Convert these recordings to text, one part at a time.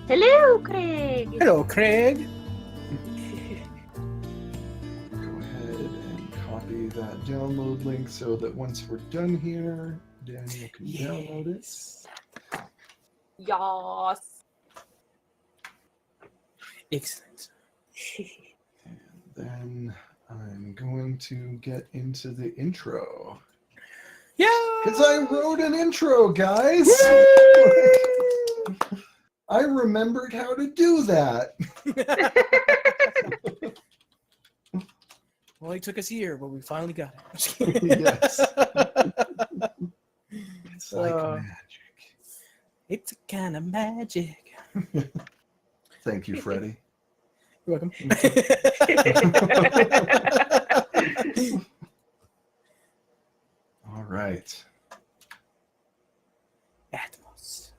Hello, Craig. Hello, Craig. Go ahead and copy that download link so that once we're done here, Daniel can download it. Yas. Excellent. And then I'm going to get into the intro. Yeah. Because I wrote an intro, guys! I remembered how to do that. Well, it took us a year, but we finally got it. Yes. It's like magic. It's a kind of magic. Thank you, Freddie. You're welcome. All right. Atmos.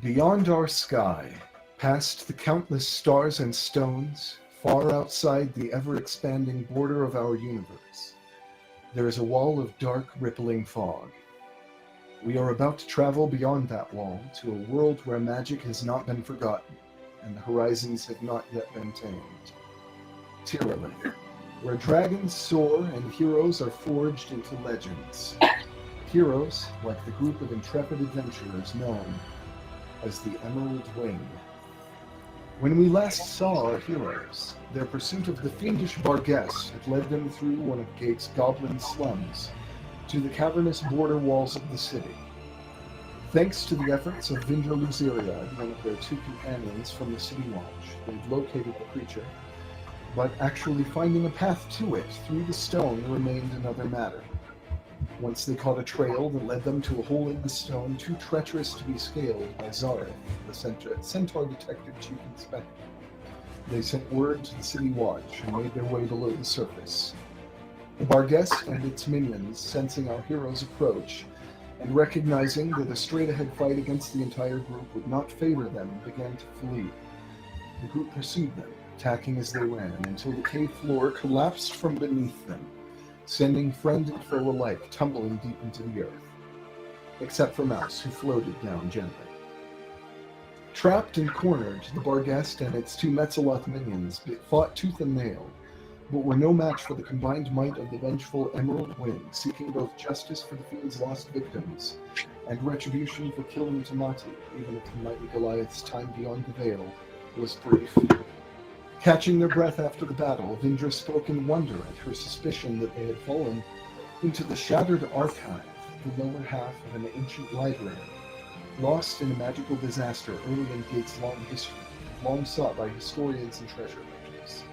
Beyond our sky, past the countless stars and stones, far outside the ever-expanding border of our universe, there is a wall of dark, rippling fog. We are about to travel beyond that wall to a world where magic has not been forgotten, and the horizons have not yet been tamed. Tyrileth, where dragons soar and heroes are forged into legends. Heroes, like the group of intrepid adventurers known as the Emerald Wing. When we last saw our heroes, their pursuit of the fiendish Barghest had led them through one of Gate's goblin slums to the cavernous border walls of the city. Thanks to the efforts of Vindra Luziria, one of their two companions from the City Watch, they'd located the creature, but actually finding a path to it through the stone remained another matter. Once they caught a trail that led them to a hole in the stone too treacherous to be scaled by Zareth, the Centaur Detective Chief Inspector, they sent word to the City Watch and made their way below the surface. The Barghest and its minions, sensing our heroes' approach, and recognizing that a straight-ahead fight against the entire group would not favor them, began to flee. The group pursued them, attacking as they ran, until the cave floor collapsed from beneath them, sending friend and foe alike tumbling deep into the earth, except for Mouse, who floated down gently. Trapped and cornered, the Barghest and its two Metzeloth minions fought tooth and nail, but were no match for the combined might of the vengeful Emerald Wing, seeking both justice for the fiend's lost victims and retribution for killing Tamati, even if the mighty Goliath's time beyond the veil was brief. Catching their breath after the battle, Vindra spoke in wonder at her suspicion that they had fallen into the shattered archive, the lower half of an ancient library, lost in a magical disaster early in Gate's long history, long sought by historians and treasure hunters.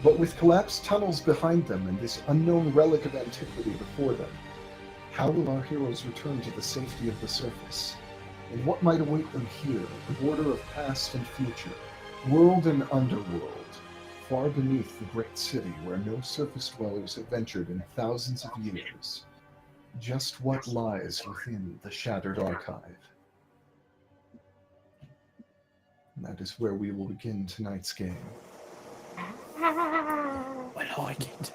But with collapsed tunnels behind them and this unknown relic of antiquity before them, how will our heroes return to the safety of the surface? And what might await them here, the border of past and future, world and underworld, far beneath the great city where no surface dwellers have ventured in thousands of years? Just what lies within the shattered archive? And that is where we will begin tonight's game. I like it.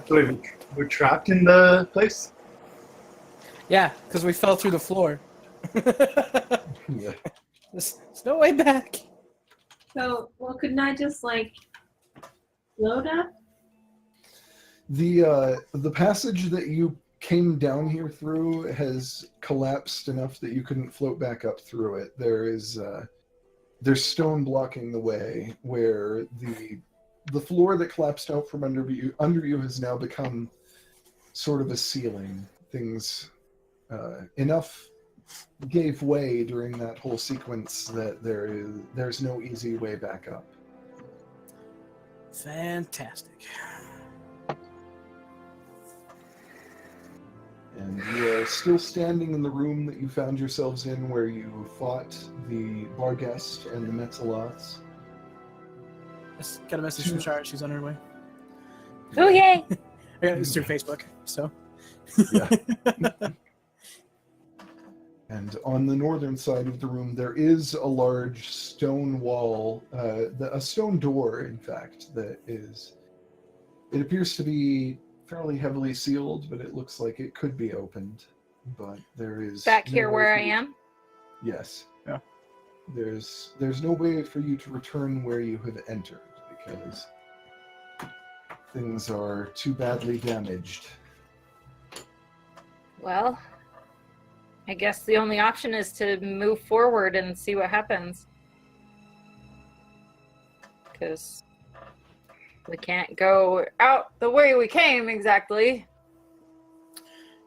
So we're trapped in the place? Yeah, because we fell through the floor. Yeah. There's no way back. So, well, couldn't I just, load up? The passage that you came down here through has collapsed enough that you couldn't float back up through it. There's stone blocking the way, where the floor that collapsed out from under you has now become sort of a ceiling. Things enough gave way during that whole sequence that there's no easy way back up. Fantastic. And you are still standing in the room that you found yourselves in, where you fought the Barghest and the Metzeloths. Just got a message from Shara. She's on her way. Oh, yay! I got this through Facebook, so. Yeah. And on the northern side of the room, there is a large stone wall, a stone door, in fact, that is... It appears to be fairly heavily sealed, but it looks like it could be opened. but there is Back no here way where for I you- am. Yes. Yeah. There's no way for you to return where you have entered because things are too badly damaged. Well, I guess the only option is to move forward and see what happens. Because we can't go out the way we came exactly.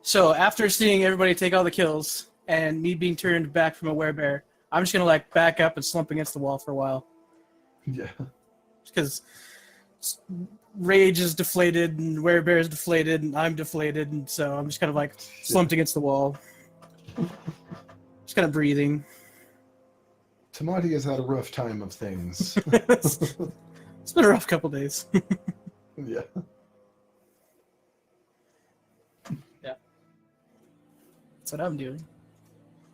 So after seeing everybody take all the kills and me being turned back from a werebear, I'm just gonna like back up and slump against the wall for a while Yeah. because rage is deflated and werebear is deflated and I'm deflated, and so I'm just kind of like slumped against the wall, just kind of breathing. Tamati has had a rough time of things. It's been a rough couple days. Yeah. That's what I'm doing.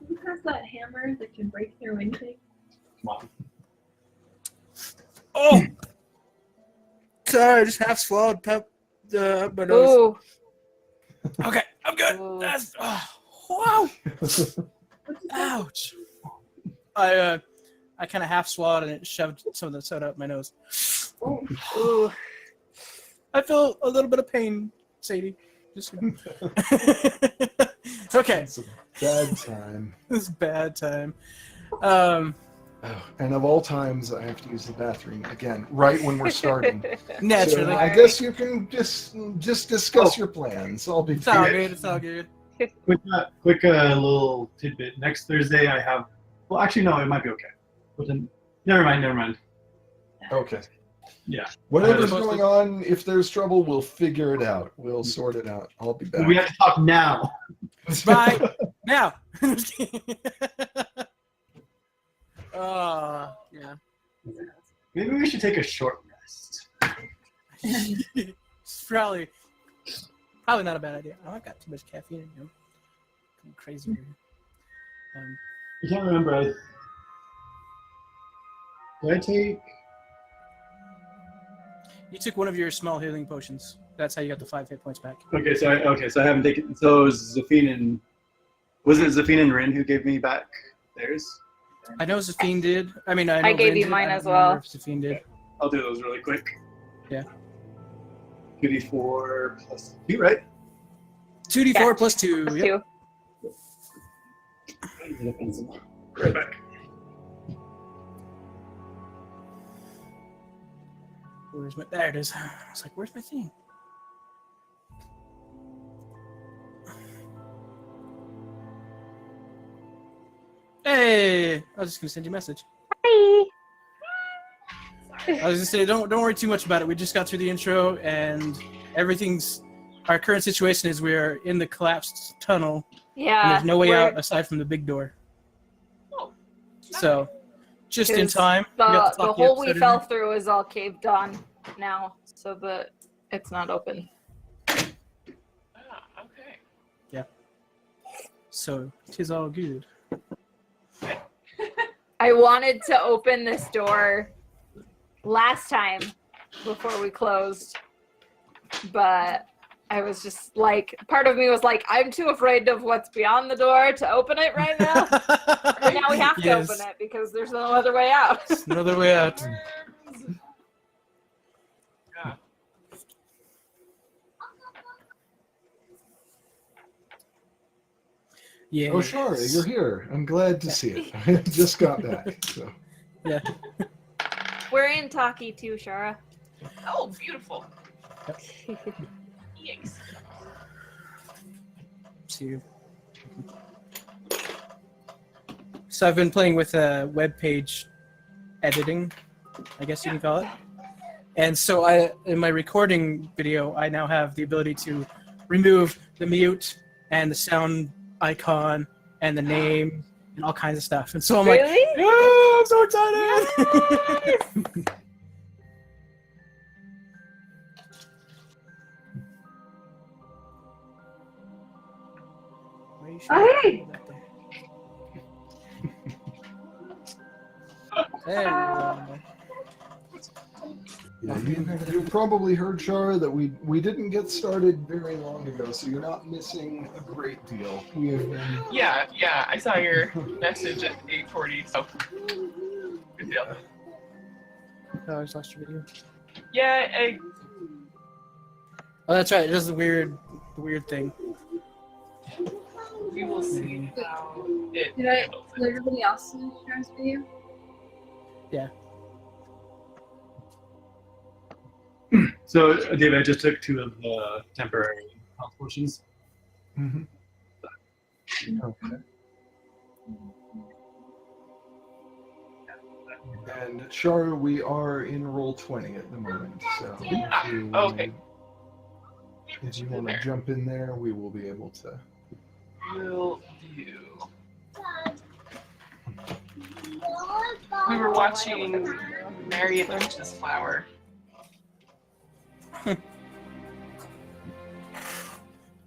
Who has that hammer that can break through anything? Come on. Oh! Sorry, I just half swallowed my nose. Ooh. Okay, I'm good. Ooh. That's, wow! Ouch! I kind of half swallowed and it shoved some of the soda up my nose. Ooh. I feel a little bit of pain, Sadie. Just okay. It's a bad time. This is a bad time. Oh, and of all times, I have to use the bathroom again, right when we're starting. Naturally. So I guess you can just discuss your plans. I'll be It's all good. It's all good. Quick little tidbit. Next Thursday, I have. Well, actually, no, it might be okay. But then, never mind. Okay. Yeah. Whatever's going on, if there's trouble, we'll figure it out. We'll sort it out. I'll be back. We have to talk now. Bye. Now. Yeah. Maybe we should take a short rest. It's probably not a bad idea. Oh, I've got too much caffeine in here. I'm crazy. Here. I can't remember. Did I take? You took one of your small healing potions. That's how you got the 5 hit points back. Okay, so I haven't taken. So it was Zafine and was it Zafine and Rin who gave me back theirs? I know Zafine did. I know gave Rin you did. mine I don't as well. remember if Zafine did. I'll do those really quick. Yeah. 2d4 plus 2, right? 2d4 Yeah. plus 2. Plus Yep. 2. Right back. Where's my? There it is. I was like, where's my thing? Hey! I was just gonna send you a message. Hi. I was gonna say, don't worry too much about it. We just got through the intro, and everything's. Our current situation is we are in the collapsed tunnel, and Yeah. there's no way we're- out aside from the big door. So, just in 'Cause time. We got to The talk hole we episode fell in. through is all caved on now, so that it's not open. Okay. So, 'tis all good. I wanted to open this door last time before we closed, but I was just like, part of me was like, I'm too afraid of what's beyond the door to open it right now. But now we have to Yes. open it because there's no other way out. No other way out. Yeah. Yeah. Oh, sure, you're here. I'm glad to see it. I just got back. So. Yeah. We're in Taki too, Shara. Oh, beautiful. Yikes. So I've been playing with web page editing, I guess you can call it. And so in my recording video, I now have the ability to remove the mute and the sound icon and the name and all kinds of stuff. And so I'm like, Really? yeah, I'm so excited! Where you should- Hey! There we go. Yeah, you probably heard, Shara, that we didn't get started very long ago, so you're not missing a great deal. We have been... Yeah, I saw your message at 8:40, so good deal. Oh, I just lost your video. Yeah, Oh, that's right. It does the weird thing. we will see how it Did I? handles Did it. everybody else see Shara's video? So, David, I just took 2 of the temporary health potions. Mhm. Okay. And Shara, we are in roll 20 at the moment, so if you, Okay. if you want to jump in there, we will be able to. Will do. We were watching Mary and Lynch's Flower. I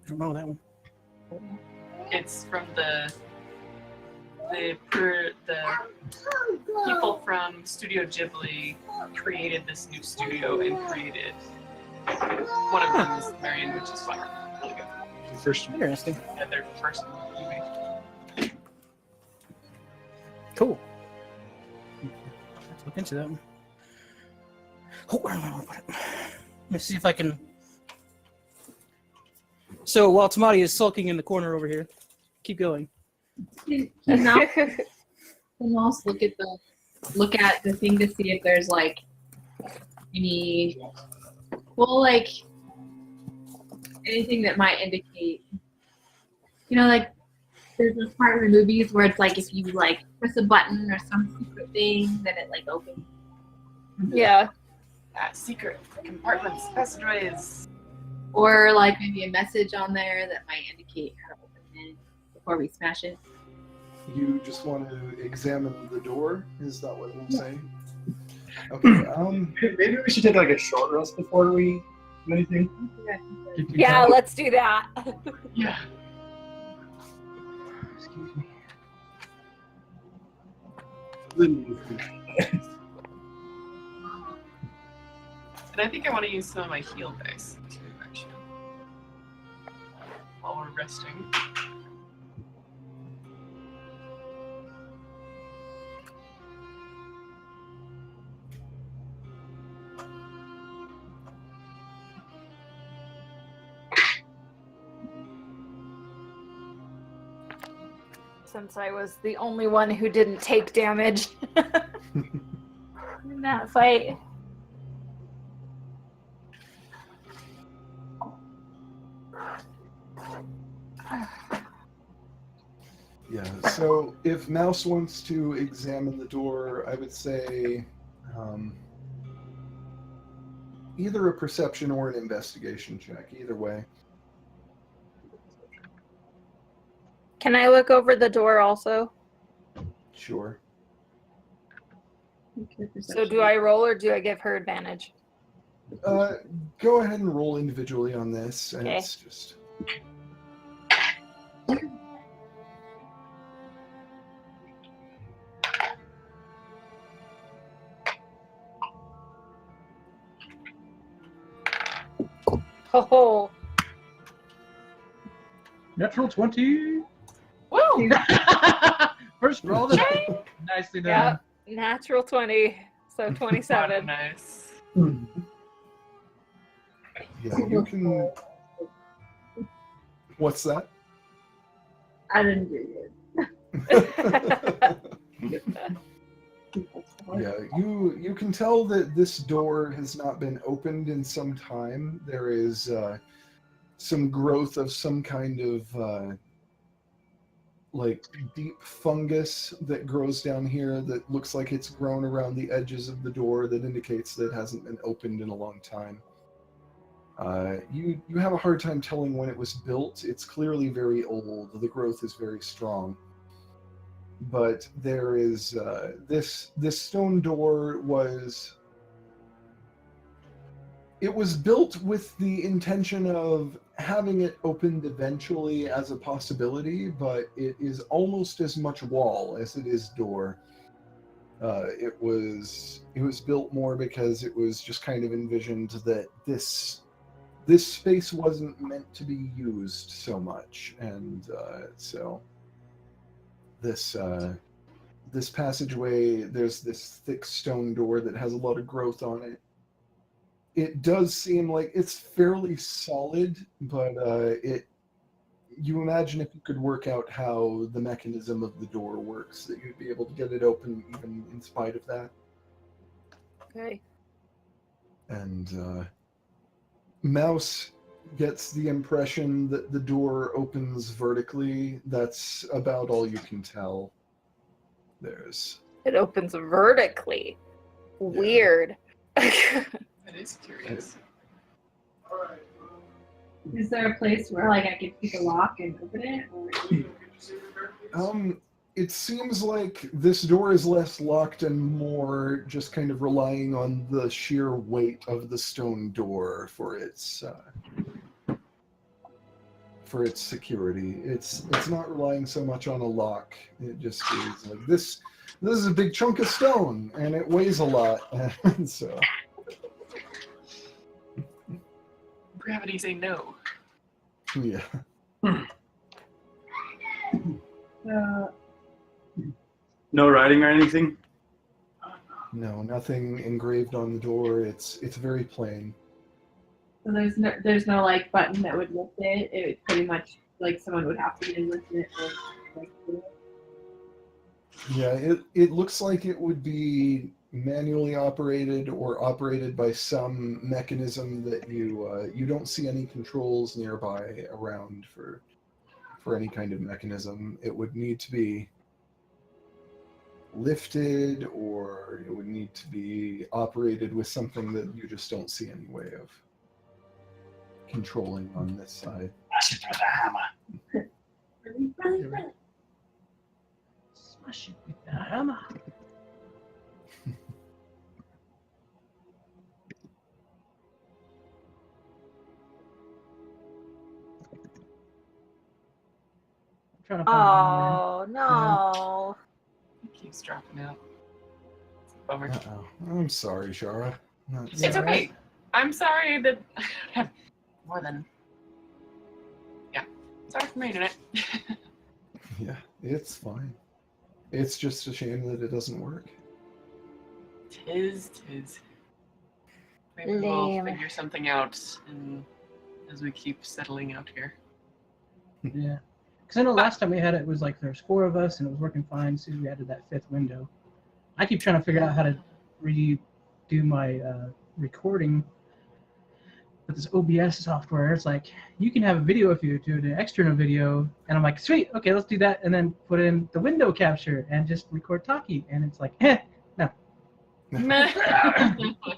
don't know that one. It's from the people from Studio Ghibli created this new studio and created one of them is Mary and Lynch's Flower. Really good. The first Interesting. And their first movie. Cool. Let's look into that one. Oh, where am I gonna put it? Let me see if I can. So while Tamati is sulking in the corner over here, keep going. Can also look at the thing to see if there's like any, well, like anything that might indicate, like there's this part of the movies where it's like if you like press a button or some secret thing, then it like opens. Yeah. Secret compartments, passageways. Or like maybe a message on there that might indicate how to open it before we smash it. You just want to examine the door? Is that what I'm saying? Okay. Maybe we should take like a short rest before we do anything. Yeah, let's do that. Yeah. Excuse me. And I think I want to use some of my heal dice too, actually, while we're resting. Since I was the only one who didn't take damage in that fight. Yeah, so if Mouse wants to examine the door, I would say either a perception or an investigation check, either way. Can I look over the door also? Sure. So do I roll or do I give her advantage? Go ahead and roll individually on this, and Okay. it's just... Oh, Natural 20. Woo! First roll. Nicely done. yep. Natural 20. So 27. Nice. Yeah, you can... What's that? I didn't do it. Yeah, you can tell that this door has not been opened in some time. There is some growth of some kind of like deep fungus that grows down here that looks like it's grown around the edges of the door that indicates that it hasn't been opened in a long time. You have a hard time telling when it was built. It's clearly very old. The growth is very strong. But there is this stone door was built with the intention of having it opened eventually as a possibility, but it is almost as much wall as it is door. It was built more because it was just kind of envisioned that this space wasn't meant to be used so much, and so this passageway, there's this thick stone door that has a lot of growth on it. It does seem like it's fairly solid, but you imagine if you could work out how the mechanism of the door works, that you'd be able to get it open even in spite of that. Okay. And Mouse gets the impression that the door opens vertically. That's about all you can tell. It opens vertically. Weird. That is curious. Is there a place where like I could pick a lock and open it? Or... It seems like this door is less locked and more just kind of relying on the sheer weight of the stone door for its security. It's not relying so much on a lock. It just is like this is a big chunk of stone and it weighs a lot. And so Gravity say no. yeah. No writing or anything? No, nothing engraved on the door. It's very plain. So there's no like button that would lift it. It would pretty much like someone would have to lift it. Or, like, do it. Yeah, it looks like it would be manually operated or operated by some mechanism that you don't see any controls nearby around for any kind of mechanism. It would need to be lifted, or it would need to be operated with something that you just don't see any way of controlling on this side. Ask it for the hammer. Really? Smash it with the hammer. I'm trying to find Oh no. It keeps dropping out. It's a bummer. Uh-oh. I'm sorry, Shara. That's It's all right. okay. I'm sorry that I have more than. Yeah. Sorry for my internet. Yeah, it's fine. It's just a shame that it doesn't work. Tis. Maybe we'll Lame. figure something out as we keep settling out here. Yeah. Because I know last time we had it was like there's 4 of us and it was working fine as soon as we added that 5th window. I keep trying to figure out how to redo my recording with this OBS software. It's like, you can have a video if you do an external video. And I'm like, sweet, okay, let's do that. And then put in the window capture and just record talkie. And it's like, no.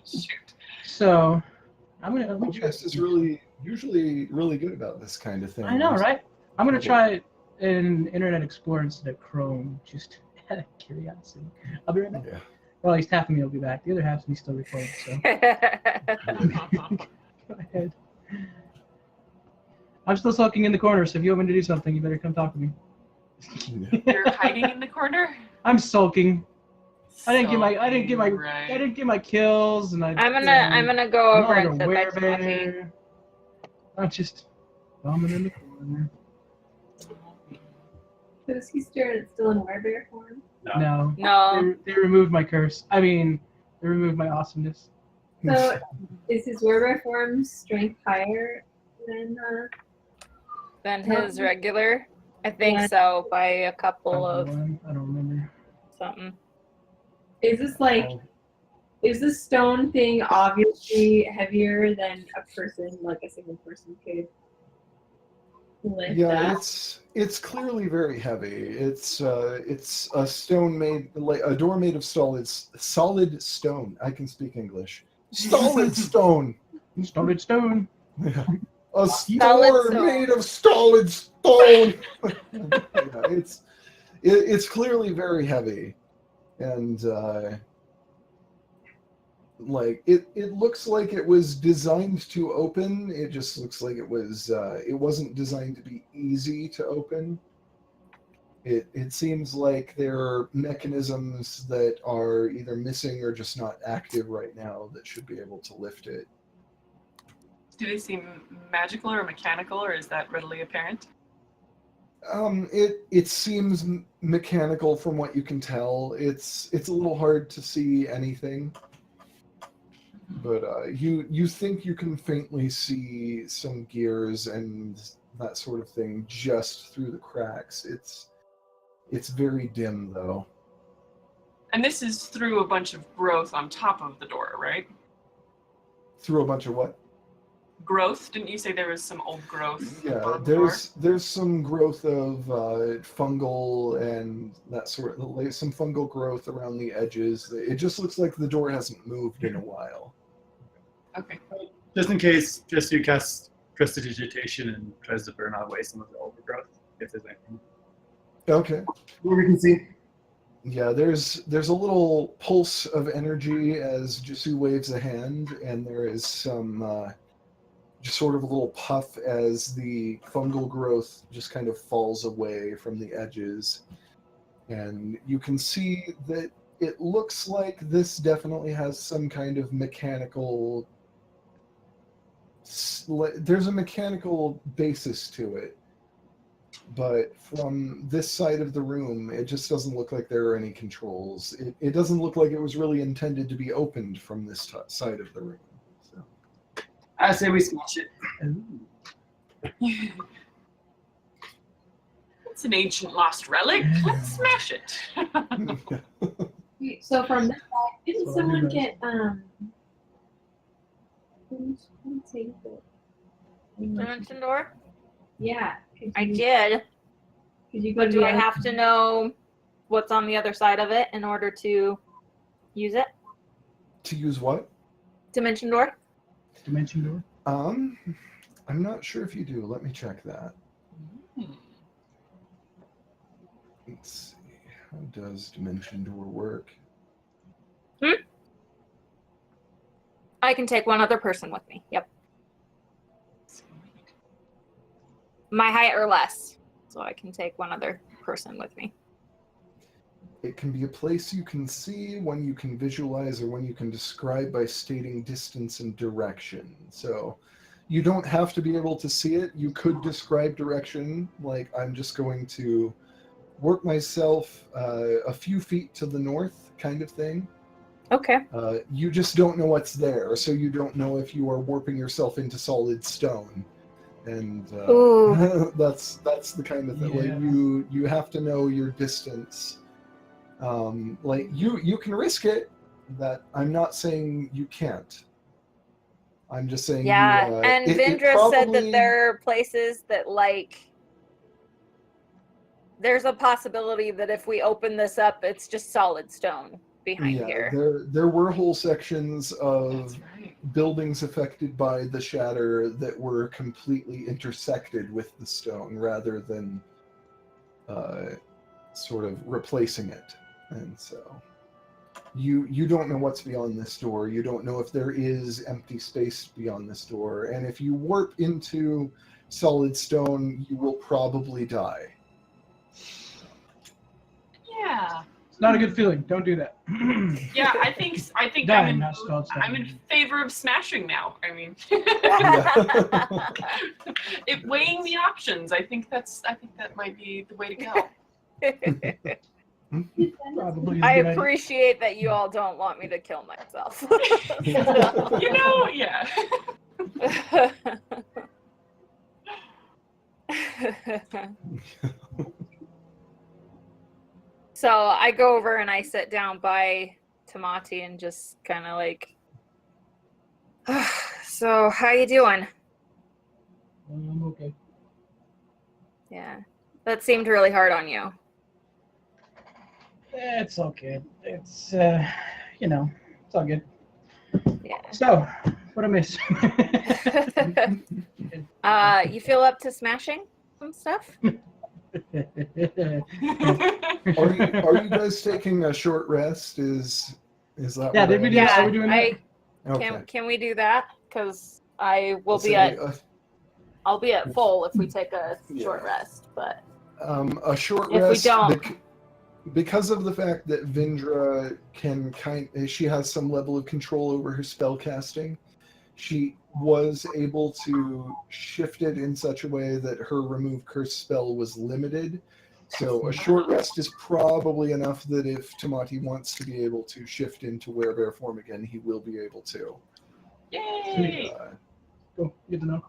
Shoot. So I'm going to OBS is usually really good about this kind of thing. I know, right? I'm going to try it in Internet Explorer instead of Chrome, just out of curiosity. I'll be right back. Yeah. Well, at least half of me will be back. The other half of me still recording, so go ahead. I'm still sulking in the corner, so if you want me to do something, you better come talk to me. You're hiding in the corner? I'm sulking. I didn't Right. get my kills, and I'm gonna go over I'm and like a sit by Tommy. werebear. I'm just bumming in the corner. So is he still in werebear form? No. No. They removed my curse. I mean, they removed my awesomeness. So is his werebear form strength higher than his regular? I think so, by a couple of I don't remember. something. is this stone thing obviously heavier than a person, like a single person could lift Yeah, up? it's clearly very heavy. It's a stone made, like a door made of solid stone. I can speak English. Solid stone. Solid stone. Yeah. A Solid store stone. made of solid stone. Yeah, it's clearly very heavy, and like it looks like it was designed to open. It just looks like it wasn't designed to be easy to open. It seems like there are mechanisms that are either missing or just not active right now that should be able to lift it. Do they seem magical or mechanical, or is that readily apparent? It seems mechanical from what you can tell. It's a little hard to see anything, but you think you can faintly see some gears and that sort of thing just through the cracks. It's very dim though. And this is through a bunch of growth on top of the door, right? Through a bunch of what? Growth? Didn't you say there was some old growth? Yeah, on the door? there's some growth of fungal and that sort of, like, some fungal growth around the edges. It just looks like the door hasn't moved in a while. Okay. Just in case, just you cast prestidigitation and tries to burn away some of the overgrowth, if there's anything. Okay. What we can see. Yeah, there's a little pulse of energy as Jisu waves a hand, and there is some just sort of a little puff as the fungal growth just kind of falls away from the edges. And you can see that it looks like this definitely has some kind of mechanical... There's a mechanical basis to it. But from this side of the room, it just doesn't look like there are any controls. It doesn't look like it was really intended to be opened from this side of the room. So. I say we smash it. It's an ancient lost relic. Let's smash it. Wait, so from this side, didn't So I someone do get who saved it? Dimension door? Yeah. I did. Could you go But to do the I other- have to know what's on the other side of it in order to use it? To use what? Dimension door? Dimension door. I'm not sure if you do. Let me check that. Let's see. How does Dimension Door work? I can take one other person with me. Yep. My height or less. So I can take one other person with me. It can be a place you can see, one you can visualize, or one you can describe by stating distance and direction. So you don't have to be able to see it. You could describe direction, like I'm just going to work myself a few feet to the north kind of thing. Okay. You just don't know what's there, so you don't know if you are warping yourself into solid stone. And Ooh. that's the kind of thing. Yeah. Like you have to know your distance. Like you can risk it. That I'm not saying you can't. I'm just saying. Yeah, you, and it Vindra said that probably- there are places that, like, there's a possibility that if we open this up, it's just solid stone behind here. There were whole sections of That's right. buildings affected by the shatter that were completely intersected with the stone rather than sort of replacing it. And so you don't know what's beyond this door. You don't know if there is empty space beyond this door. And if you warp into solid stone, you will probably die. Yeah. It's not a good feeling. Don't do that. Yeah, I think Dying, I'm in, not spelled I'm in dying. favor of smashing now. I mean, it weighing the options. I think that might be the way to go. Probably is a I good idea. appreciate that you all don't want me to kill myself. You know, yeah. So I go over and I sit down by Tamati and just kind of like, so how you doing? I'm okay. Yeah, that seemed really hard on you. It's all good. It's you know, it's all good. Yeah. So, what I miss? You feel up to smashing some stuff? Are you guys taking a short rest? Is that? Yeah, what did we I do that? Are Yeah, we doing that? Okay. Can we do that? Because I will I'll be say, at I'll be at full if we take a short Yeah. rest. But A short If we rest. don't. Because of the fact that Vindra she has some level of control over her spell casting, she was able to shift it in such a way that her remove curse spell was limited. So a short rest is probably enough that if Tamati wants to be able to shift into werebear form again, he will be able to. Yay! Cool. Good to know.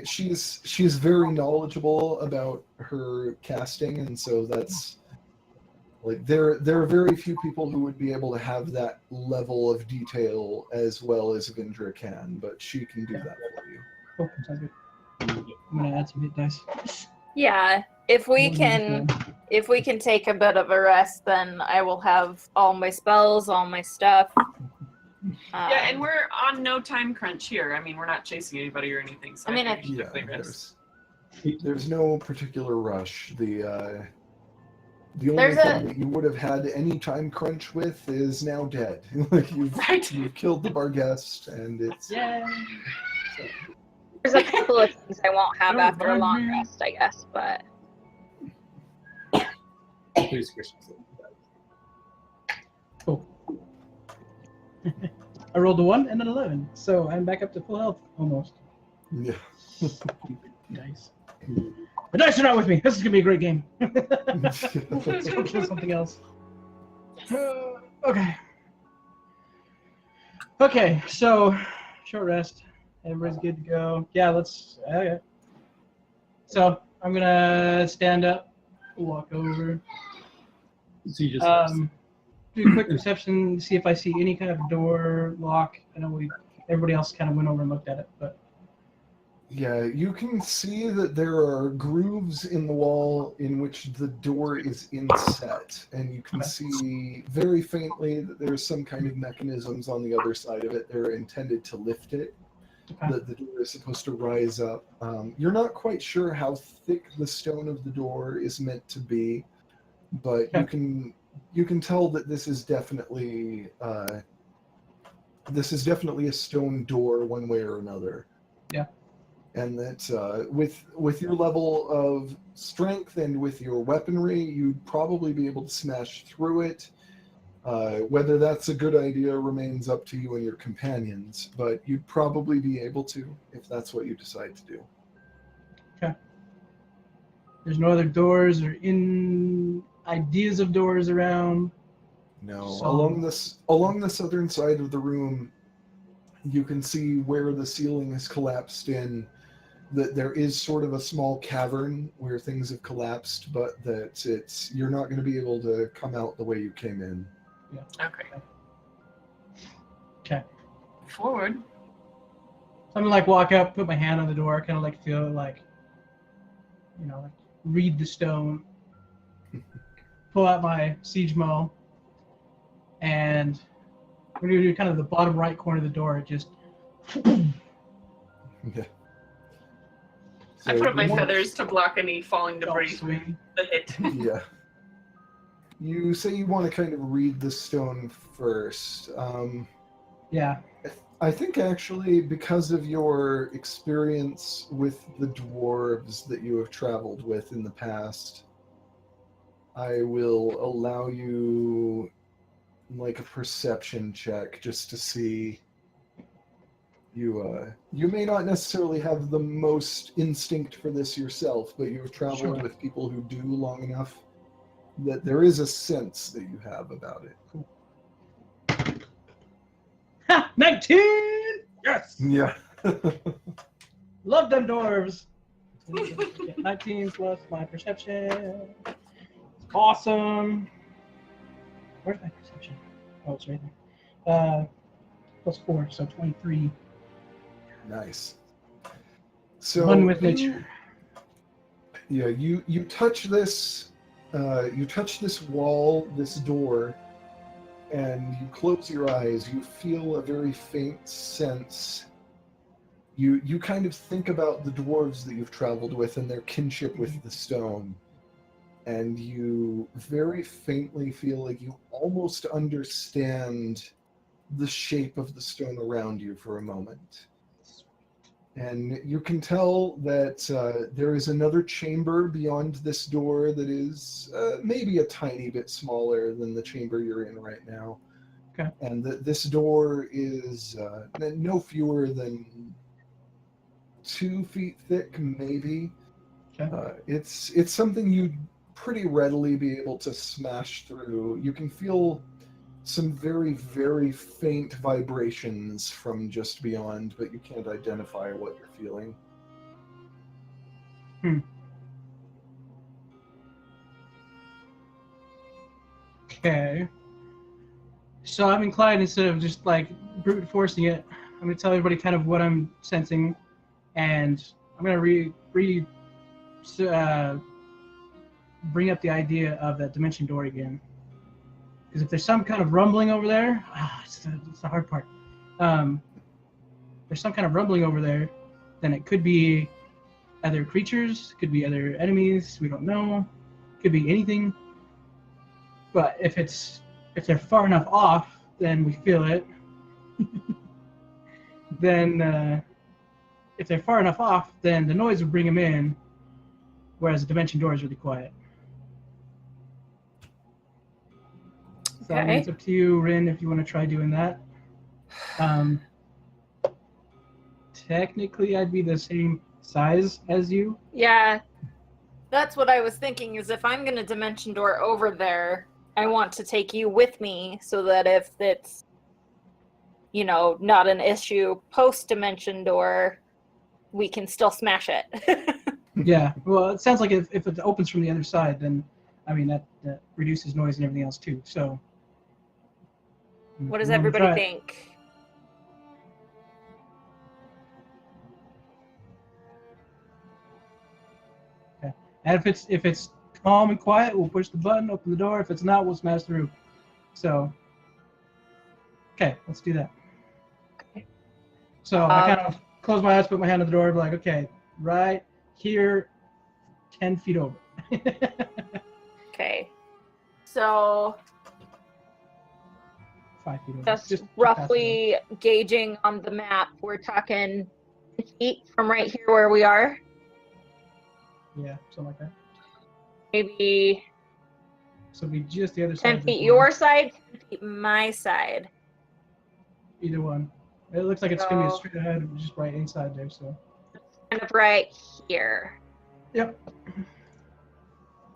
She's very knowledgeable about her casting, and so that's like there are very few people who would be able to have that level of detail as well as Vindra can, but she can do that for you. Cool. Sounds good. I'm gonna add some hit dice. Yeah, if we can take a bit of a rest, then I will have all my spells, all my stuff. Yeah, and we're on no time crunch here. I mean, we're not chasing anybody or anything. So I mean, think we should quickly rest. There's no particular rush. The only thing that you would have had any time crunch with is now dead. Like you've killed the Barghest, and it's There's a couple of things I won't have after a long rest, I guess, but Please, Christian. Cool. I rolled a 1 and an 11, so I'm back up to full health almost. Yeah. Dice. The dice are not with me. This is gonna be a great game. Let's go kill something else. Okay. Okay, so short rest. Everybody's good to go. Yeah, let's. Okay. So I'm gonna stand up, walk over. So you just Do a quick perception, see if I see any kind of door lock. I know everybody else kind of went over and looked at it, but Yeah, you can see that there are grooves in the wall in which the door is inset, and you can see very faintly that there's some kind of mechanisms on the other side of it that are intended to lift it. Okay. That the door is supposed to rise up. You're not quite sure how thick the stone of the door is meant to be, but you can tell that this is definitely a stone door one way or another. Yeah. And that with your level of strength and with your weaponry, you'd probably be able to smash through it. Whether that's a good idea remains up to you and your companions, but you'd probably be able to if that's what you decide to do. okay. There's no other doors or ideas of doors around. No, So- along the southern side of the room, you can see where the ceiling has collapsed in. That there is sort of a small cavern where things have collapsed, but that you're not going to be able to come out the way you came in. Okay. Okay. Forward. So I'm gonna like walk up, put my hand on the door, kind of like feel like, like read the stone, pull out my siege maul, and we're gonna do kind of the bottom right corner of the door. It just Yeah. I put up my feathers to block any falling debris from swing. the hit. Yeah. You say you want to kind of read the stone first. Yeah. I think actually because of your experience with the dwarves that you have traveled with in the past, I will allow you like a perception check just to see. You may not necessarily have the most instinct for this yourself, but you've traveled with people who do long enough that there is a sense that you have about it. Cool. Ha! 19! Yes! Yeah. Love them dwarves! 19 plus my perception. Awesome. Where's my perception? Oh, it's right there. Plus 4, so 23. Nice. So One with nature. Yeah, you touch this wall, this door, and you close your eyes. You feel a very faint sense. You kind of think about the dwarves that you've traveled with and their kinship with the stone, and you very faintly feel like you almost understand the shape of the stone around you for a moment. And you can tell that there is another chamber beyond this door that is maybe a tiny bit smaller than the chamber you're in right now. Okay. And this door is no fewer than 2 feet thick, maybe. Okay. It's something you'd pretty readily be able to smash through. You can feel some very, very faint vibrations from just beyond, but you can't identify what you're feeling. Okay. So I'm inclined, instead of just like brute forcing it, I'm gonna tell everybody kind of what I'm sensing, and I'm gonna bring up the idea of that dimension door again. Because if there's some kind of rumbling over there, it's the hard part. There's some kind of rumbling over there, then it could be other creatures, could be other enemies, we don't know, could be anything. But if they're far enough off, then we feel it. Then if they're far enough off, then the noise would bring them in, whereas the dimension door is really quiet. So I mean, it's up to you, Rin, if you want to try doing that. Technically, I'd be the same size as you. Yeah, that's what I was thinking, is if I'm going to dimension door over there, I want to take you with me so that if it's, you know, not an issue post-dimension door, we can still smash it. Yeah, well, it sounds like if it opens from the other side, then, I mean, that reduces noise and everything else too, so. What does I'm gonna everybody try it. think? And if it's calm and quiet, we'll push the button, open the door. If it's not, we'll smash through. So, okay, let's do that. Okay. So I kind of close my eyes, put my hand on the door, be like, okay, right here, 10 feet over. Okay. So 5 feet over. just roughly gauging on the map, we're talking 10 feet from right here where we are. Yeah, something like that. Maybe So it'd be just the other side. 10 of the feet door. your side, 10 feet my side. Either one. It looks like it's going to be So- straight ahead, just right inside there, so. Kind of right here Yep.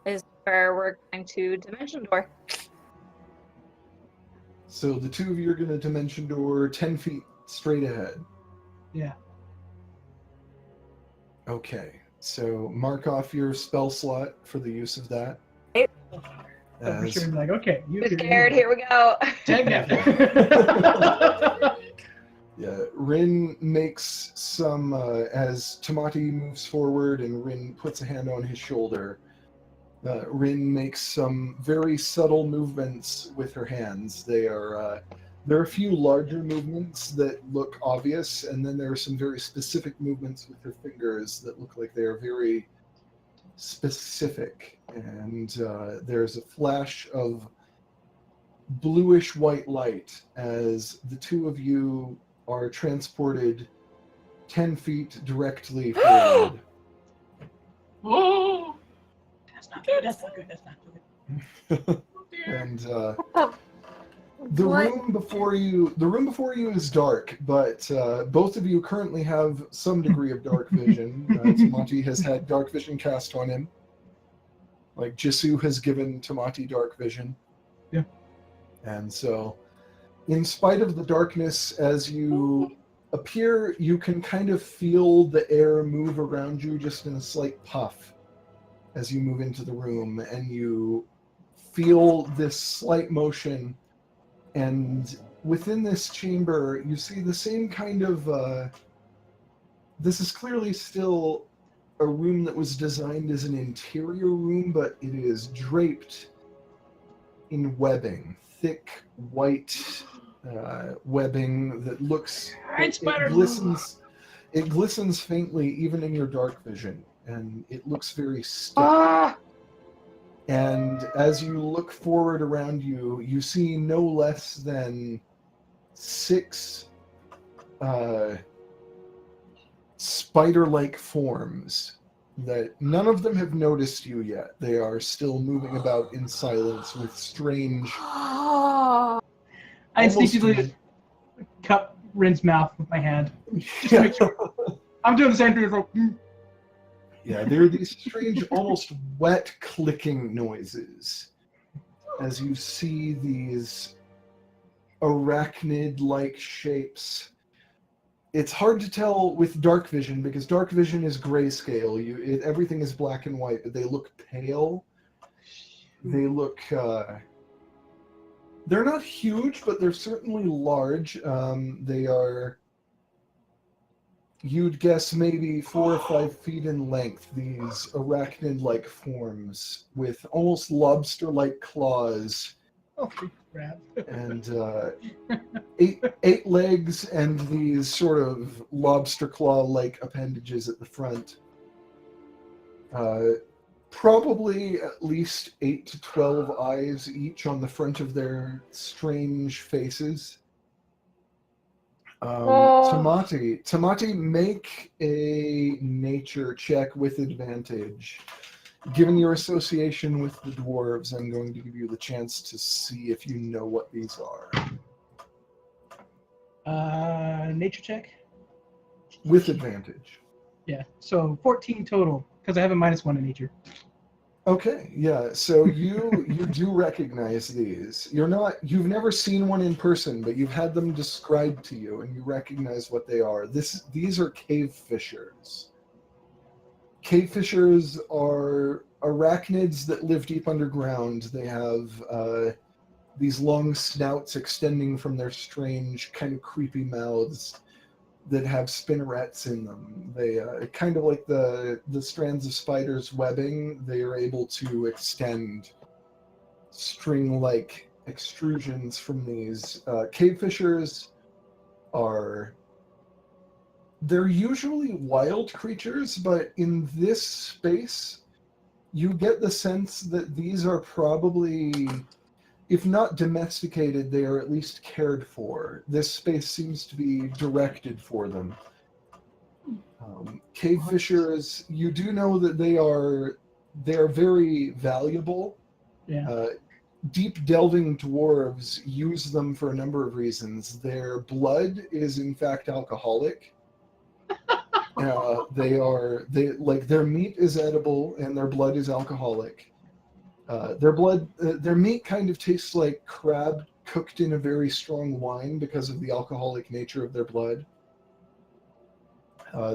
is where we're going to dimension door. So the two of you are going to dimension door 10 feet straight ahead. Yeah. Okay, so mark off your spell slot for the use of that. Yep. So for sure, be like, okay, you Who's can scared? Here we go. Yeah, Rin makes some, as Tamati moves forward and Rin puts a hand on his shoulder, Rin makes some very subtle movements with her hands. There are a few larger movements that look obvious, and then there are some very specific movements with her fingers that look like they're very specific. And there's a flash of bluish white light as the two of you are transported 10 feet directly forward. Whoa! That's not good, that's not good, that's not good. And the room before you is dark, but both of you currently have some degree of dark vision. Tamati has had dark vision cast on him. Like Jisoo has given Tamati dark vision. Yeah. And so, in spite of the darkness, as you appear, you can kind of feel the air move around you just in a slight puff as you move into the room, and you feel this slight motion. And within this chamber, you see the same kind of. This is clearly still a room that was designed as an interior room, but it is draped in webbing, thick white webbing that looks. It glistens. It glistens faintly, even in your dark vision, and it looks very stiff. And as you look forward around you, you see no less than 6 spider-like forms that none of them have noticed you yet. They are still moving about in silence with strange... Oh, I almost- instinctively cup Rin's mouth with my hand. Just to Yeah. make sure. I'm doing the same thing. It's like, Yeah, there are these strange, almost wet clicking noises as you see these arachnid-like shapes. It's hard to tell with dark vision because dark vision is grayscale. Everything is black and white, but they look pale. They look. They're not huge, but they're certainly large. They are. You'd guess maybe 4 or 5 feet in length. These arachnid-like forms with almost lobster-like claws. oh, crap. And 8 legs and these sort of lobster claw-like appendages at the front. Probably at least 8 to 12 eyes each on the front of their strange faces. Tamati, make a nature check with advantage. Given your association with the dwarves, I'm going to give you the chance to see if you know what these are. Nature check? With advantage. Yeah, so 14 total, because I have a -1 in nature. Okay, yeah. So you do recognize these. You've never seen one in person, but you've had them described to you, and you recognize what they are. These are cave fishers. Cave fishers are arachnids that live deep underground. They have these long snouts extending from their strange, kind of creepy mouths that have spinnerets in them. They kind of like the strands of spiders' webbing. They are able to extend string-like extrusions from these. Cave fishers they're usually wild creatures, but in this space, you get the sense that these are probably, if not domesticated, they are at least cared for. This space seems to be directed for them. Cave fishers, you do know that they are very valuable. Yeah. Deep delving dwarves use them for a number of reasons. Their blood is in fact alcoholic. Their meat is edible and their blood is alcoholic. Their meat kind of tastes like crab cooked in a very strong wine because of the alcoholic nature of their blood.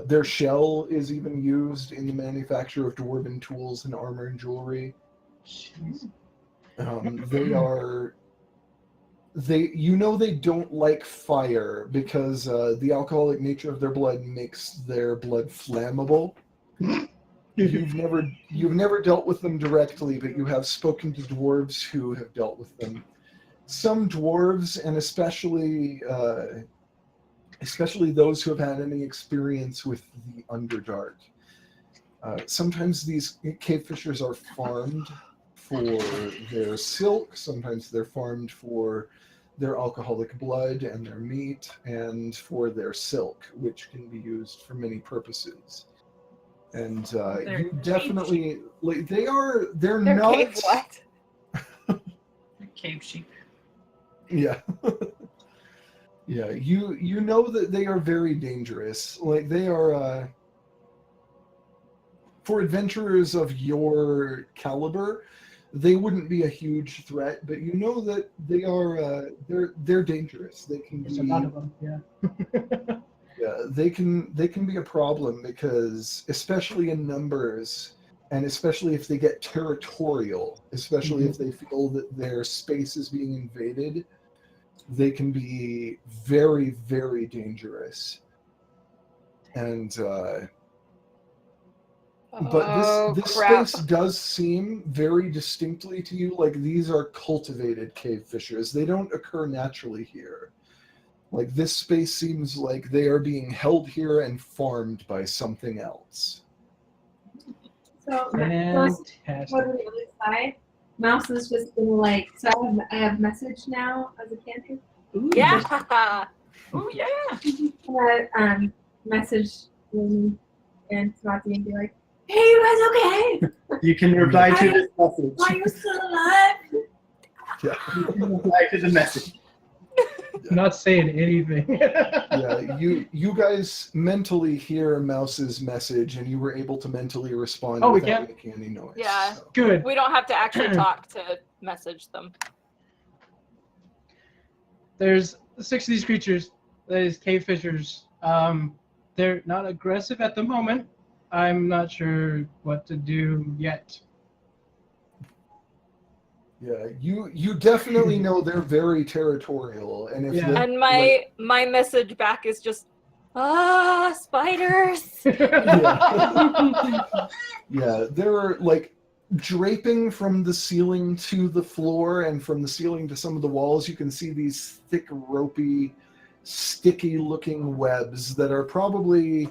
Their shell is even used in the manufacture of dwarven tools and armor and jewelry. They don't like fire because the alcoholic nature of their blood makes their blood flammable. You've never dealt with them directly, but you have spoken to dwarves who have dealt with them. Some dwarves, and especially those who have had any experience with the Underdark, sometimes these cave fishers are farmed for their silk. Sometimes they're farmed for their alcoholic blood and their meat, and for their silk, which can be used for many purposes. And you definitely they're not cave what? Cave sheep. Yeah. Yeah, you know that they are very dangerous. Like they are for adventurers of your caliber, they wouldn't be a huge threat, but you know that they are they're dangerous. They can There's be a lot of them, yeah. Yeah, they can be a problem because, especially in numbers, and especially if they get territorial, especially if they feel that their space is being invaded, they can be very, very dangerous. And but this crap. space does seem very distinctly to you like these are cultivated cave fishers. They don't occur naturally here. Like, this space seems like they are being held here and farmed by something else. So, Fantastic. what on the other side? Mouse is just gonna like. So I have message now as a cantrip. Yeah. Oh yeah. Message and Smarty and be like, "Hey, you guys okay? You can reply to this message. Are you still alive?" Yeah. You can reply to the message. Not saying anything. Yeah, you guys mentally hear Mouse's message, and you were able to mentally respond Oh, we without can? making any noise. Yeah. so. Good. We don't have to actually talk to message them. There's 6 of these creatures. These cave fishers. They're not aggressive at the moment. I'm not sure what to do yet. Yeah, you definitely know they're very territorial, and if Yeah. the- And my message back is just, spiders. yeah, they're like draping from the ceiling to the floor, and from the ceiling to some of the walls, you can see these thick, ropey, sticky-looking webs that are probably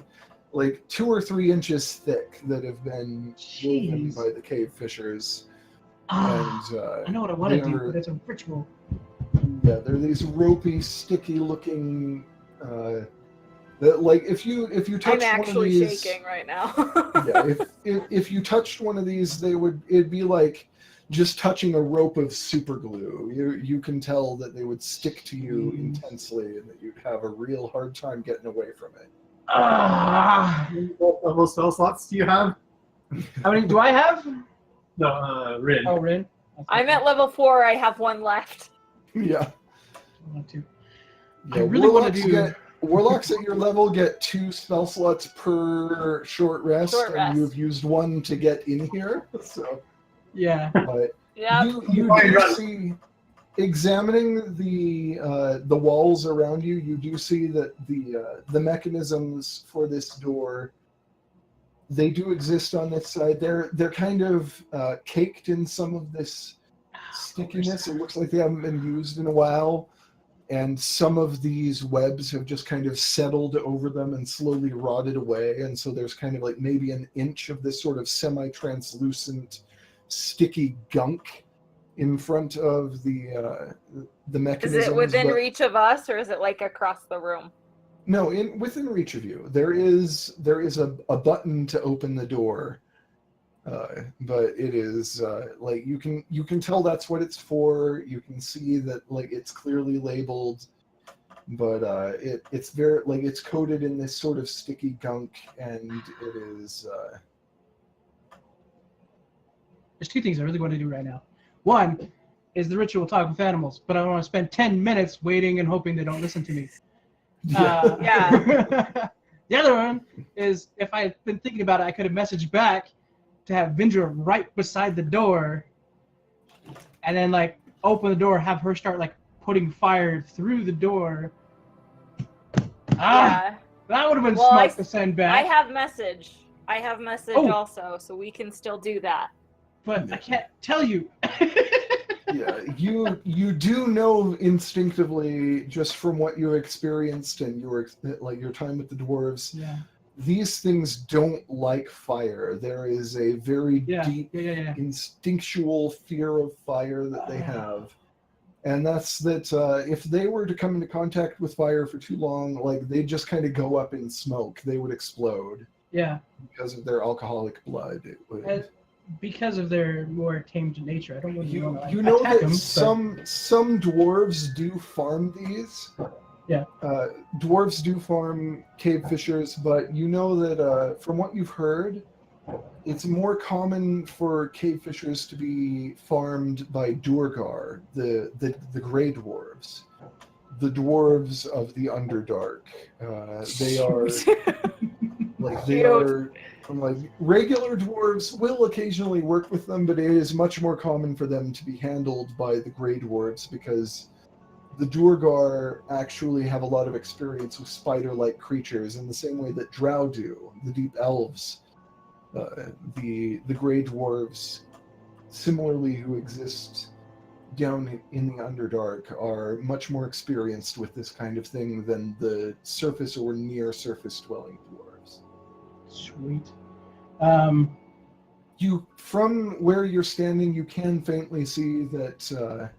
like 2 or 3 inches thick that have been woven Jeez. by the cave fishers. Ah, And I know what I want to do, they're- but it's a ritual. Yeah, they're these ropey, sticky-looking. That like if you touch I'm one of actually these, shaking right now. yeah, if you touched one of these, it'd be like just touching a rope of super glue. You can tell that they would stick to you Jeez. intensely, and that you'd have a real hard time getting away from it. Ah, What level spell slots do you have? how many do I have? No, Rin. Oh, Rin. I'm at level 4. I have 1 left. Yeah, I want to. yeah. I really want warlocks to do. warlocks at your level get 2 spell slots per short rest, Short and rest. you've used 1 to get in here. So, Yeah. but Yeah. you do see, examining the walls around you, you do see that the mechanisms for this door, they do exist on this side. They're kind of caked in some of this stickiness. It looks like they haven't been used in a while, and some of these webs have just kind of settled over them and slowly rotted away. And so there's kind of like maybe an inch of this sort of semi-translucent, sticky gunk in front of the Is mechanisms. it within but- reach of us, or is it like across the room? No, within reach of you. There is a button to open the door, but it is like you can tell that's what it's for. You can see that like it's clearly labeled, but it's very like it's coated in this sort of sticky gunk, and it is. There's 2 things I really want to do right now. One is the ritual talk with animals, but I don't want to spend 10 minutes waiting and hoping they don't listen to me. Yeah. The other one is if I had been thinking about it, I could have messaged back to have Vindra right beside the door, and then like open the door, have her start like putting fire through the door. Yeah. That would have been Well, smart to send back. I have message. I have message Oh. also, so we can still do that. but I can't tell you. Yeah, you do know instinctively, just from what you experienced and your time with the dwarves, Yeah. these things don't like fire. There is a very Yeah. deep Yeah. instinctual fear of fire that they have, and that's that if they were to come into contact with fire for too long, like they'd just kind of go up in smoke. They would explode Yeah. because of their alcoholic blood. It would, And because of their more tamed nature, I don't really you want to you know attack that them. some dwarves do farm these. Yeah. Dwarves do farm cave fishers, but you know that from what you've heard, it's more common for cave fishers to be farmed by Durgar, the Grey Dwarves, the dwarves of the Underdark. They are like they Cute. are. Like regular dwarves will occasionally work with them, but it is much more common for them to be handled by the Grey Dwarves because the Durgar actually have a lot of experience with spider-like creatures in the same way that Drow do, the Deep Elves. The Grey Dwarves, similarly who exist down in the Underdark, are much more experienced with this kind of thing than the surface or near-surface dwelling dwarves. Sweet. You, from where you're standing, you can faintly see that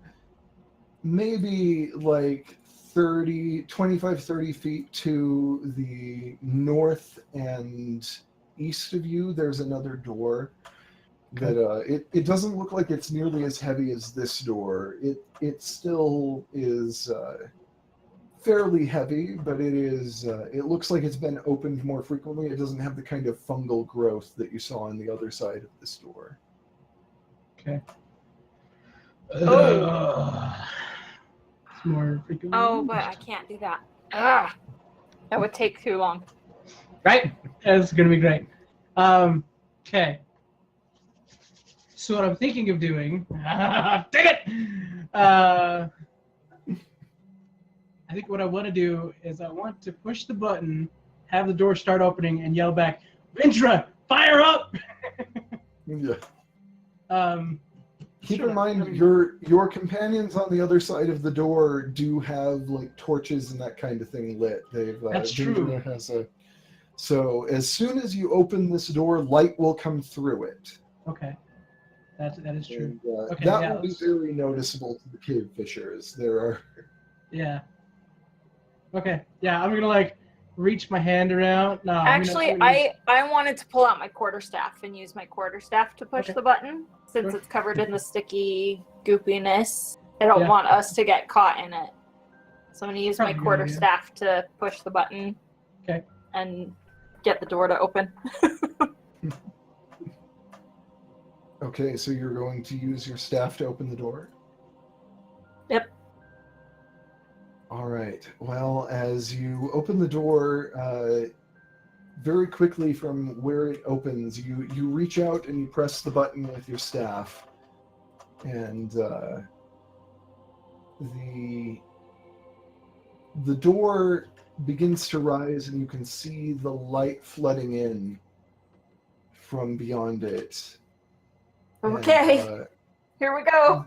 maybe like 25, 30 feet to the north and east of you, there's another door that it doesn't look like it's nearly as heavy as this door. It still is fairly heavy, but it looks like it's been opened more frequently. It doesn't have the kind of fungal growth that you saw on the other side of this door. Okay. Oh. It's more frequently. Oh, but I can't do that. Ugh. That would take too long. Right? That's gonna be great. Okay. So what I'm thinking of doing, dang it! I think what I want to do is I want to push the button, have the door start opening, and yell back, "Ventra, fire up!" Yeah. Keep Sure. in mind, your companions on the other side of the door do have like torches and that kind of thing lit. That's true. Benjamin has so as soon as you open this door, light will come through it. Okay. That is true. And, Okay, that yeah, will be let's- very noticeable to the cave fishers. There are. Yeah. Okay. Yeah, I'm gonna like reach my hand around. No. Actually, I wanted to pull out my quarterstaff and use my quarterstaff to push Okay. the button since Sure. it's covered in the sticky goopiness. I don't Yeah. want us to get caught in it. So I'm going to use my Probably a good quarterstaff to push the button. Okay. And get the door to open. Okay, so you're going to use your staff to open the door? Yep. All right. Well, as you open the door, very quickly from where it opens, you reach out and you press the button with your staff, and the door begins to rise, and you can see the light flooding in from beyond it. Okay. And, Here we go.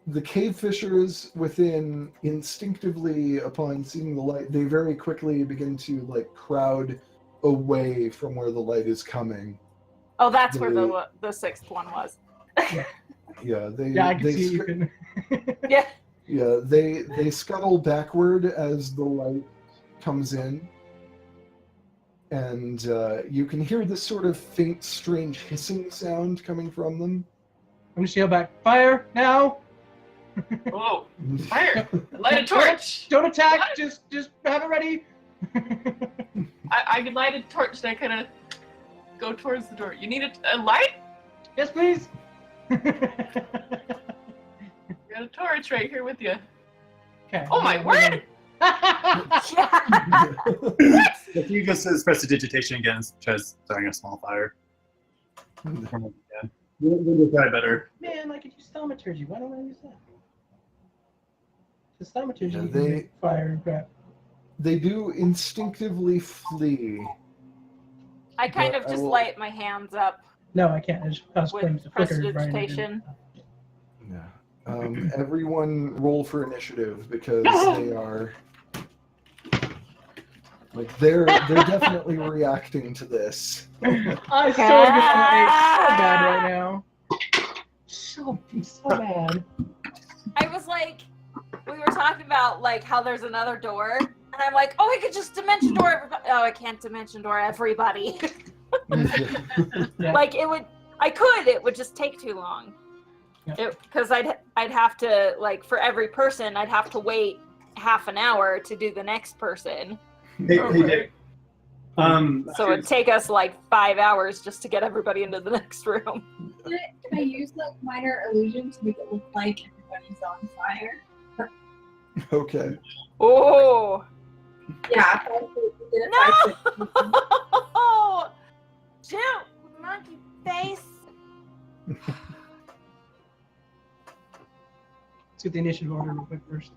the cave fishers within instinctively, upon seeing the light, they very quickly begin to like crowd away from where the light is coming. Oh, that's where the sixth one was. Yeah, they Yeah, I can they see you sc- can. Yeah. yeah, they scuttle backward as the light comes in, and you can hear this sort of faint, strange hissing sound coming from them. I'm just yell back, fire now! Whoa! Fire! Light a torch! Don't attack, just have it ready. I can light a torch and I kind of go towards the door. You need a light? Yes, please. Got a torch right here with you. Okay. Oh my word! Yeah. If you just press the digitation again, tries starting a small fire. Yeah. We'll try better. Man, I could use thaumaturgy. Why don't I use that? The thaumaturgy Yeah, you can make fire and crap. They do instinctively flee. I kind But of I just will- light my hands up No, I can't. I just cause with flames to flicker. right in the- prestidigitation. Yeah. Everyone roll for initiative because they are like they're definitely reacting to this. I so bad right now. So bad. I was like, we were talking about like how there's another door, and I'm like, oh, I could just dimension door everybody. Oh, I can't dimension door everybody. Yeah. Like it would just take too long. Yeah. Because I'd have to, like, for every person, I'd have to wait half an hour to do the next person. Hey, Dave. So it'd take us like 5 hours just to get everybody into the next room. Can I use like minor illusion to make it look like everybody's on fire? Okay. Oh Yeah. no! Shoot, monkey face. Let's get the initiative order real quick first.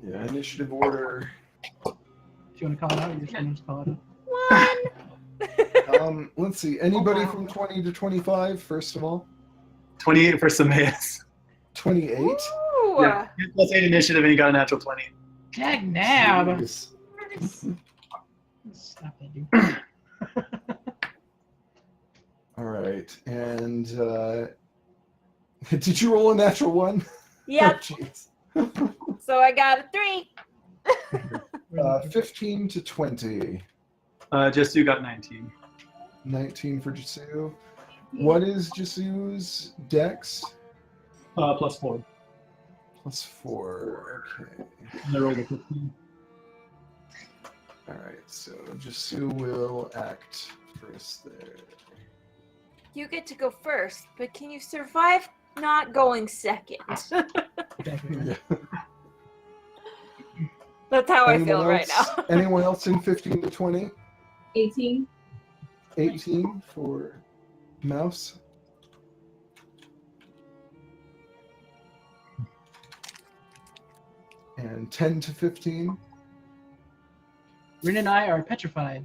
Yeah, initiative order. If you want to call it out, you just want to call it out. One. Let's see. Anybody from 20 to 25, first of all? 28 for Sameas. 28? Ooh. Yeah. Plus 8 initiative and you got a natural 20. Dag nab. Jeez. Stop that, dude. All right. And did you roll a natural one? Yep. Oh, jeez. So I got a 3. 15 to 20. Jesu got 19. 19 for Jesu. What is Jesu's dex? +4. +4. Okay. And I rolled a 15. All right. So Jesu will act first there. You get to go first, but can you survive not going second? Yeah. That's how I feel Anyone right else- now. Anyone else in 15 to 20? 18. 18 for Mouse. And 10 to 15. Rin and I are petrified.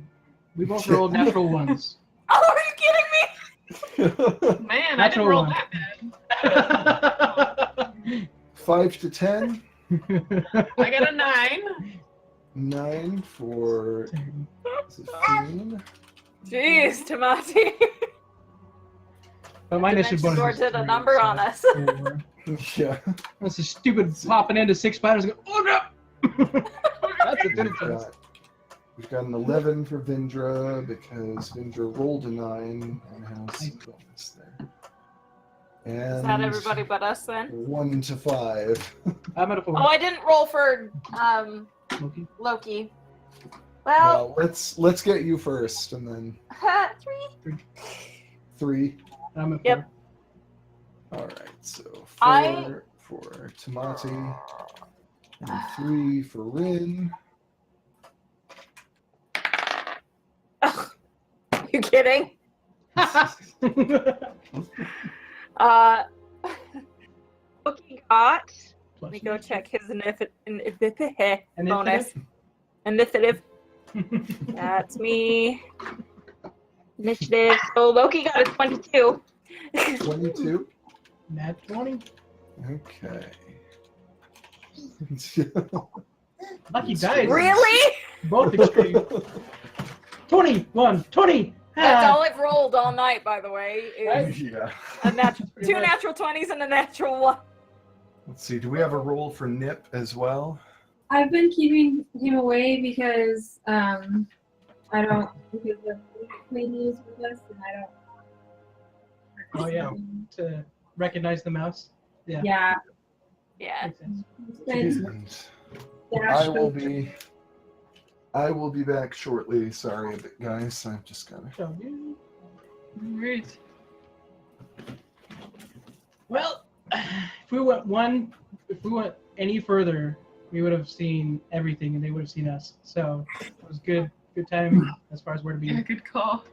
We both rolled natural ones. Oh, are you kidding me? Man, I Natural didn't roll one. that bad. 5 to 10. I got a 9. 9 for Zafine. Jeez, Tamati. But my initiative Dimension bonus Door is did a 3, number so on us. 4. Yeah. That's a stupid popping into 6 spiders and go, oh no! That's a good offense. We've got an 11 for Vindra because Vindra rolled a 9 and has some bonus there. And Is that everybody but us then? 1 to 5. I'm at a 4. Oh, I didn't roll for Loki. Loki. Well, Well, let's get you first, and then 3. 3. I'm at 4. Yep. All right, so 4 I- for Tamati, and 3 for Rin. You kidding? Loki got. Let me go check his bonus. Initiative. That's me. Initiative. So Loki got a 22. 22. Nat 20. Okay. Lucky dice. Really? Both extreme. 21. 20. That's Ah. all I've rolled all night, by the way. Is Yeah. a natural, Pretty 2 much. natural 20s and a natural 1. Let's see. Do we have a roll for Nip as well? I've been keeping him away because I don't because the lady is with us and I don't. Oh, yeah. To recognize the mouse. Yeah. Yeah. Yeah. Makes sense. He's been And dashed I will be back shortly. Sorry, guys. I've just gotta. So, yeah. Great. Well, if we went any further, we would have seen everything, and they would have seen us. So it was good timing as far as where to Yeah, be. good call.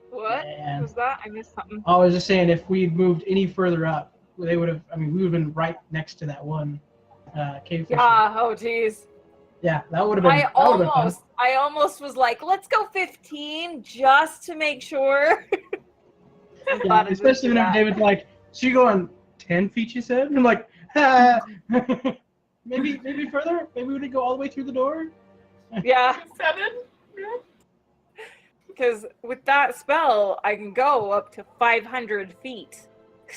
What And was that? I missed something. I was just saying, if we'd moved any further up, they would have. I mean, we would have been right next to that one cave fisher. Yeah. Oh, geez. Yeah, that would have been. I that would have been fun. almost was like, let's go 15 just to make sure. Yeah, Thought it especially would do whenever that. David's like, "So you going 10 feet?" You said, and I'm like, maybe further. Maybe we would go all the way through the door. Yeah, 7? because with that spell, I can go up to 500 feet.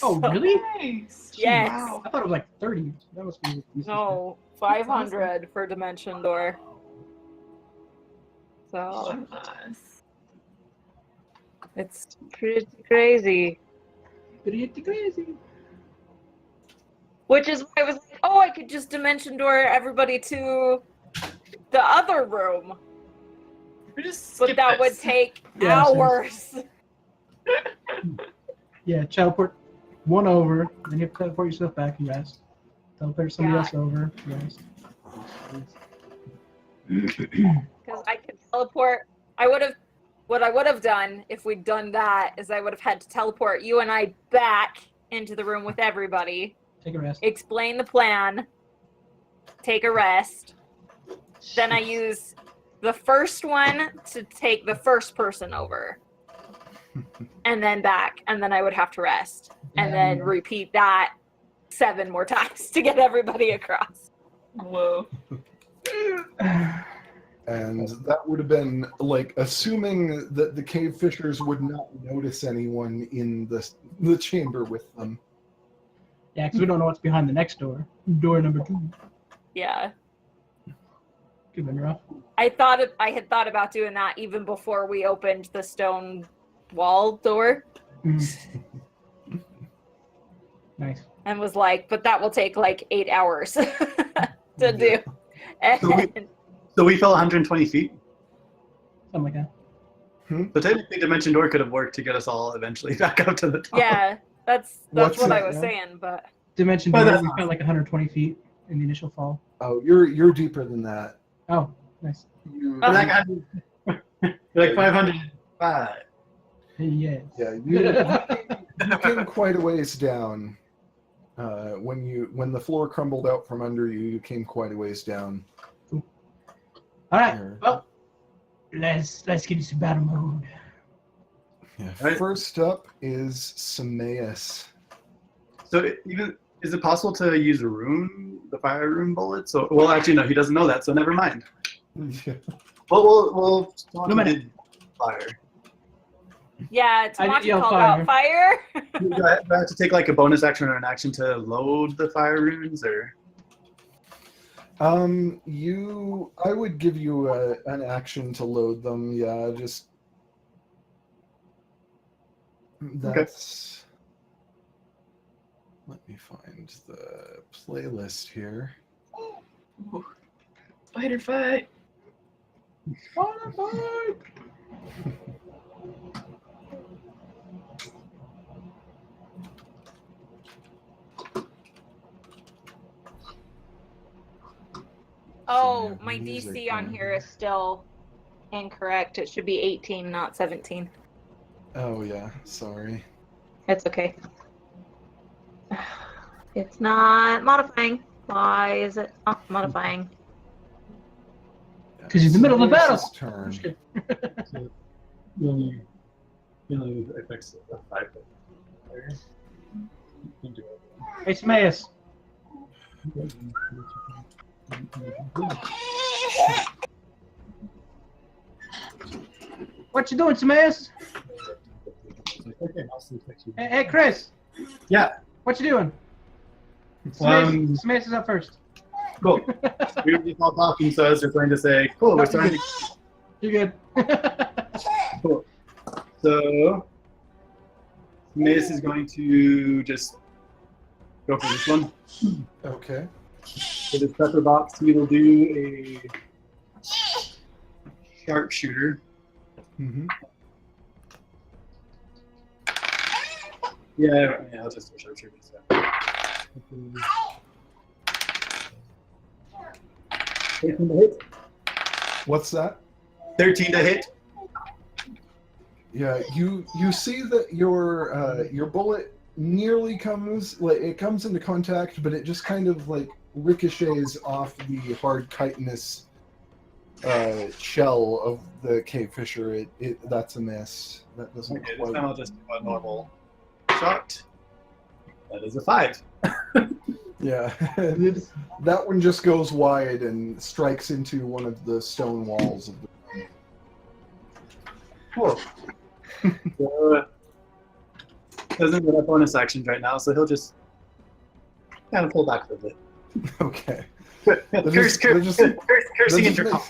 Oh, So- really? Nice. Yes. Wow. I thought it was like 30. That must be. No, 500 for Dimension Door. So Nice. it's pretty crazy. Pretty crazy. Which is why I was like, oh, I could just Dimension Door everybody to the other room. We just But skip that would this. take Yeah, hours. Yeah, teleport one over, then you have to teleport yourself back and rest. Teleport somebody Yeah. else over, rest. Because I could teleport. What I would have done if we'd done that is I would have had to teleport you and I back into the room with everybody, Take a rest. explain the plan, take a rest. Then I use the first one to take the first person over. And then back. And then I would have to rest. And then repeat that 7 more times to get everybody across. Whoa. And that would have been like assuming that the cave fishers would not notice anyone in the chamber with them. Yeah, because we don't know what's behind the next door. Door number 2. Yeah. Could have been rough. I had thought about doing that even before we opened the stone wall door, Nice. and was like, but that will take like 8 hours to do. So we fell 120 feet. Something like that. So technically, Dimension Door could have worked to get us all eventually back up to the top. Yeah, that's What's what I that was now? saying, but Dimension But door, that's we felt like 120 feet in the initial fall. Oh, you're deeper than that. Oh, nice. You, Oh. Like, like 505. Yes. yeah, you came quite a ways down. When the floor crumbled out from under you, you came quite a ways down. All right. There. Well, let's get into battle mode. Yeah. Right. First up is Sameas. So is it possible to use the fire rune bullet? So well, actually no, he doesn't know that, so never mind. Yeah. We'll No matter. fire. yeah, I Tamaki yell called fire. out fire. Do I have to take like a bonus action or an action to load the fire runes, or? I would give you an action to load them. Yeah, just that's. Let me find the playlist here. Spider fight. Oh, have my music DC on on here here. is still incorrect. It should be 18, not 17. Oh yeah, sorry. It's okay. It's not modifying. Why is it not modifying? Because he's in the middle of the battle. Sameas' turn. Just kidding. So, you only affects a 5 foot. You can do it. Hey, Sameas. What you doing, Sameas? Okay, I'll see next week. Hey, Chris. Yeah. What you doing? Um, Sameas is up first. Cool. We were just all talking, so I was just going to say, cool, we're starting. You're good. Cool. So, Mace is going to just go for this one. Okay. For this pepper box, he will do a sharpshooter. Mm-hmm. Yeah, I'll just do a sharpshooter. So. 13 to hit. What's that? 13 to hit. Yeah, you see that your bullet nearly comes into contact, but it just kind of like ricochets off the hard chitinous shell of the cave fisher. That's a miss. That doesn't Okay, this quite. time I'll just do a normal shot. That is a 5. Yeah, that one just goes wide and strikes into one of the stone walls of the. Cool. So, doesn't get up bonus actions right now, so he'll just kind of pull back a bit. Okay. Cursing into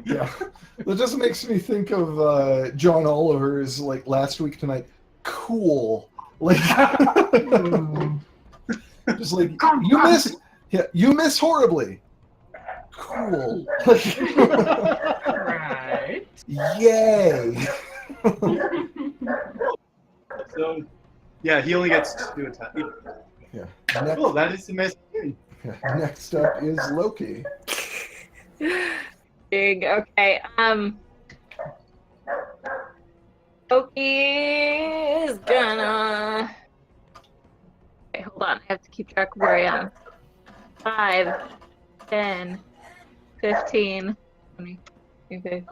Yeah, that just makes me think of John Oliver's like last week tonight. Cool, like just like you missed. Yeah, you missed horribly. Cool. Right. Yay. So, yeah, he only gets 2 attacks. Yeah. Cool, that is the mess. Next up is Loki. Big. Okay. Loki is gonna. Okay, hold on. I have to keep track of where I am. 5, 10, 15, 20, 25.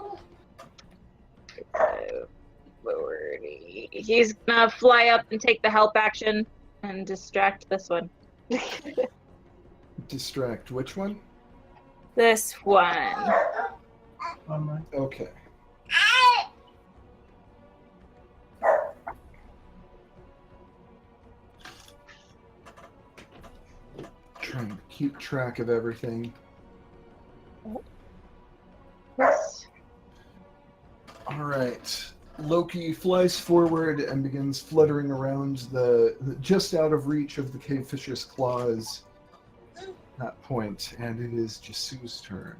40. He's gonna fly up and take the help action and distract this one. Distract which one? This one. Okay. Trying to keep track of everything. Loki flies forward and begins fluttering around the just out of reach of the cave fisher's claws. That point, and it is Jisu's turn.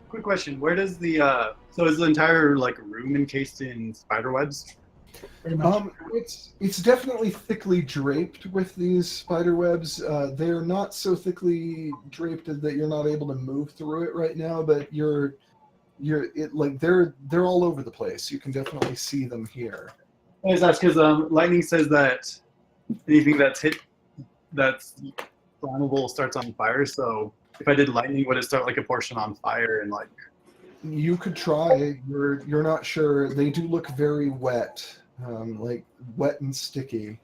Quick question: where does the so is the entire like room encased in spider webs? Pretty much. It's definitely thickly draped with these spider webs. They are not so thickly draped that you're not able to move through it right now, but they're all over the place. You can definitely see them here. That's because lightning says that anything that's flammable starts on fire. So if I did lightning, would it start like a portion on fire and like? You could try. You're not sure. They do look very wet, like wet and sticky.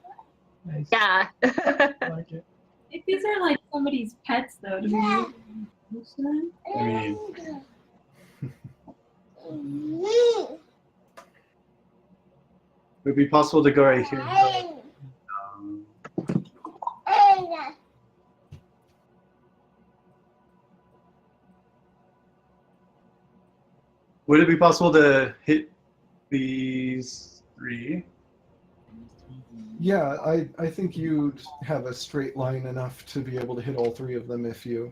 Nice. Yeah. I like it. If these are like somebody's pets, though, do we use them? I mean, would it be possible to go right here? Would it be possible to hit these 3? Yeah, I think you'd have a straight line enough to be able to hit all 3 of them if you.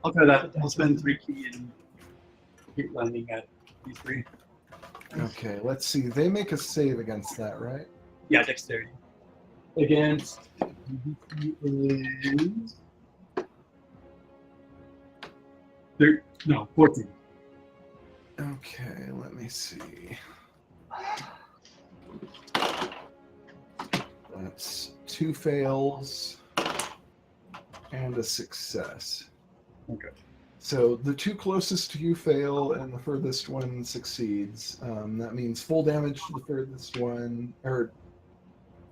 I'll try that. I'll spend 3 key and hit landing at these 3. Okay, let's see. They make a save against that, right? Yeah, dexterity. Against is 14. Okay, let me see. That's 2 fails and a success. Okay. So the 2 closest to you fail and the furthest one succeeds. That means full damage to the furthest one, or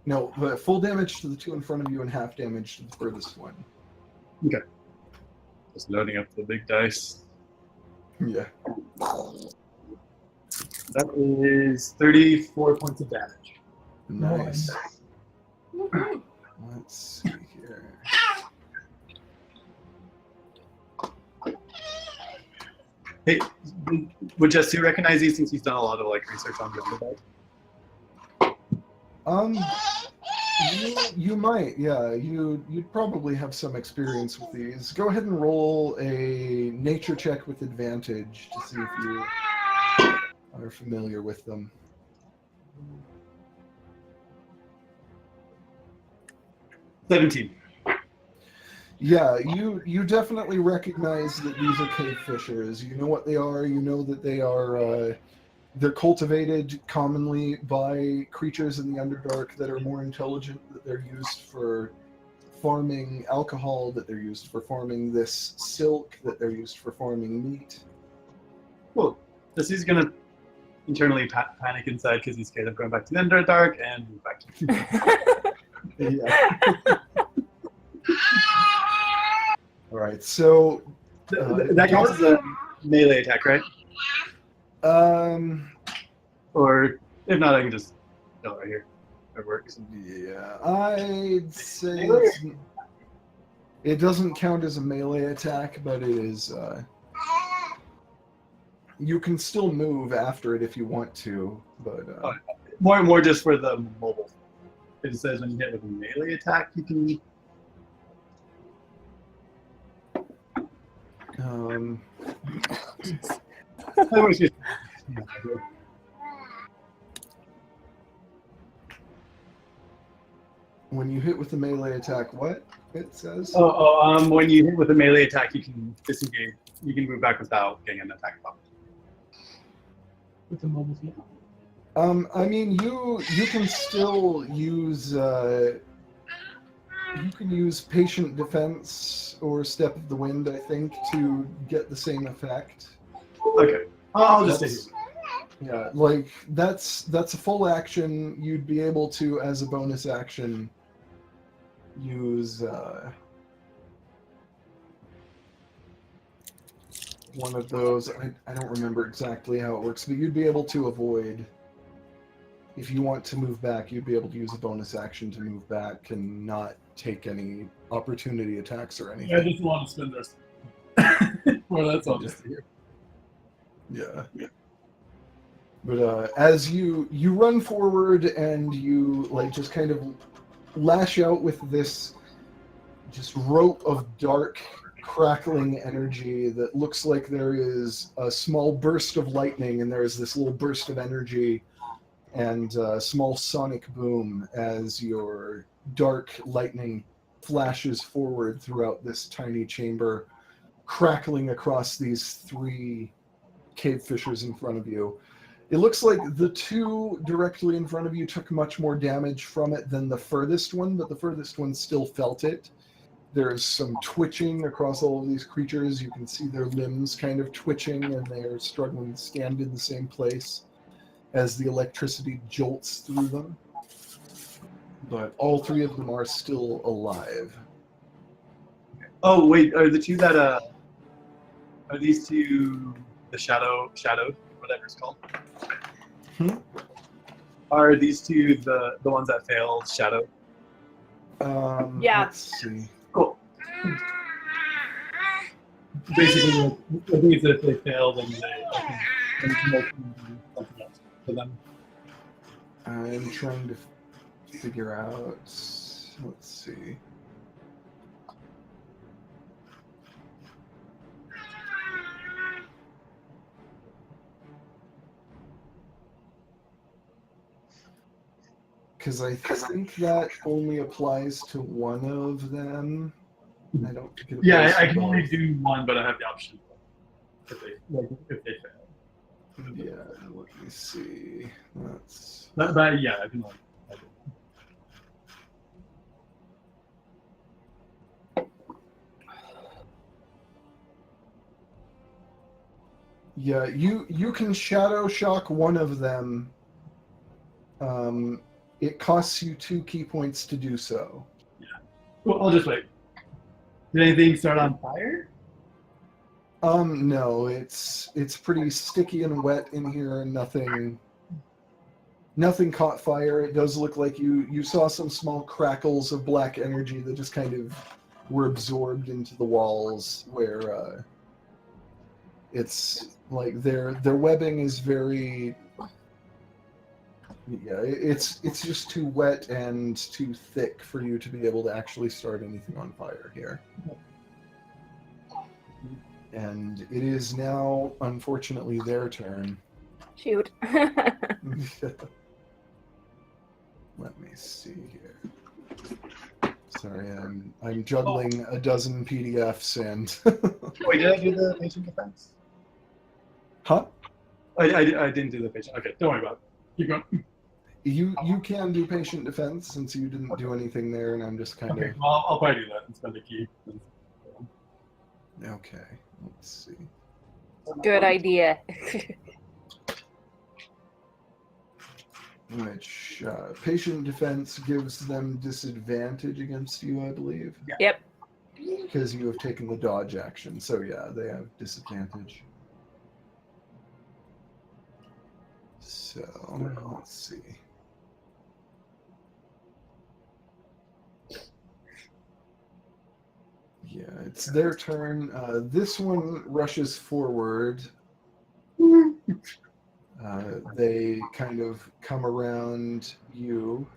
no, but full damage to the 2 in front of you and half damage to the furthest one. Okay. Just loading up the big dice. Yeah. That is 34 points of damage. Nice. Let's see here. Hey, would Jesse recognize these since he's done a lot of like research on the You might, yeah. You'd probably have some experience with these. Go ahead and roll a nature check with advantage to see if you are familiar with them. 17. Yeah, you definitely recognize that these are cave fishers. You know what they are. You know that they are. They're cultivated commonly by creatures in the Underdark that are more intelligent. That they're used for farming alcohol. That they're used for farming this silk. That they're used for farming meat. Cool. Jesse's gonna internally panic inside because he's scared of going back to the Underdark and move back to Yeah. All right. So that counts as a melee attack, right? Or if not, I can just go right here. It works. Yeah, I'd say it doesn't count as a melee attack, but it is. You can still move after it if you want to, but More just for the mobile. It says when you hit with a melee attack, you can. When you hit with a melee attack, what it says? When you hit with a melee attack, you can disengage. You can move back without getting an attack buff. With the mobile feet. I mean, you can still use you can use patient defense or step of the wind, I think, to get the same effect. Okay, I'll just stay here. Yeah, like that's a full action. You'd be able to, as a bonus action, use one of those. I don't remember exactly how it works, but you'd be able to avoid. If you want to move back, you'd be able to use a bonus action to move back and not take any opportunity attacks or anything. I just want to spend this. Well, that's all just here. Yeah. But as you run forward and you like just kind of lash out with this just rope of dark crackling energy that looks like there is a small burst of lightning and there is this little burst of energy and a small sonic boom as your dark lightning flashes forward throughout this tiny chamber, crackling across these 3 cave fissures in front of you. It looks like the 2 directly in front of you took much more damage from it than the furthest one, but the furthest one still felt it. There's some twitching across all of these creatures. You can see their limbs kind of twitching, and they're struggling to stand in the same place as the electricity jolts through them. But all 3 of them are still alive. Oh wait, are the 2 that are these 2 the shadow whatever it's called? Are these 2 the ones that failed shadow? Yeah. Let's see. Cool. Basically, like, I think that if they fail, then they can open something else for them. I'm trying to figure out. Let's see. Because I think that only applies to one of them. I don't think it applies Yeah, I to can only both. do one, but I have the option if they fail. Yeah, let me see. That's But yeah, I can only. yeah. You can shadow shock one of them. It costs you 2 key points to do so. Well, I'll just wait. Did anything start on fire? No, it's pretty sticky and wet in here, and nothing caught fire. It does look like you saw some small crackles of black energy that just kind of were absorbed into the walls, where it's like their webbing is very. Yeah, it's just too wet and too thick for you to be able to actually start anything on fire here. And it is now, unfortunately, their turn. Shoot. Let me see here. Sorry, I'm juggling a dozen PDFs and. Wait, did I do the patient defense? Huh? I didn't do the patient. Okay, don't worry about it. Keep going. You can do patient defense since you didn't do anything there, and I'm just kind Okay, of. well, I'll probably do that and spend a key. Okay, let's see. Good idea. Which patient defense gives them disadvantage against you, I believe. Yep. Because you have taken the dodge action, so yeah, they have disadvantage. So let's see. Yeah, it's their turn. This one rushes forward. They kind of come around you.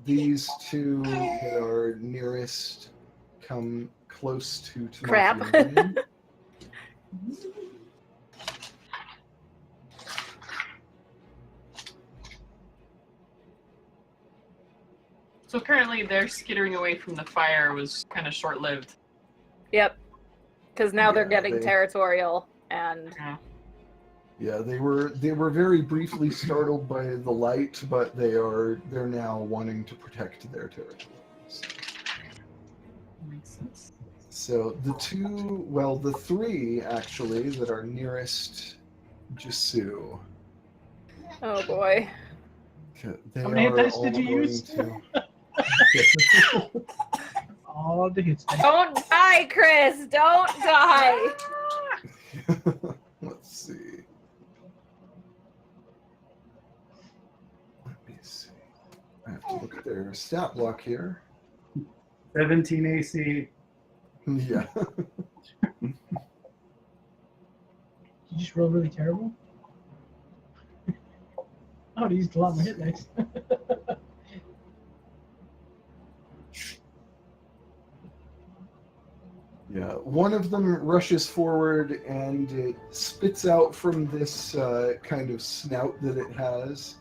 These 2 that are nearest come close to Crap. Timothy. So apparently their skittering away from the fire was kind of short-lived. Yep. Because now they're Yeah, getting they- territorial and Yeah, they were very briefly startled by the light, but they're now wanting to protect their territories. Makes sense. So the 3 actually that are nearest Jisu. oh boy. They How many are attacks all did you going use? to- All the hits. Don't die, Chris! Don't die! Let's see. Let me see. I have to look at their stat block here. 17 AC. Yeah. You just roll really terrible. I would have used a lot more hit dice. Yeah, one of them rushes forward and it spits out from this kind of snout that it has.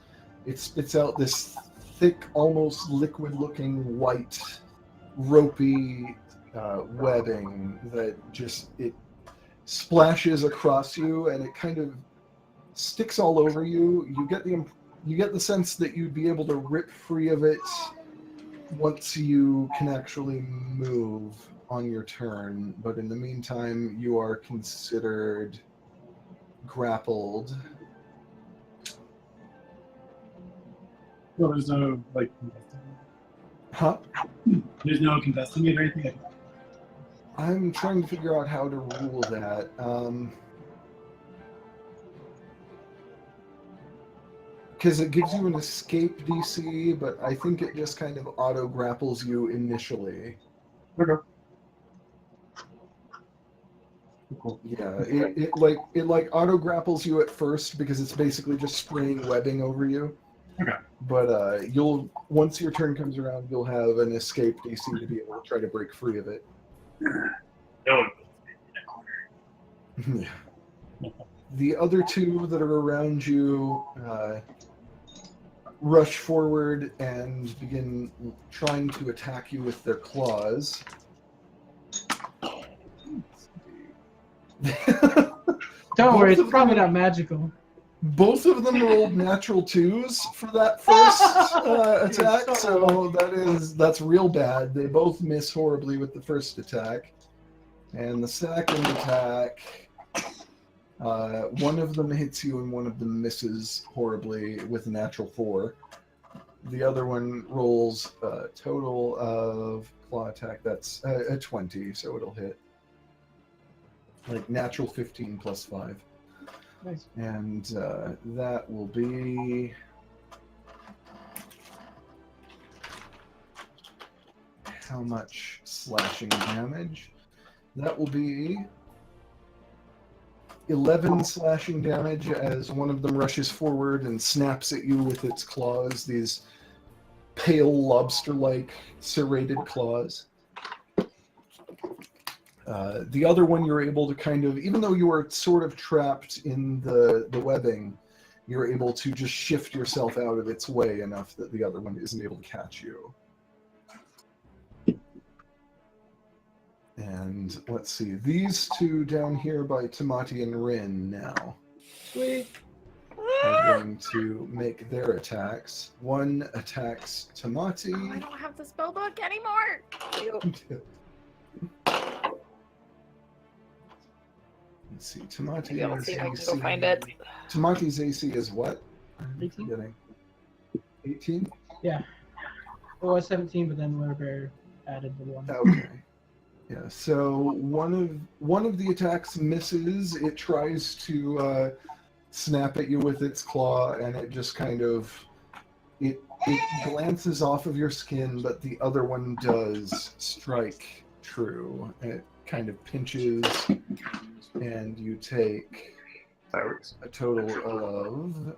It spits out this thick, almost liquid-looking white, ropey webbing that just it splashes across you, and it kind of sticks all over you. You get the sense that you'd be able to rip free of it once you can actually move on your turn, but in the meantime, you are considered grappled. Well, there's no like. Huh? There's no contesting it or anything like that. I'm trying to figure out how to rule that. Because it gives you an escape DC, but I think it just kind of auto grapples you initially. Okay. Cool. Yeah, it like auto grapples you at first because it's basically just spraying webbing over you. Okay. But once your turn comes around, you'll have an escape DC to be able to try to break free of it. No one Yeah. The other two that are around you rush forward and begin trying to attack you with their claws. Don't worry, Both it's of probably them- not magical. Both of them rolled natural 2s for that first attack, so that's real bad. They both miss horribly with the first attack. And the second attack, one of them hits you and one of them misses horribly with a natural 4. The other one rolls a total of claw attack, that's a 20, so it'll hit. Like natural 15 plus 5. Nice. And that will be... How much slashing damage? That will be 11 slashing damage as one of them rushes forward and snaps at you with its claws, these pale lobster-like serrated claws. The other one you're able to kind of, even though you are sort of trapped in the webbing, you're able to just shift yourself out of its way enough that the other one isn't able to catch you. And let's see, these two down here by Tamati and Rin now are going to make their attacks. One attacks Tamati. Oh, I don't have the spell book anymore. Let's see, Tamati Maybe I'll is see if I can AC. go find it. Tamati's AC is what? 18? Forgetting. 18? Yeah. It was 17, but then Werebear added the 1. Okay. Yeah, so one of the attacks misses. It tries to snap at you with its claw, and it just kind of it glances off of your skin, but the other one does strike true. It kind of pinches, and you take a total of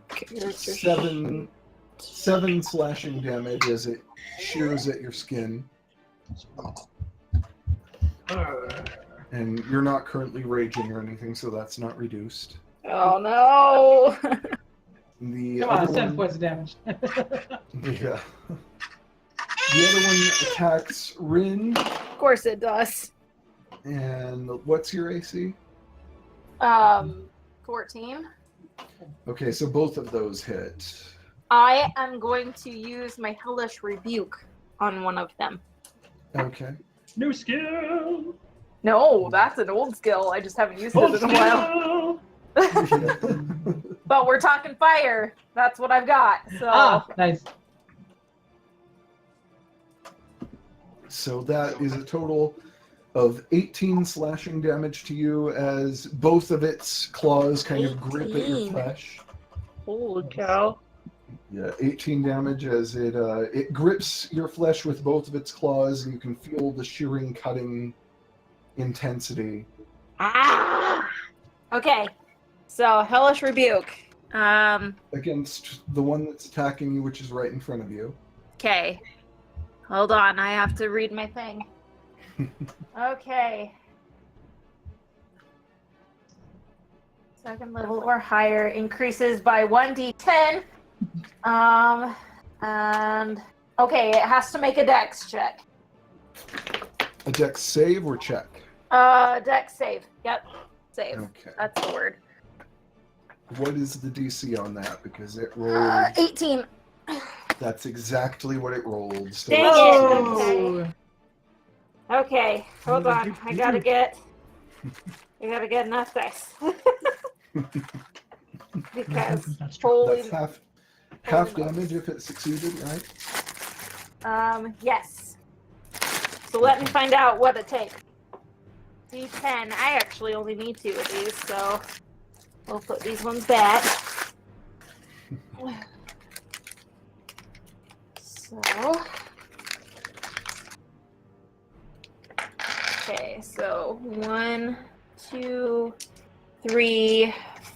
seven slashing damage as it shears at your skin. And you're not currently raging or anything, so that's not reduced. Oh no! The Come on, other 7 one, points of damage. yeah. The other one attacks Rin, Of course it does. and what's your AC? 14. Okay, so both of those hit. I am going to use my Hellish Rebuke on one of them. Okay. New skill. No, that's an old skill. I just haven't used it in a while. But we're talking fire. That's what I've got. So Nice. So that is a total of 18 slashing damage to you as both of its claws kind of grip at your 18. flesh. holy cow. Yeah, 18 damage as it grips your flesh with both of its claws, and you can feel the shearing, cutting intensity. Ah! Okay. So Hellish Rebuke. Against the one that's attacking you, which is right in front of you. Okay. Hold on, I have to read my thing. Okay. Second level or higher increases by 1d10. And okay, it has to make a dex check. A dex save or check? Dex save. Yep. Save. Okay. That's the word. What is the DC on that? Because it rolled. 18. That's exactly what it rolled. So Dang let's it. see. Okay. Okay, hold on. I gotta get enough dice. Because That's true. holy That's half holy damage smokes. if it succeeded, right? Yes. So let me find out what it takes. D10. I actually only need 2 of these, so we'll put these ones back. So. Okay, so 1, 2, 3,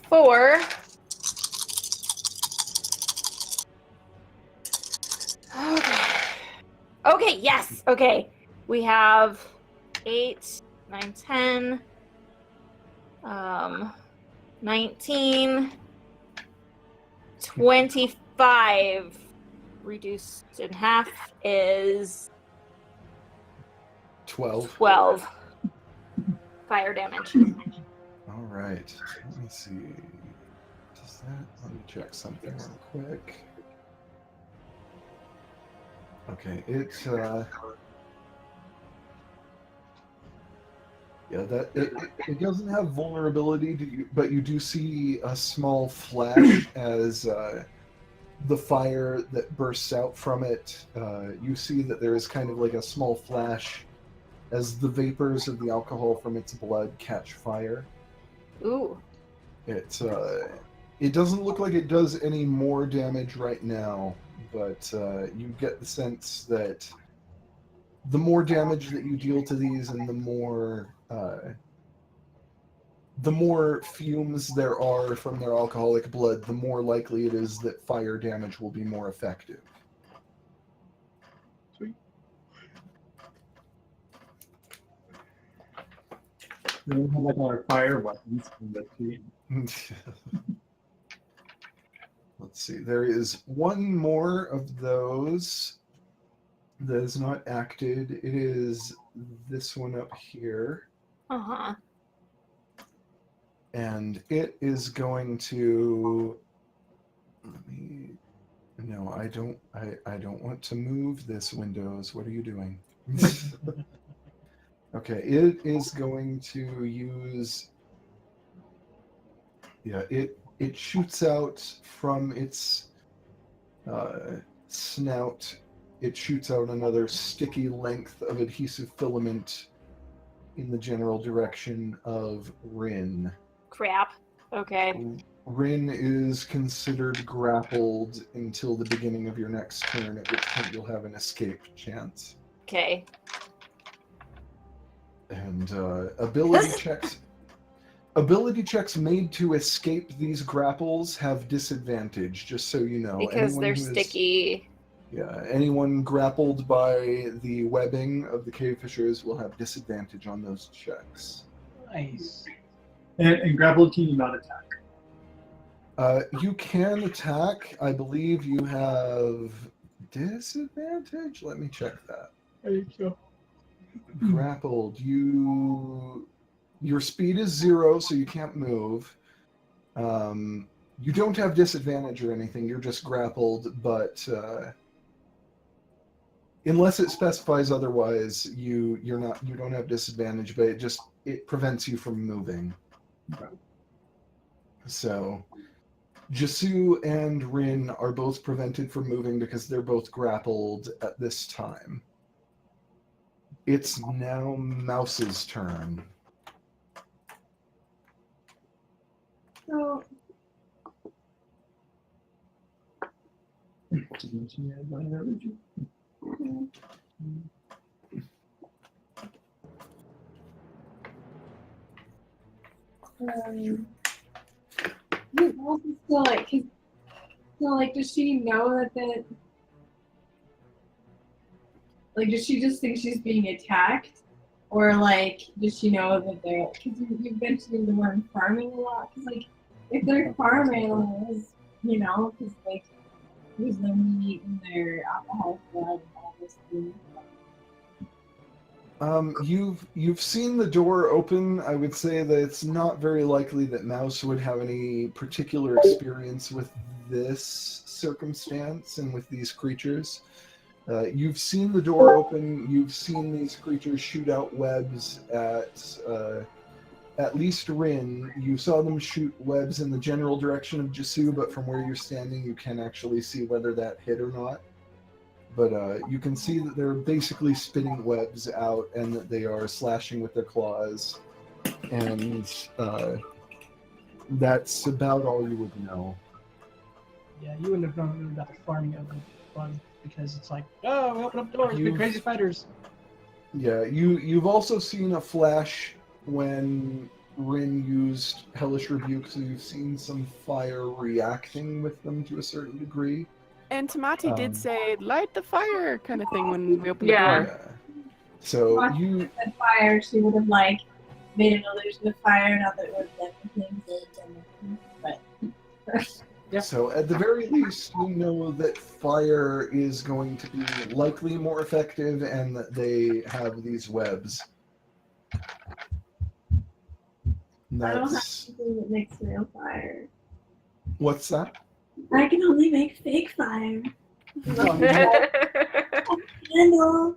4. Okay. Okay, yes. Okay. We have 8, 9, 10, 19, 25. Reduced in half is 12. 12 fire damage. All right. Let me see. Does that? Let me check something real quick. Okay, yeah, it doesn't have vulnerability, but you do see a small flash as the fire that bursts out from it. You see that there is kind of like a small flash as the vapors of the alcohol from its blood catch fire. Ooh. It doesn't look like it does any more damage right now, but you get the sense that the more damage that you deal to these and the more fumes there are from their alcoholic blood, the more likely it is that fire damage will be more effective. We don't have like our fire weapons in the tree. Let's see. There is one more of those that is not acted. It is this one up here. Uh-huh. And it is going to. No, I don't want to move this, Windows. What are you doing? Okay, it is going to use. Yeah, it shoots out from its snout. It shoots out another sticky length of adhesive filament in the general direction of Rin. Crap. Okay. Rin is considered grappled until the beginning of your next turn, at which point you'll have an escape chance. Okay. And ability checks made to escape these grapples have disadvantage, just so you know. Because they're sticky. Yeah, anyone grappled by the webbing of the cave fishers will have disadvantage on those checks. Nice. And grappled, can you not attack? You can attack. I believe you have disadvantage. Let me check that. I think so. Grappled. Your speed is 0, so you can't move. You don't have disadvantage or anything. You're just grappled, but unless it specifies otherwise, you don't have disadvantage. But it prevents you from moving. So, Jasu and Rin are both prevented from moving because they're both grappled at this time. It's now Mouse's turn. So, Also still like, 'cause, so like, does she know like, does she just think she's being attacked? Or like, does she know that they're, because you've mentioned the word farming a lot, because like, if they're farm animals, you know, because like, there's no meat in their alcohol blood and all this thing. You've seen the door open. I would say that it's not very likely that Mouse would have any particular experience with this circumstance and with these creatures. You've seen the door open. You've seen these creatures shoot out webs at least Rin. You saw them shoot webs in the general direction of Jisu, but from where you're standing, you can actually see whether that hit or not. But you can see that they're basically spitting webs out and that they are slashing with their claws. And that's about all you would know. Yeah, you wouldn't have known really about the farming of the bug because it's like, oh, we open up doors, big crazy spiders. Yeah, you've also seen a flash when Rin used Hellish Rebuke, so you've seen some fire reacting with them to a certain degree. And Tamati did say, light the fire kind of thing when we opened Yeah. the door. Yeah. So If you she said fire, she would have like made an illusion of fire, not that it would have done anything, but So at the very least, you know that fire is going to be likely more effective and that they have these webs. I don't have That's... anything that makes real fire. What's that? I can only make fake fire. Candle.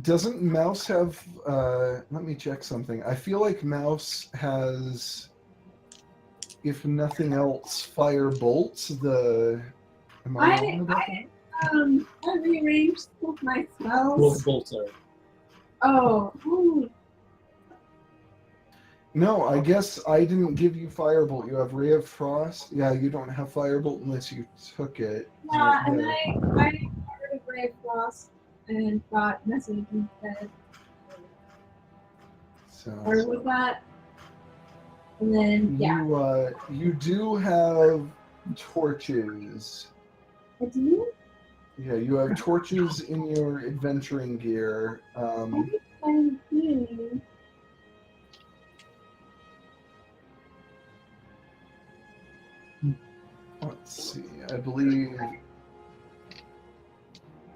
Doesn't Mouse have... let me check something. I feel like Mouse has, if nothing else, fire bolts. Am I wrong about that? I rearranged with my spells. Both bolts are. Oh, ooh. No, I guess I didn't give you Firebolt. You have Ray of Frost. Yeah, you don't have Firebolt unless you took it. Yeah, and I got rid of Ray of Frost and got Message instead. So Or with that. And then, yeah. you do have torches. I do? Yeah, you have torches in your adventuring gear. I do. Let's see. I believe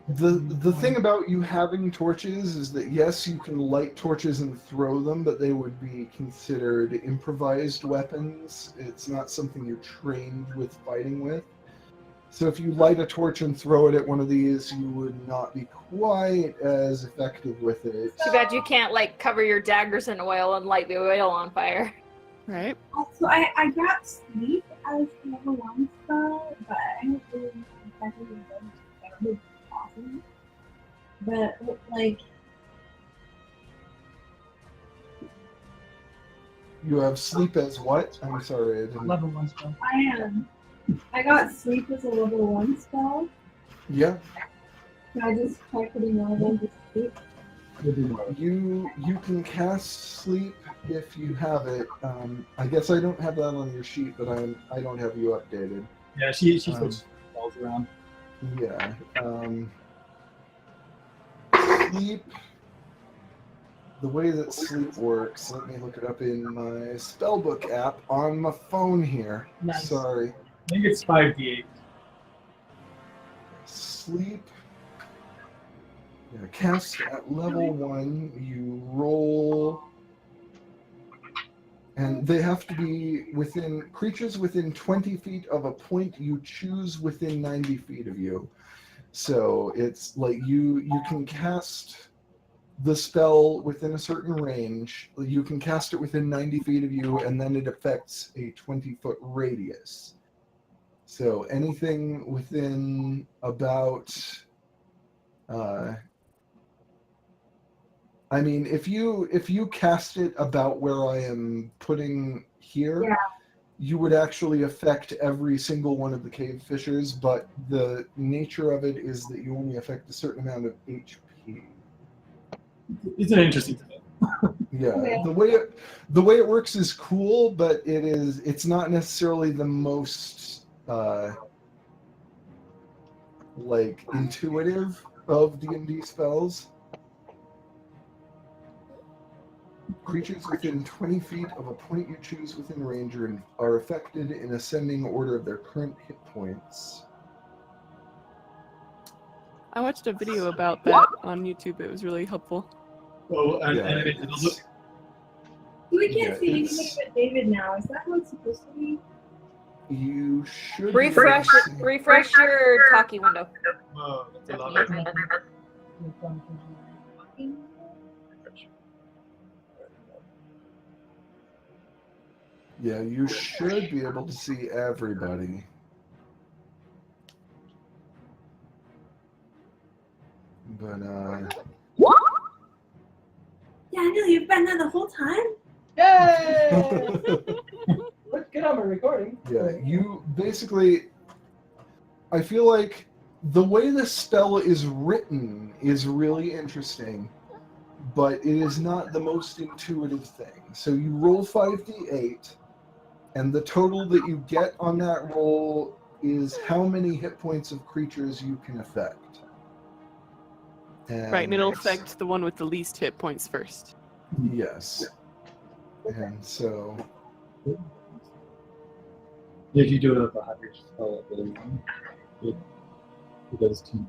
the thing about you having torches is that yes, you can light torches and throw them, but they would be considered improvised weapons. It's not something you're trained with fighting with. So if you light a torch and throw it at one of these, you would not be quite as effective with it. Too bad you can't like cover your daggers in oil and light the oil on fire. Right? So I got sleep as level 1 spell, but I don't really exactly know that would be awesome. But like, You have sleep as what? I'm sorry, I didn't. Level 1 spell. I got sleep as a level 1 spell. Yeah, Can I just try putting all of them to sleep? you can cast sleep if you have it. I guess I don't have that on your sheet, but I don't have you updated. Yeah, she switched spells around. Yeah. Sleep. The way that sleep works, let me look it up in my spellbook app on my phone here. Nice. Sorry. I think it's 5d8. Sleep. Yeah, cast at level 1, you roll, and they have to be within creatures within 20 feet of a point you choose within 90 feet of you. So it's like you can cast the spell within a certain range. You can cast it within 90 feet of you, and then it affects a 20-foot radius. So anything within about I mean, if you cast it about where I am putting here, Yeah. you would actually affect every single one of the cave fissures, but the nature of it is that you only affect a certain amount of HP. It's an interesting thing. Yeah, Okay. the way it works is cool, but it's not necessarily the most like intuitive of D&D spells. Creatures within 20 feet of a point you choose within range are affected in ascending order of their current hit points. I watched a video about that on YouTube. It was really helpful. Oh, and Yeah, it'll look. We can't Yeah, see anything it's- but David now. Is that how it's supposed to be? You should refresh be able to see- refresh your talkie window. Whoa, that's a lot better. Yeah, you should be able to see everybody. But Daniel, you've been there the whole time? Yay! Let's get on my recording. yeah, you basically, I feel like the way the spell is written is really interesting, but it is not the most intuitive thing. So you roll 5d8, and the total that you get on that roll is how many hit points of creatures you can affect. Right, and it'll affect the one with the least hit points first. Yes. And so, If you do it with a higher spell ability, it does too.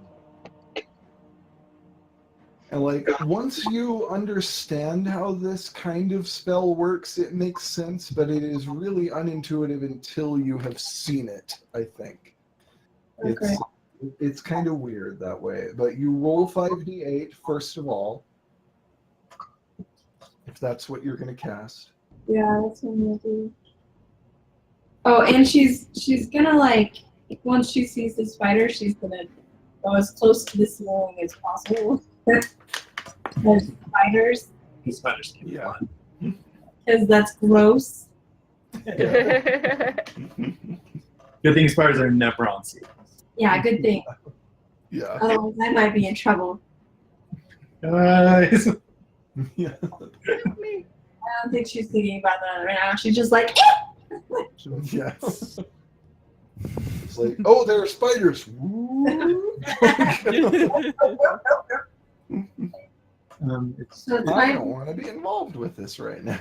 and like, once you understand how this kind of spell works, it makes sense, but it is really unintuitive until you have seen it, I think. Okay. It's kind of weird that way. But you roll 5d8, first of all, if that's what you're going to cast. Yeah, that's what I'm gonna do. Oh, and she's gonna like once she sees the spider, she's gonna go as close to the ceiling as possible. There's spiders, These spiders can be Yeah. fun. because that's gross. Good thing spiders are never on sea. Yeah, good thing. Yeah. Otherwise, I might be in trouble. Guys. Yeah. I don't think she's thinking about that right now. She's just like, Yes. It's like, oh, there are spiders. Woo. It's, so it's I fine. don't want to be involved with this right now.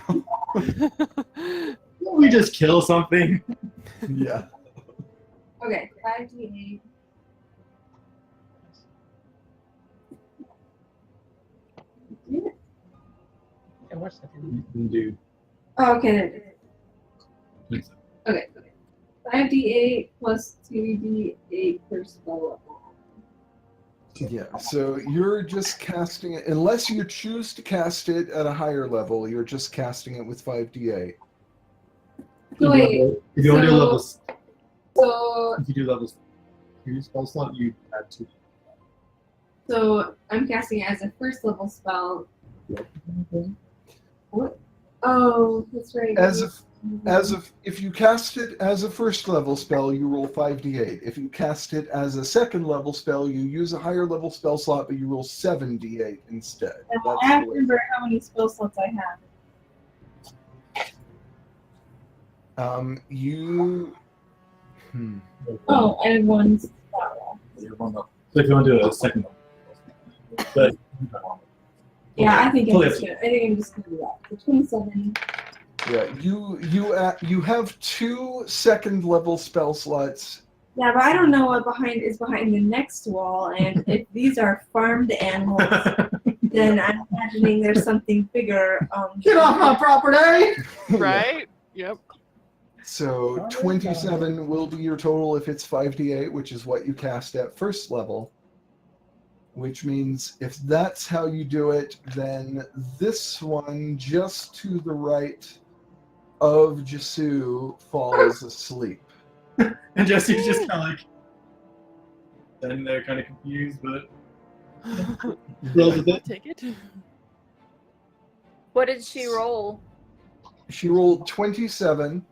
we just kill something. Yeah. Okay, 5d8. Yeah, watch that. Dude. Oh, okay, there it is. Okay. 5d8 plus 2d8 per spell level. Yeah, so you're just casting it, unless you choose to cast it at a higher level, you're just casting it with 5d8. So wait, If you want to do so- levels, so if you do levels 2 spell slot, you add 2. So I'm casting it as a first level spell. What? Oh, that's right. If you cast it as a first level spell, you roll 5d8. If you cast it as a second level spell, you use a higher level spell slot, but you roll 7d8 instead. I have to remember how many spell slots I have. You. Oh, I have one spell left. You're one up. So if you want to do a second one. But, Yeah, I think I'm Fully just gonna do that. So 27. Yeah, you have 2 second level spell slots. Yeah, but I don't know what is behind the next wall, and if these are farmed animals, then I'm imagining there's something bigger. Get off my property! Right? Yep. So 27 will be your total if it's 5d8, which is what you cast at first level. Which means if that's how you do it, then this one just to the right of Jisu falls asleep. And Jesse's just kind of like standing there, kind of confused, but rolls with it. Take it. What did she roll? She rolled 27,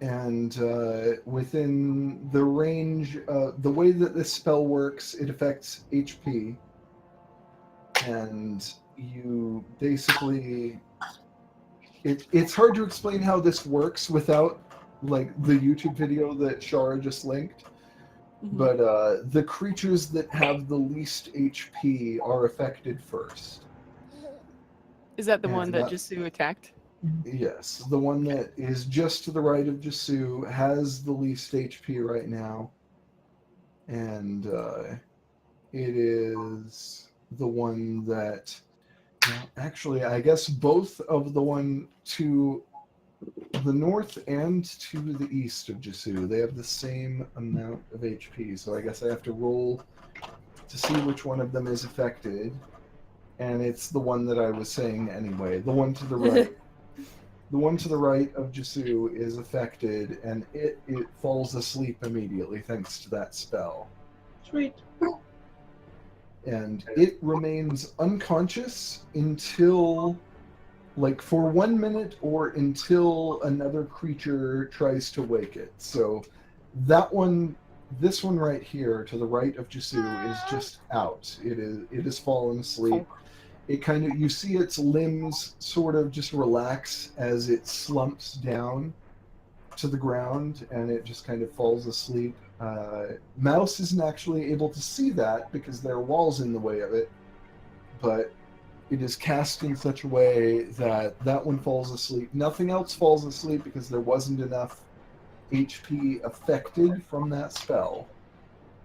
and within the range, the way that this spell works, it affects HP. And you basically it's hard to explain how this works without like the YouTube video that Shara just linked. But the creatures that have the least HP are affected first. Is that the And one that Jisu attacked? Yes, the one that is just to the right of Jisu has the least HP right now. And it is the one that, well, actually, I guess both of the one to the north and to the east of Jisu, they have the same amount of HP. So I guess I have to roll to see which one of them is affected. And it's the one that I was saying anyway, the one to the right. The one to the right of Jisu is affected, and it falls asleep immediately thanks to that spell. Sweet. And it remains unconscious until, like, for 1 minute or until another creature tries to wake it. So that one, this one right here to the right of Jisu is just out. It has fallen asleep. It kind of, you see its limbs sort of just relax as it slumps down to the ground, and it just kind of falls asleep. Mouse isn't actually able to see that because there are walls in the way of it, but it is cast in such a way that that one falls asleep. Nothing else falls asleep because there wasn't enough HP affected from that spell.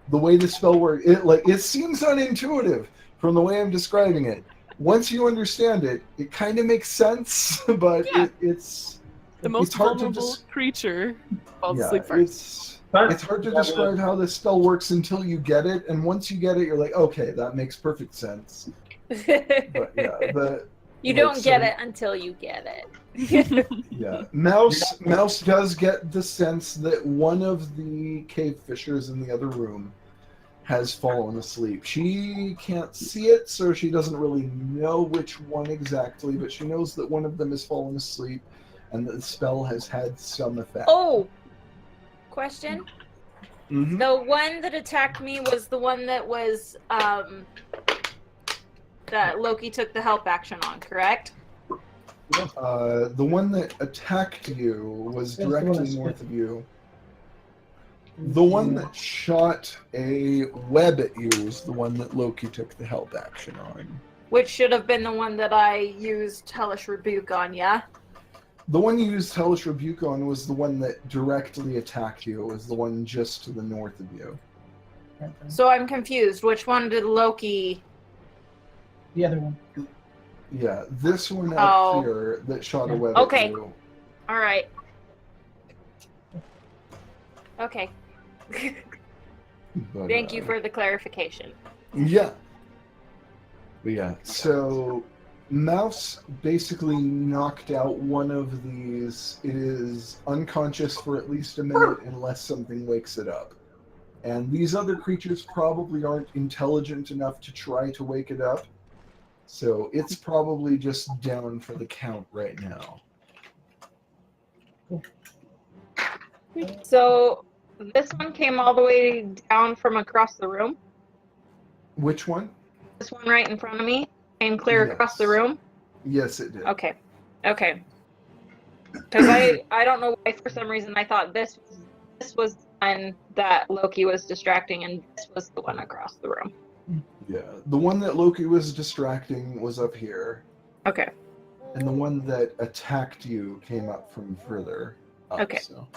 The way the spell works, it seems unintuitive from the way I'm describing it. Once you understand it, it kind of makes sense, but it's the most it's hard vulnerable creature falls yeah, asleep first. it's hard to describe how this spell works until you get it, and once you get it, you're like, okay, that makes perfect sense. But yeah, you don't get it until you get it. Yeah, Mouse does get the sense that one of the cave fishers in the other room has fallen asleep. She can't see it, so she doesn't really know which one exactly, but she knows that one of them has fallen asleep and that the spell has had some effect. Oh! Question? Mm-hmm. The one that attacked me was the one that was, that Loki took the help action on, correct? The one that attacked you was directly north of you. The one that shot a web at you was the one that Loki took the help action on. Which should have been the one that I used Hellish Rebuke on, yeah? The one you used Hellish Rebuke on was the one that directly attacked you. It was the one just to the north of you. So I'm confused. Which one did Loki... The other one. Yeah, this one up here that shot a web at you. Alright. Okay. But, Thank you for the clarification. Yeah. But yeah, so Mouse basically knocked out one of these. It is unconscious for at least a minute unless something wakes it up. And these other creatures probably aren't intelligent enough to try to wake it up. So it's probably just down for the count right now. So this one came all the way down from across the room. Which one? This one right in front of me came clear across the room. Yes, it did. Okay. Okay. Because I don't know why, for some reason, I thought this was the one that Loki was distracting, and this was the one across the room. Yeah, the one that Loki was distracting was up here. Okay. And the one that attacked you came up from further up. Okay. So.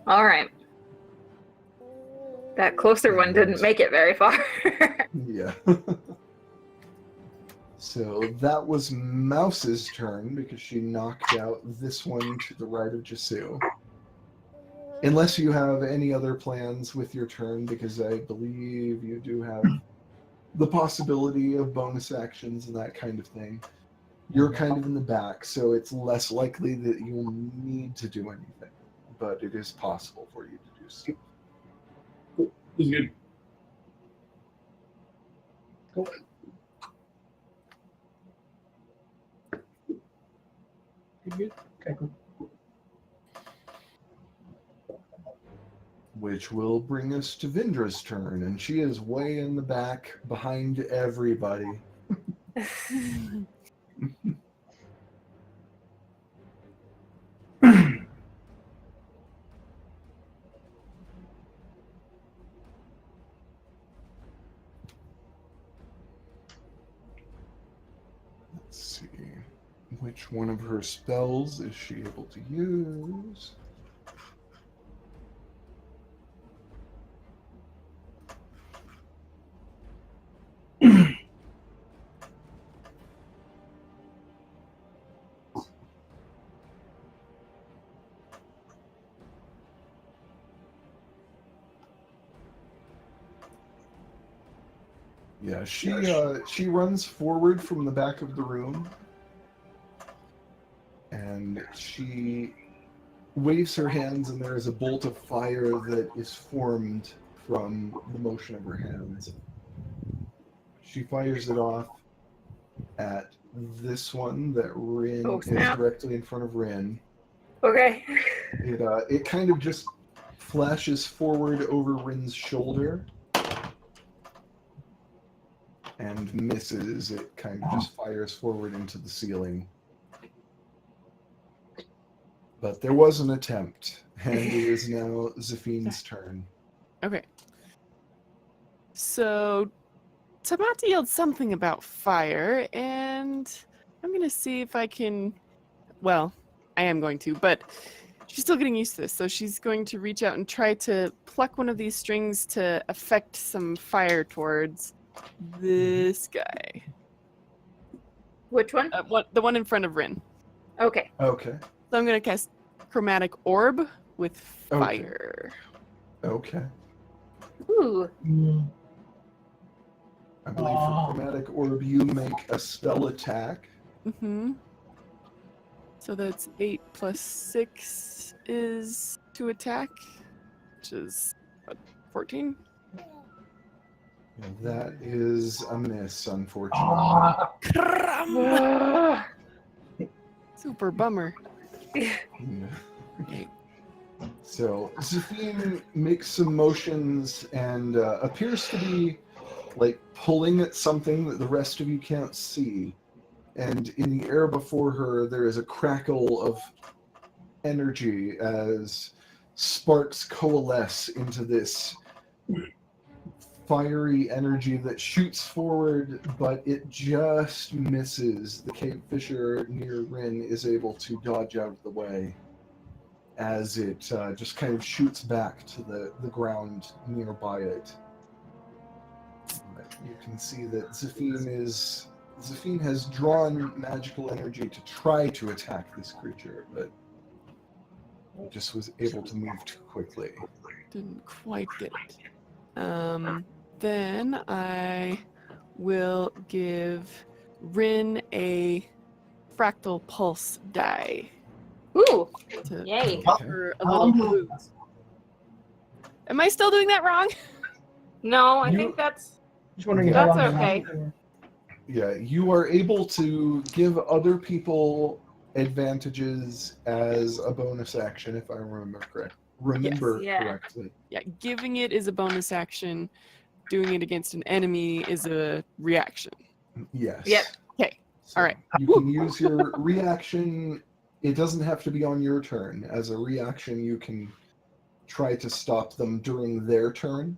All right. That closer one didn't make it very far. Yeah. So that was Mouse's turn because she knocked out this one to the right of Jisu. Unless you have any other plans with your turn, because I believe you do have the possibility of bonus actions and that kind of thing. You're kind of in the back, so it's less likely that you'll need to do anything. But it is possible for you to do so. Cool. This is good. Cool. Good. Okay, cool. Which will bring us to Vindra's turn, and she is way in the back behind everybody. Let's see. Which one of her spells is she able to use? Yeah, she runs forward from the back of the room, and she waves her hands, and there is a bolt of fire that is formed from the motion of her hands. She fires it off at this one that Rin Oh, is snap. directly in front of Rin. Okay. It kind of just flashes forward over Rin's shoulder and misses. It kind of just fires forward into the ceiling. But there was an attempt, and it is now Zephine's turn. Okay. So Tamata yelled something about fire, and I'm gonna see if I can. Well, I am going to, but she's still getting used to this. So she's going to reach out and try to pluck one of these strings to affect some fire towards this guy. Which one? The one in front of Rin. Okay. Okay. So I'm gonna cast Chromatic Orb with Okay. fire. Okay. Ooh. I believe for Chromatic Orb, you make a spell attack. Mm-hmm. So that's 8 plus 6 is to attack, which is what, 14? That is a miss, unfortunately. Crumb! Super bummer. Yeah. So Zephine makes some motions and appears to be like pulling at something that the rest of you can't see. And in the air before her, there is a crackle of energy as sparks coalesce into this fiery energy that shoots forward, but it just misses. The cave fisher near Rin is able to dodge out of the way as it just kind of shoots back to the ground nearby it. But you can see that Zephine has drawn magical energy to try to attack this creature, but just was able to move too quickly. Didn't quite get it. Then I will give Rin a fractal pulse die. Ooh. To Yay. give her a little boost. Am I still doing that wrong? No, I think that's. Just wondering Yeah. how long That's it okay. lasts for. Yeah, you are able to give other people advantages as a bonus action, if I remember Yeah. correctly. Yeah, giving it is a bonus action. Doing it against an enemy is a reaction. Yes. Yep. Okay. So All right. You can use your reaction. It doesn't have to be on your turn. As a reaction, you can try to stop them during their turn,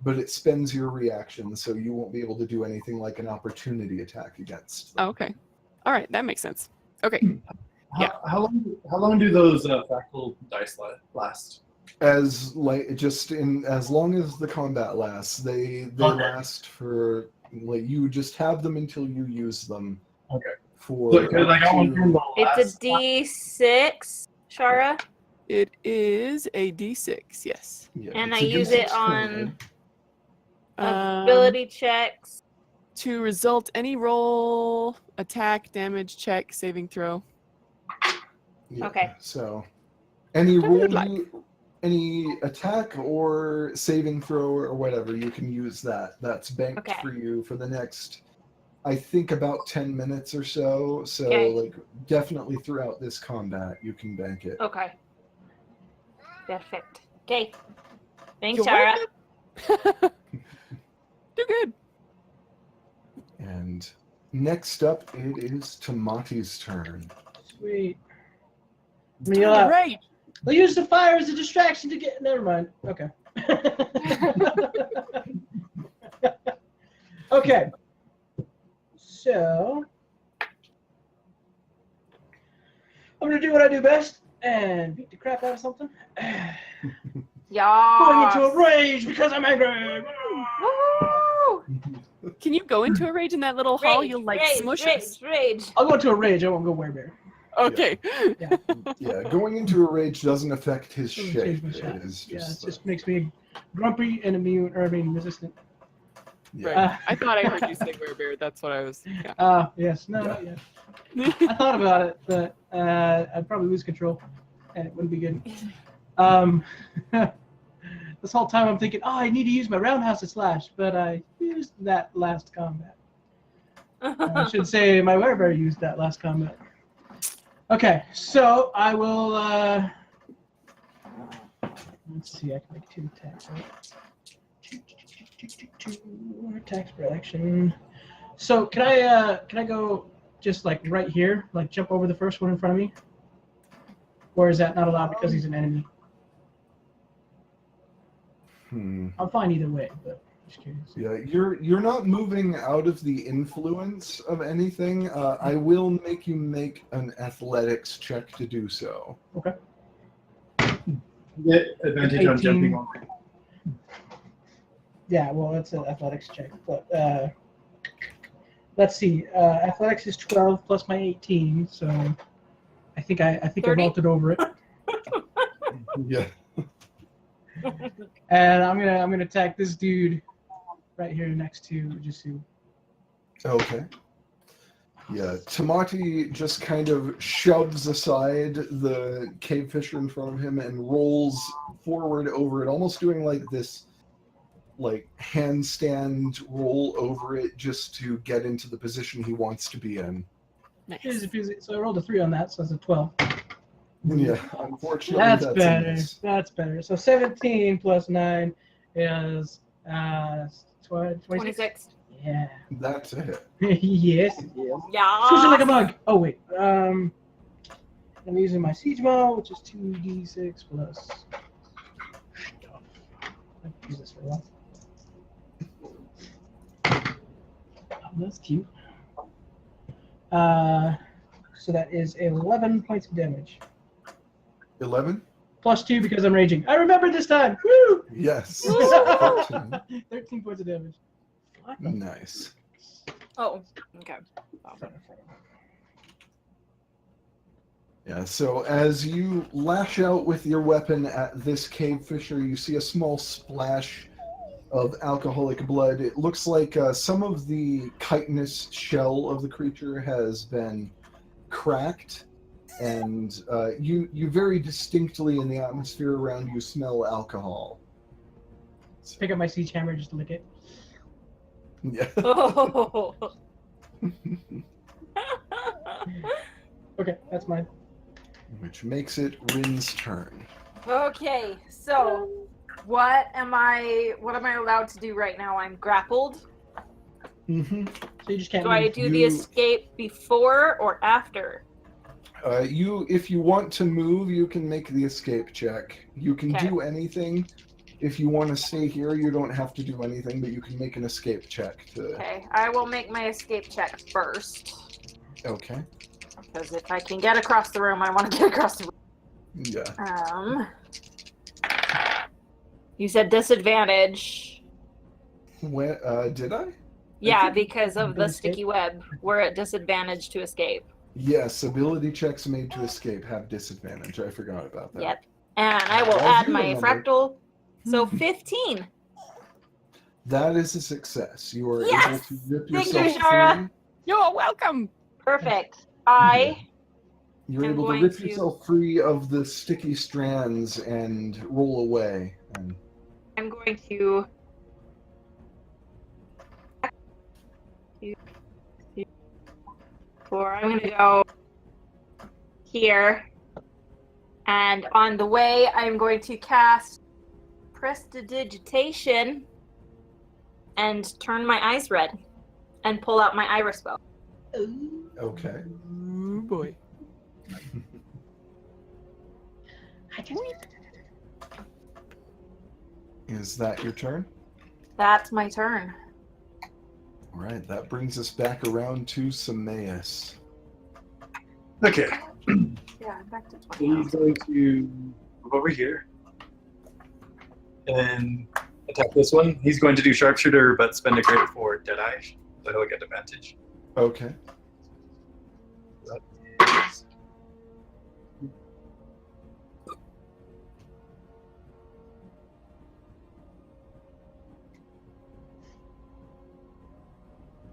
but it spends your reaction, so you won't be able to do anything like an opportunity attack against them. Oh, okay. All right, that makes sense. Okay. Yeah. How long do those fractal dice last? As long as the combat lasts, they Okay. last for like you just have them until you use them. Okay. For Because I got one up from to- the It's a last. D6, Shara, It is a D6, yes. yeah, and I it's a use D6 it on currently. ability checks. To result any roll, attack, damage, check, saving throw. Yeah, Okay. So any Whatever roll you'd like. any attack or saving throw or whatever, you can use that. That's banked Okay. for you for the next, I think, about 10 minutes or so. So Okay. like definitely throughout this combat, you can bank it. Okay. Perfect. Okay. Thanks, You're Shara. welcome. Do good. And Next up, it is Tamati's turn. Sweet. It's time to rage. We'll use the fire as a distraction to get. Never mind. Okay. Okay. So I'm gonna do what I do best and beat the crap out of something. Yeah. Going into a rage because I'm angry. Woo! Can you go into a rage in that little hall? Rage, You'll like rage, smush rage, us. rage. I'll go into a rage. I won't go werebear. Okay. Yeah, going into a rage doesn't affect his Doesn't shape. change my shape. It is Yeah, just, it just makes me grumpy and immune, or I mean resistant. Right. I thought I heard you say werebear. That's what I was. Yeah. Yes. No, Yeah. not yet. I thought about it, but I'd probably lose control, and it wouldn't be good. This whole time I'm thinking, I need to use my roundhouse to slash, but I used that last combat. I should say my werebear used that last combat. Okay, so I will. Let's see, I can make 2 attacks. Right? 2 attacks per action. So can I go just like right here, like jump over the first one in front of me, or is that not allowed because he's an enemy? I'm fine either way, but just curious. Yeah, you're not moving out of the influence of anything. I will make you make an athletics check to do so. Okay. Get advantage on 18. jumping on. Yeah, well, it's an athletics check, but let's see. Athletics is 12 plus my 18, so I think I 30? vaulted over it. Yeah. And I'm gonna attack this dude right here next to Jisu. Okay. Yeah, Tamati just kind of shoves aside the cave fisher in front of him and rolls forward over it, almost doing like this like handstand roll over it just to get into the position he wants to be in. Easy peasy. So I rolled a 3 on that, so that's a 12. Yeah, unfortunately That's a better. miss. That's better. So 17 plus 9 is 26. 26. Yeah. That's a hit. Yes, it is. Yeah. Switching like a bug. Oh wait. I'm using my siege maul, which is 2d6 plus stuff. I'll use this for one. Oh, that's cute. So that is 11 points of damage. 11? Plus 2 because I'm raging. I remember this time. Woo! Yes. Woo! 13. 13 points of damage. Nice. Oh, okay. Yeah, so as you lash out with your weapon at this cave fisher, you see a small splash of alcoholic blood. It looks like some of the chitinous shell of the creature has been cracked, and you very distinctly in the atmosphere around you smell alcohol. Pick up my siege hammer just to lick it. Yeah. Oh. Okay, that's mine. Which makes it Rin's turn. Okay, so what am I allowed to do right now? I'm grappled. Mm-hmm. So you just can't Do I move. do the escape before or after? If you want to move, you can make the escape check. You can Okay. do anything. If you want to stay here, you don't have to do anything, but you can make an escape check to. Okay, I will make my escape check first. Okay. Because if I can get across the room, I want to get across the room. Yeah. You said disadvantage. Did I? Yeah, think- because of the sticky web. We're at disadvantage to escape. Yes, ability checks made to escape have disadvantage. I forgot about that. Yep. And I will As add you my remember. fractal. So 15. That is a success. You are Yes! able to rip Thank you, yourself Shara. free. You're welcome. Perfect. I You're I'm able to going rip to- yourself free of the sticky strands and roll away. And am going to. Or I'm going to go here. And on the way, I'm going to cast Prestidigitation and turn my eyes red and pull out my iris bow. Okay. Oh boy. Is that your turn? That's my turn. All right, that brings us back around to Sameas. Okay. Yeah, back to So he's going to move over here and attack this one. He's going to do sharpshooter, but spend a grade for Deadeye, so he'll get advantage. Okay. That is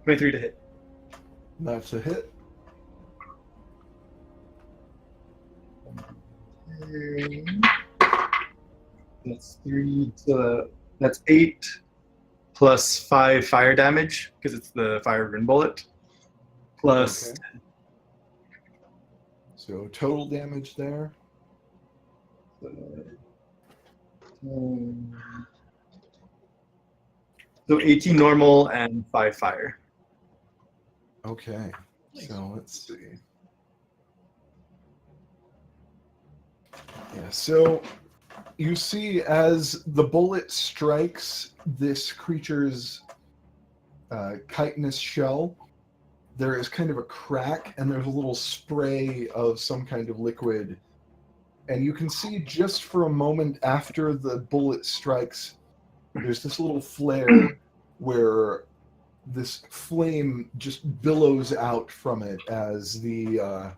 23 to hit. That's a hit. That's 3. So that's 8 plus 5 fire damage because it's the fire rune bullet. Plus Okay. So total damage there. So 18 normal and 5 fire. Okay. So let's see. Yeah, so you see as the bullet strikes this creature's chitinous shell, there is kind of a crack and there's a little spray of some kind of liquid. And you can see just for a moment after the bullet strikes, there's this little flare where this flame just billows out from it as the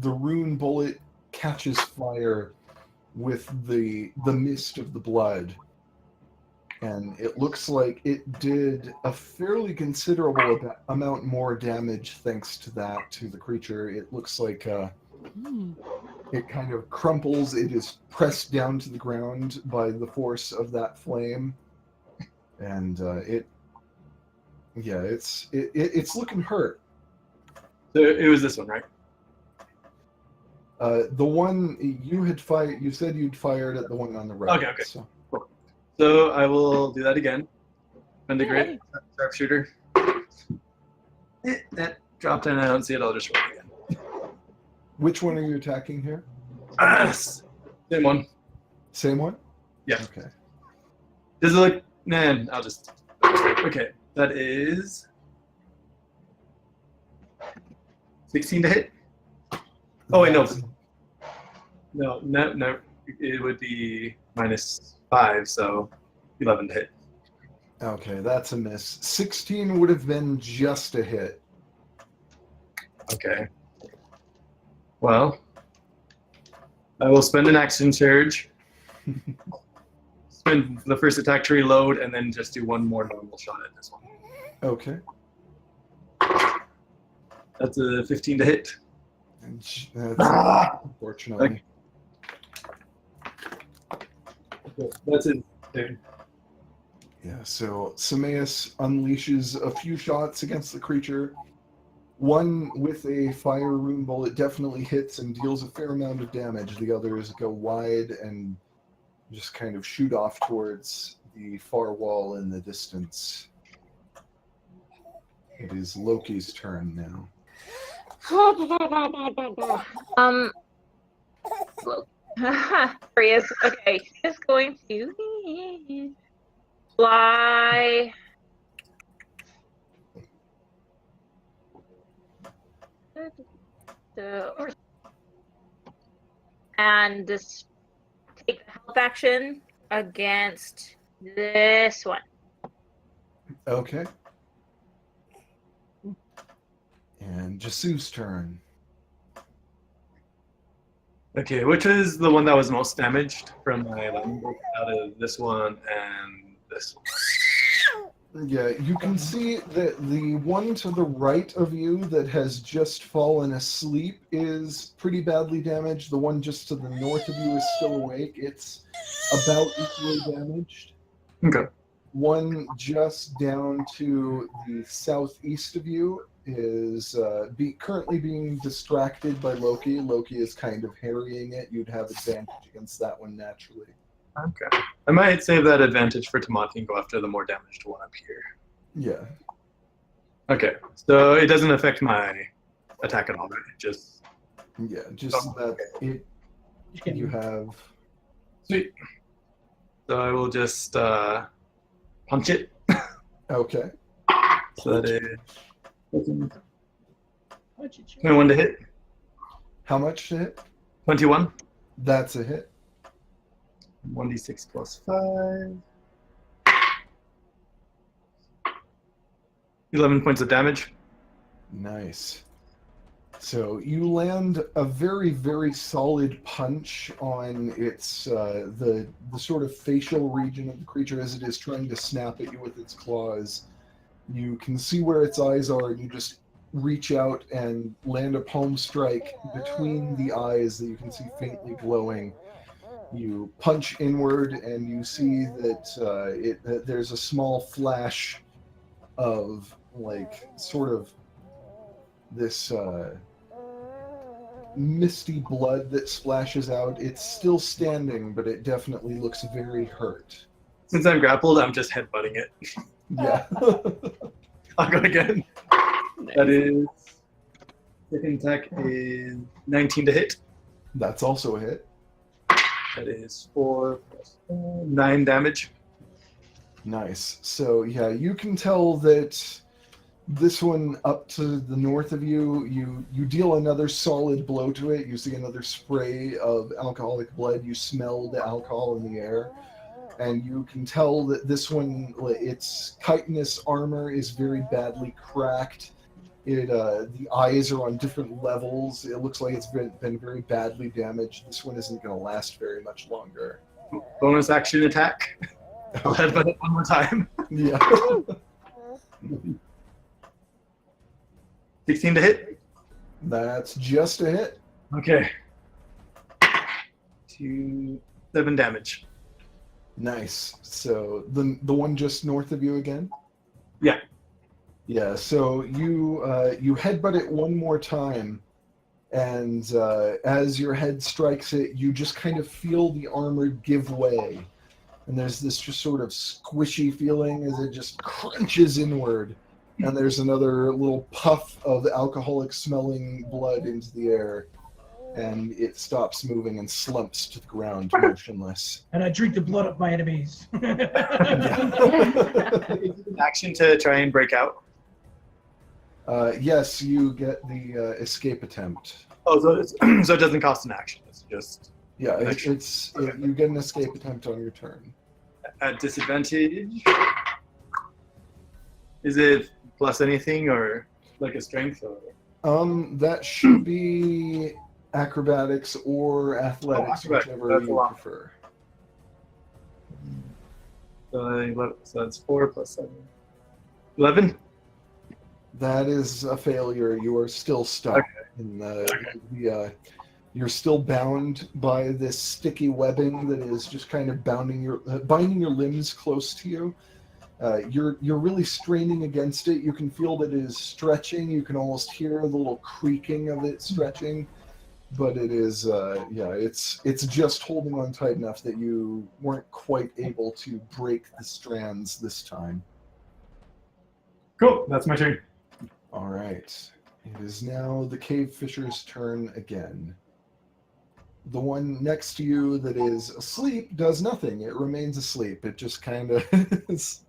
rune bullet catches fire with the mist of the blood, and it looks like it did a fairly considerable amount more damage thanks to that to the creature. It looks like it kind of crumples. It is pressed down to the ground by the force of that flame, and it's looking hurt. So it was this one, right? The one you had fired, you said you'd fired at the one on the right. Okay. So. So I will do that again. Spend a great sharpshooter. That dropped and I don't see it. I'll just roll again. Which one are you attacking here? Same one. Same one? Yeah. Okay. Does it look? Man, I'll just. Okay, that is 16 to hit. Oh wait, no. It would be -5, so 11 to hit. Okay, that's a miss. 16 would have been just a hit. Okay. Well, I will spend an action surge. Spend the first attack to reload, and then just do one more normal shot at this one. Okay. That's a 15 to hit. And that's unfortunately. Okay, that's it. Dude. Yeah, so Sameas unleashes a few shots against the creature. One with a fire rune bullet definitely hits and deals a fair amount of damage. The others go wide and just kind of shoot off towards the far wall in the distance. It is Loki's turn now. Furious. Okay, he's going to fly. And just take the help action against this one. Okay. And Jasu's turn. Okay, which is the one that was most damaged from my lightning bolt out of this one and this one? Yeah, you can see that the one to the right of you that has just fallen asleep is pretty badly damaged. The one just to the north of you is still awake. It's about equally damaged. Okay. One just down to the southeast of you is currently being distracted by Loki. Loki is kind of harrying it. You'd have advantage against that one naturally. Okay. I might save that advantage for Tamati and go after the more damaged one up here. Yeah. Okay, so it doesn't affect my attack at all, right? Just Yeah, just that it. You have. sweet. So I will just punch it. Okay. So that is 21 to hit. How much to hit? 21. That's a hit. 1d6 plus 5. 11 points of damage. Nice. So you land a very, very solid punch on its the sort of facial region of the creature as it is trying to snap at you with its claws. You can see where its eyes are, and you just reach out and land a palm strike between the eyes that you can see faintly glowing. You punch inward, and you see that that there's a small flash of like sort of this misty blood that splashes out. It's still standing, but it definitely looks very hurt. Since I'm grappled, I'm just headbutting it. Yeah. I'll go again. That is... Second attack is 19 to hit. That's also a hit. That is 4 plus 9 damage. Nice. So yeah, you can tell that this one up to the north of you, you deal another solid blow to it. You see another spray of alcoholic blood. You smell the alcohol in the air. And you can tell that this one, its chitinous armor is very badly cracked. The eyes are on different levels. It looks like it's been very badly damaged. This one isn't going to last very much longer. Bonus action attack. I'll headbutt it one more time. Yeah. 16 to hit. That's just a hit. Okay. 7 damage. Nice. So the one just north of you again? Yeah. Yeah, so you headbutt it one more time, and as your head strikes it, you just kind of feel the armor give way. And there's this just sort of squishy feeling as it just crunches inward. And there's another little puff of alcoholic smelling blood into the air. And it stops moving and slumps to the ground, motionless. And I drink the blood of my enemies. Is it an action to try and break out? Yes, you get the escape attempt. Oh, so it doesn't cost an action. It's just... Yeah, Okay. you get an escape attempt on your turn. At disadvantage? Is it plus anything or like a strength? Or... That should be acrobatics or athletics, acrobatics. whichever That's a you lot. prefer. So that's 4 plus 7. 11? That is a failure. You are still stuck. Okay. You're still bound by this sticky webbing that is just kind of binding your limbs close to you. You're really straining against it. You can feel that it is stretching. You can almost hear the little creaking of it stretching. But it is, it's just holding on tight enough that you weren't quite able to break the strands this time. Cool, that's my turn. All right. It is now the cave fisher's turn again. The one next to you that is asleep does nothing. It remains asleep. It just kind of is.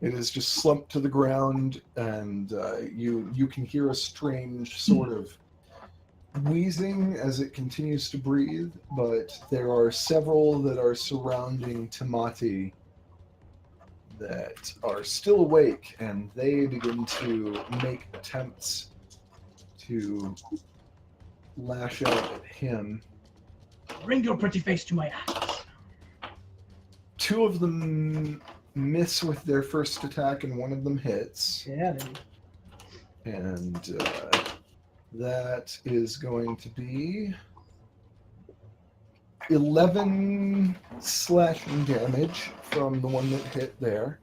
It is just slumped to the ground, and you can hear a strange sort of wheezing as it continues to breathe, but there are several that are surrounding Tamati that are still awake, and they begin to make attempts to lash out at him. Bring your pretty face to my ass. Two of them miss with their first attack, and one of them hits. Yeah, they do. And that is going to be 11 slashing damage from the one that hit there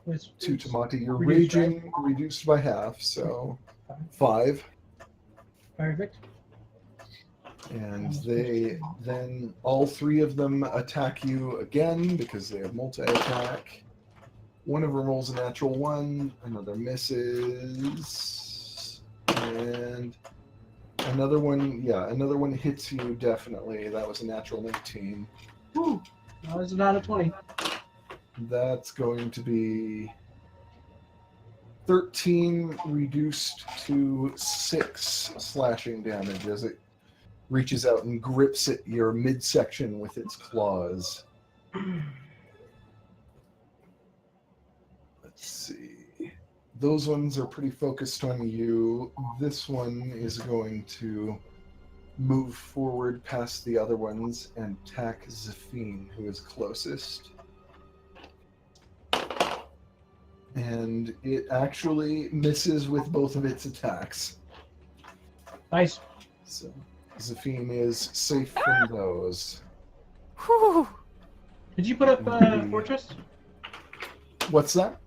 to Tamati. You're reduced, raging reduced by half, so 5. Perfect. And they then, all 3 of them attack you again because they have multi-attack. One of them rolls a natural 1, another misses, and another one hits you definitely. That was a natural 19. Whew. No, it's not a 20. That's going to be 13 reduced to 6 slashing damage as it reaches out and grips at your midsection with its claws. Let's see. Those ones are pretty focused on you. This one is going to move forward past the other ones and attack Zafine, who is closest. And it actually misses with both of its attacks. Nice. So Zafine is safe from those. Whew. Did you put up Fortress? What's that?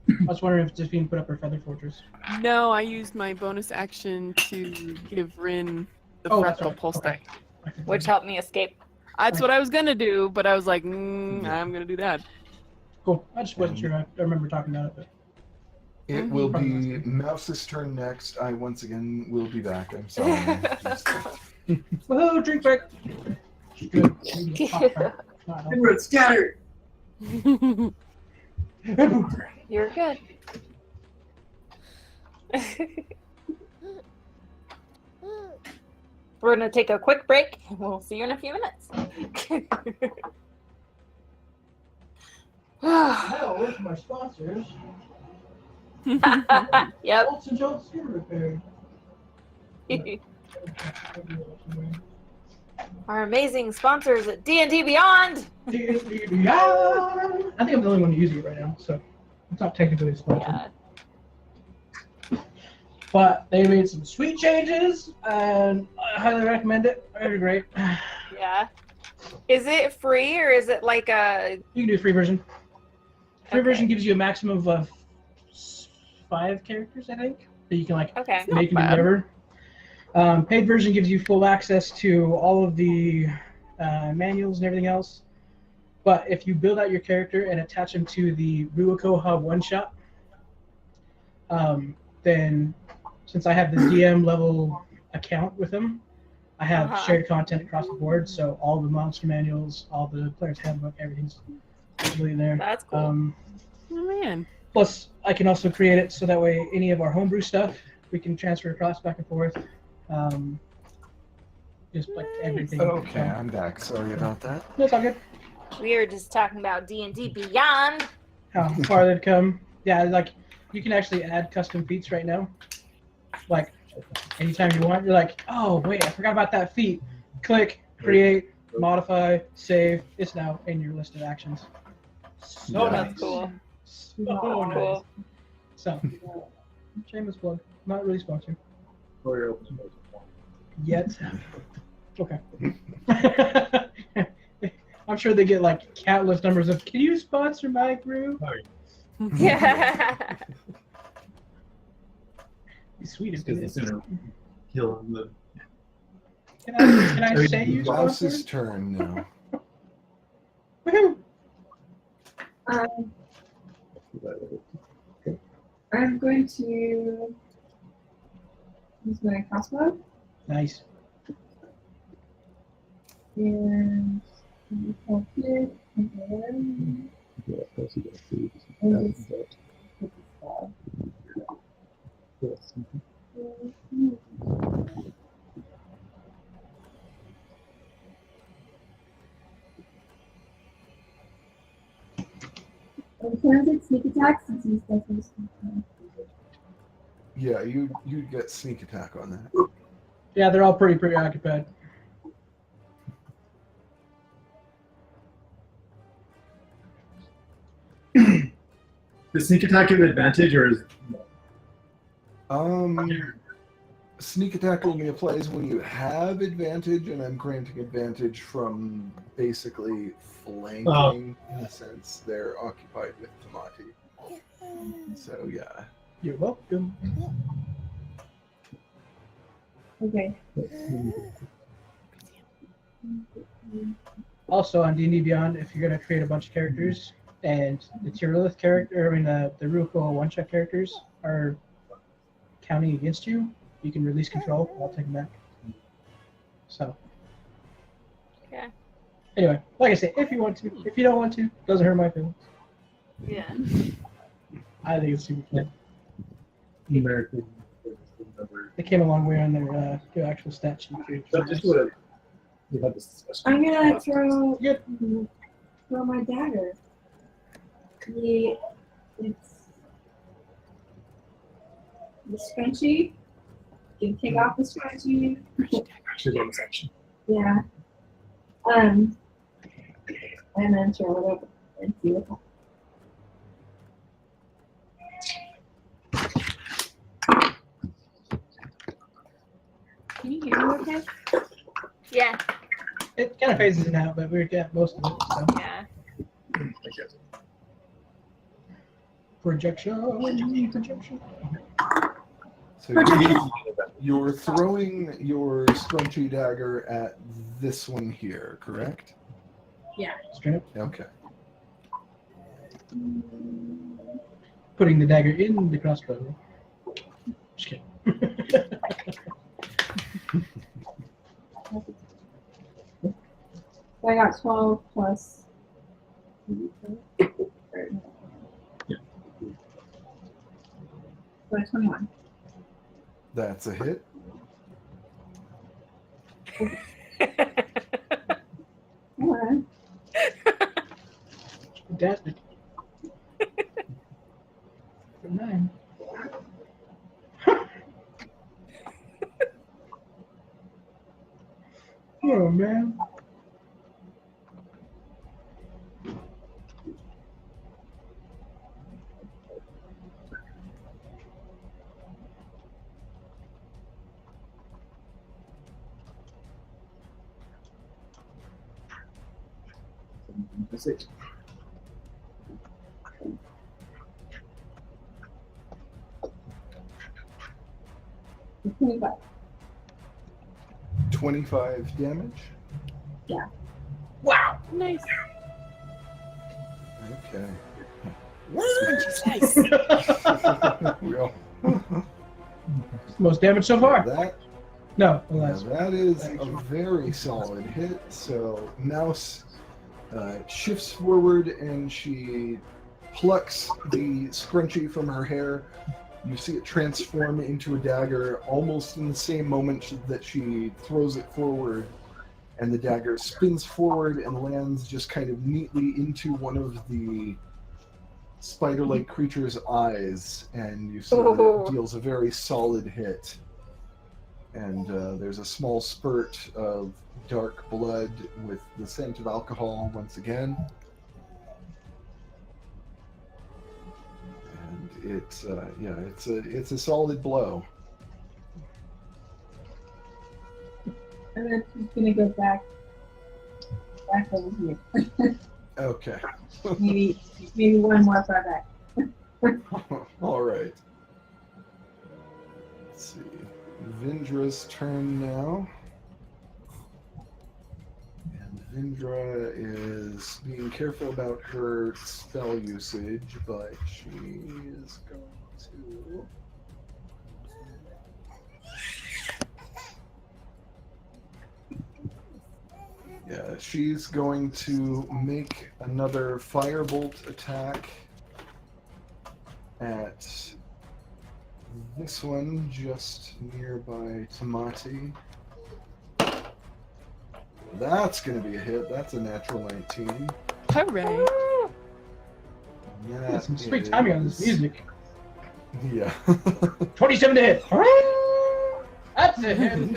I was wondering if Josephine put up her Feather Fortress. No, I used my bonus action to give Rin the Oh, fractal that's right. pulse Okay. die. Which helped me escape. That's what I was gonna do, but I was like, I'm gonna do that. Cool. I just wasn't sure. I remember talking about it. But... It will be Mouse's turn next. I once again will be back. I'm sorry. Woohoo! Drink break. Good. Everyone scattered. You're good. We're going to take a quick break. We'll see you in a few minutes. Hell, where's my sponsors? Yep. Bolts and Jolts Skin Repair. Our amazing sponsors at D&D Beyond. D&D Beyond. I think I'm the only one using it right now, so it's not technically a sponsor. Yeah. But they made some sweet changes, and I highly recommend it. They're great. Yeah. Is it free or is it like a... You can do a free version. Free Okay. version gives you a maximum of 5 characters, I think, that you can Okay. make Not and bad. whatever. Paid version gives you full access to all of the manuals and everything else. But if you build out your character and attach them to the Ruiko Hub one-shot, then since I have the DM level account with them, I have Uh-huh. shared content across the board. So all the monster manuals, all the player's handbook, everything's usually in there. That's cool. Oh, man. Plus, I can also create it so that way any of our homebrew stuff we can transfer across back and forth. Just like everything. Okay, I'm back. Sorry about that. That's all good. We were just talking about D&D Beyond. How far they've come. Yeah, like you can actually add custom feats right now. Like anytime you want, you're like, oh wait, I forgot about that feat. Click, create, modify, save. It's now in your list of actions. So Yeah. nice. That's cool. So nice. Cool. So, shameless plug. Not really sponsored. Yet. Okay. I'm sure they get like countless numbers of, can you sponsor my group? Yeah. Be sweet if Because it the is. sooner heal the Can I say you sponsor? Mouse's turn now. Woohoo! I'm going to use my crossbow Nice. and hold here and then and just put the spell. And can I get sneak attack since he's definitely sneaking? Yeah, you get sneak attack on that. Yeah, they're all pretty preoccupied. Does sneak attack give advantage, or is Sneak attack only applies when you have advantage, and I'm granting advantage from basically flanking in a sense. They're occupied with Tamati. So yeah. You're welcome. Okay. Also on D&D Beyond, if you're going to create a bunch of characters, and the Tyrileth character, the Ruko one-shot characters are counting against you. You can release control. I'll take them back. So. Okay. Anyway, like I say, if you want to, if you don't want to, doesn't hurt my feelings. Yeah. I think it's super fun. American. They came a long way on their actual stat sheet too. We had this discussion. I'm gonna throw Yep. my dagger. It's the scrunchie. You can take off the scrunchie. Actually, bonus action. Yeah. And then throw it over and see what happens. Can you hear me okay? Yeah. It kind of phases in out, but we got most of it. So. Yeah. Projection. So you're throwing your scrunchy dagger at this one here, correct? Straight up. Okay. Putting the dagger in the crossbow. Just kidding. So I got 12 plus. So 21. That's a hit. Alright. Fantastic. For 9. Oh man. That's it. It's 25. 25 damage. Wow. Nice. Okay. Nice. Well, Most damage so far. that No, Now alas. that is a very solid hit. So Mouse shifts forward and she plucks the scrunchie from her hair. You see it transform into a dagger almost in the same moment that she throws it forward. And the dagger spins forward and lands just kind of neatly into one of the spider-like creature's eyes. And you see that it deals a very solid hit. And there's a small spurt of dark blood with the scent of alcohol once again. And it's a solid blow. And then she's gonna go back over here. Okay. maybe one more far back. All right. Let's see. Vindra's turn now. And Vindra is being careful about her spell usage, but she is going to... Yeah, she's going to make another firebolt attack at this one just nearby Tamati. That's going to be a hit. That's a natural 19. Hooray. That Some sweet timing on this is- music. Yeah. 27 to hit. That's a hit.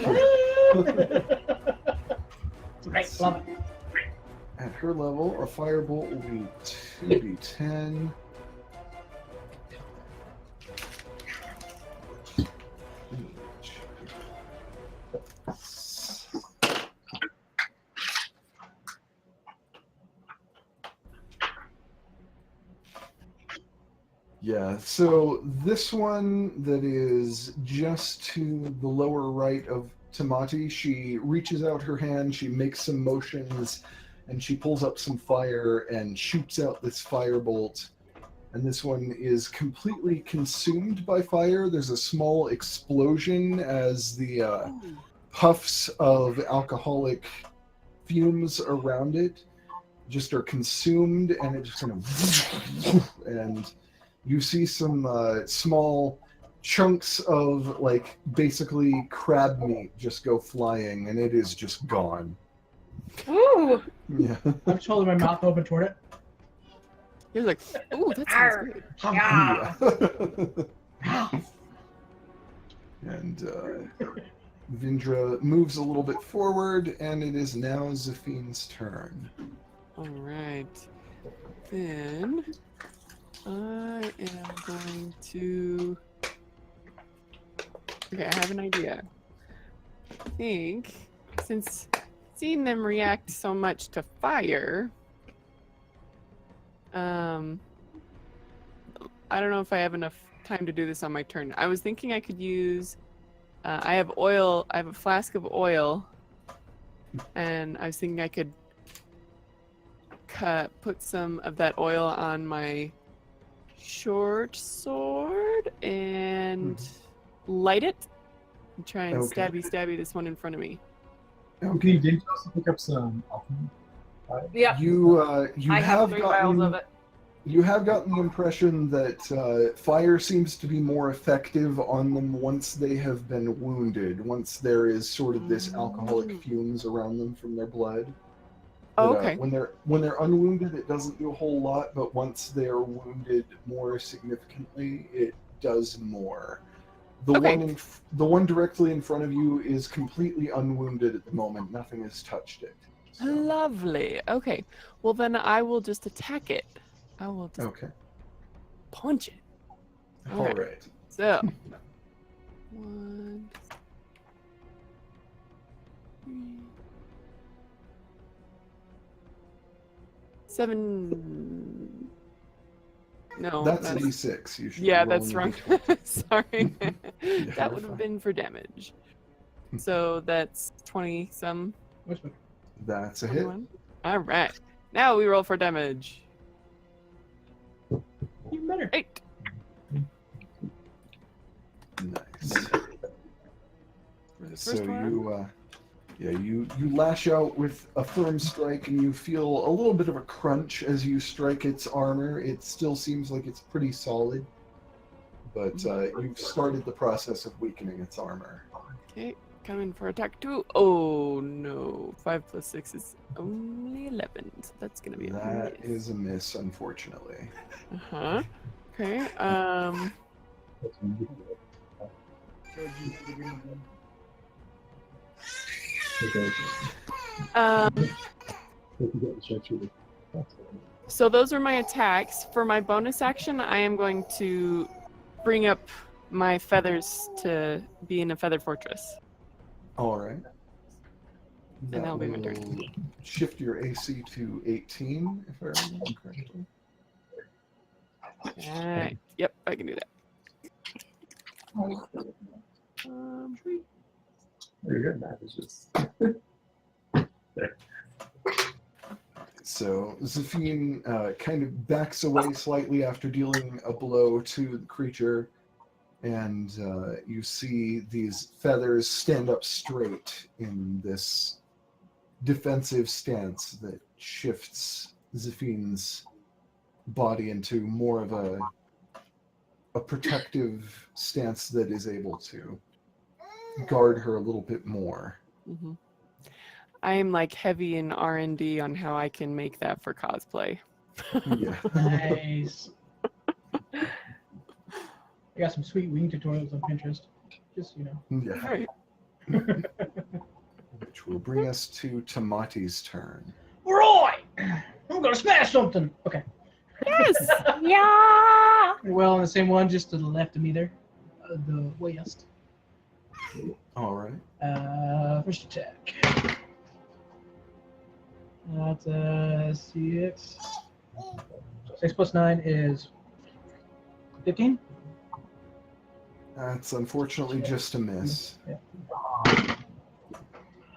Great, love it. At her level, a firebolt will be 2d10. Yeah, so this one that is just to the lower right of Tamati, she reaches out her hand, she makes some motions, and she pulls up some fire and shoots out this firebolt. And this one is completely consumed by fire. There's a small explosion as the puffs of alcoholic fumes around it just are consumed, and it just kind of and you see some small chunks of like basically crab meat just go flying, and it is just gone. Ooh. Yeah. I'm just holding my mouth open toward it. He was like, "Ooh, that sounds Arr. good." Yeah. And Vindra moves a little bit forward, and it is now Zephine's turn. All right. Then I am going to. Okay, I have an idea. I think since seeing them react so much to fire, I don't know if I have enough time to do this on my turn. I was thinking I could use. I have oil. I have a flask of oil, and I was thinking I could put some of that oil on my short sword and light it and try and Okay. stabby this one in front of me. Okay, didn't you also pick up some alchemy? Yep. You I have have 3 vials of it. You have gotten the impression that fire seems to be more effective on them once they have been wounded, once there is sort of this alcoholic fumes around them from their blood. Oh, But, okay. when they're unwounded, it doesn't do a whole lot, but once they're wounded more significantly, it does more. Okay. The one directly in front of you is completely unwounded at the moment. Nothing has touched it. So- Lovely. Okay. Well, then I will just attack it. I will just Okay. punch it. All Alright. right. So, 1, 3, 7. No, That's an E6. You should yeah, be that's rolling wrong. a D20. Sorry. you're That would have fine. been for damage. So that's 20 some. Which one? That's a hit. 21. All right. Now we roll for damage. Even better. 8. Nice. For the So first one. you lash out with a firm strike, and you feel a little bit of a crunch as you strike its armor. It still seems like it's pretty solid, but you've started the process of weakening its armor. Okay, coming for attack 2. Oh no. 5 plus 6 is only 11. So that's gonna be a That miss. is a miss, unfortunately. Uh-huh. Okay. So those are my attacks. For my bonus action, I am going to bring up my feathers to be in a feather fortress. All right. And that'll be my will turn. Shift your AC to 18, if I remember correctly. Alright. Yep, I can do that. Very good, Matt. It's just So Zephyne kind of backs away slightly after dealing a blow to the creature, and you see these feathers stand up straight in this defensive stance that shifts Zephine's body into more of a protective stance that is able to guard her a little bit more. Mm-hmm. I am like heavy in R&D on how I can make that for cosplay. Yeah. Nice. I got some sweet wing tutorials on Pinterest. Just, you know. Yeah. Alright. Which will bring us to Tamati's turn. Roy! I'm gonna smash something! Okay. Yes! Yeah. Well, on the same one, just to the left of me there. The west. All right. First attack. That's a 6. 6 plus 9 is 15. That's unfortunately just a miss.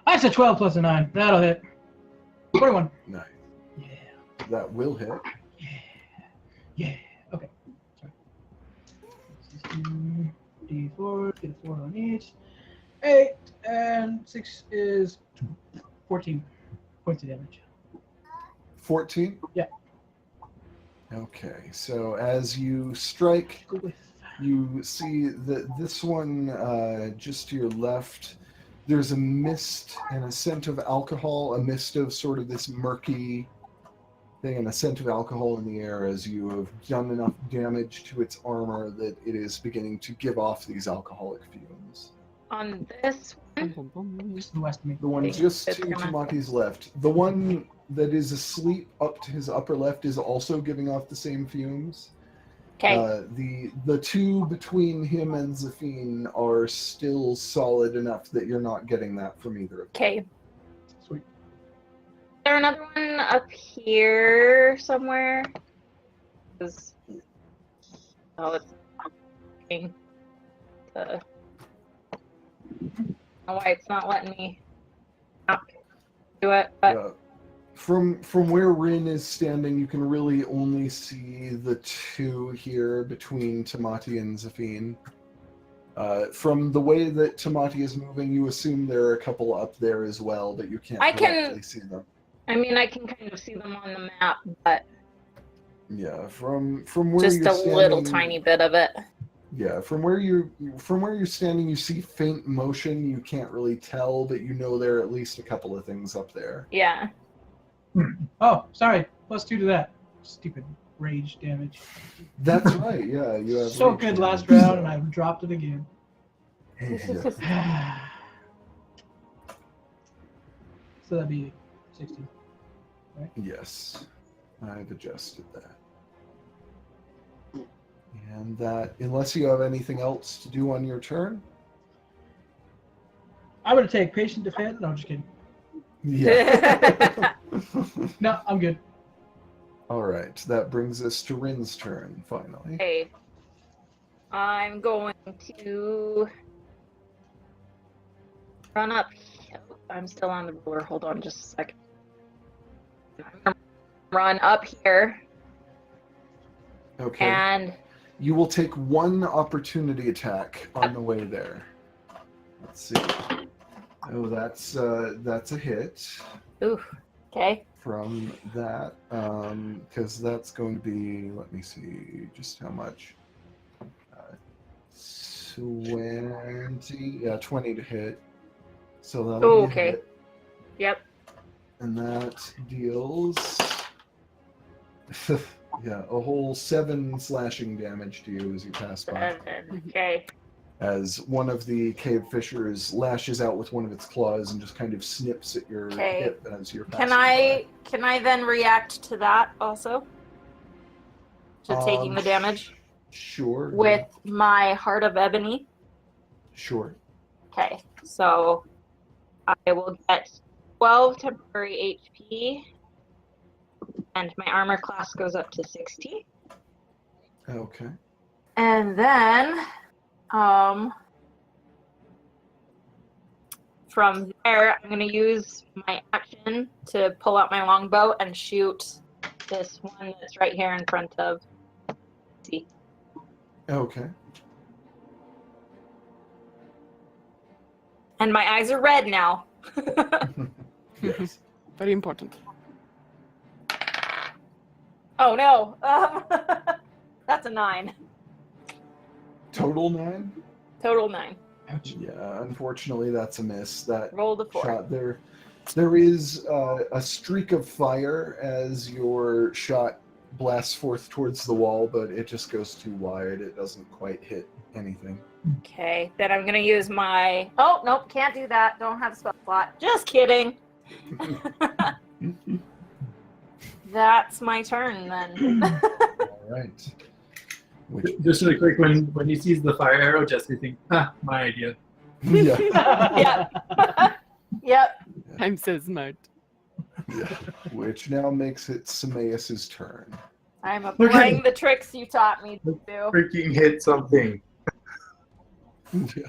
That's a 12 plus a 9. That'll hit. 21. Nice. Yeah. That will hit. Yeah. Okay. Sorry. 16 D4. Get a 4 on each. 8 and 6 is 14 points of damage. 14? Yeah. Okay, so as you strike, Go with. you see that this one, just to your left, there's a mist and a scent of alcohol, a mist of sort of this murky thing and a scent of alcohol in the air as you have done enough damage to its armor that it is beginning to give off these alcoholic fumes. On this Bum, bum, bum. Just to the west of me. The one It's just to gonna- Tamati's left. The one that is asleep up to his upper left is also giving off the same fumes. Okay. The two between him and Zafine are still solid enough that you're not getting that from either of them. Okay. Sweet. Is there another one up here somewhere? 'Cause- Oh, it's working. I don't know why it's not letting me do it, but From where Rin is standing, you can really only see the two here between Tamati and Zafine. From the way that Tamati is moving, you assume there are a couple up there as well, but you can't I can- directly see them. I mean, I can kind of see them on the map, but Yeah, from where just you're a standing, little tiny bit of it. Yeah, from where you're standing, you see faint motion. You can't really tell, but you know there are at least a couple of things up there. Yeah. Oh, sorry. +2 to that. Stupid rage damage. That's right. Yeah, you have So rage good damage, last round, so- and I've dropped it again. Yeah. So that'd be 16. Yes, I've adjusted that. And that, unless you have anything else to do on your turn, I'm gonna take patient defense. No, I'm just kidding. yeah. No, I'm good. All right, that brings us to Rin's turn finally. Okay. I'm going to run up. I'm still on the roller. Hold on just a second. I'm gonna run up here Okay. and You will take one opportunity attack on the way there. Let's see. Oh, that's a hit ooh, okay. from that, because that's going to be. Let me see just how much. 20. Yeah, 20 to hit. So that'll Oh, be a okay. hit. Yep. And that deals. Yeah, a whole 7 slashing damage to you as you pass by. Okay. As one of the cave fishers lashes out with one of its claws and just kind of snips at your Okay. hip as you're passing Can I then react to that also? To taking the damage by. Sure. yeah, with my Heart of Ebony. Sure. Okay, so I will get 12 temporary HP, and my armor class goes up to 60. Okay. And then, from there, I'm going to use my action to pull out my longbow and shoot this one that's right here in front of. See. Okay. And my eyes are red now. Yes. Very important. Oh no. That's a 9. Total 9? Total 9. Ouch. Yeah, unfortunately that's a miss. That Roll the 4. shot there. There is a streak of fire as your shot blasts forth towards the wall, but it just goes too wide. It doesn't quite hit anything. Okay, then I'm gonna use my. Oh nope, can't do that. Don't have a spell slot. Just kidding. That's my turn then. All right. Which, Just really quick, when he sees the fire arrow, Jesse thinks, my idea. yeah, Yep. Yep. I'm so smart. yeah. Which now makes it Semaeus' turn. I'm applying the tricks you taught me to do. Freaking hit something. Yeah.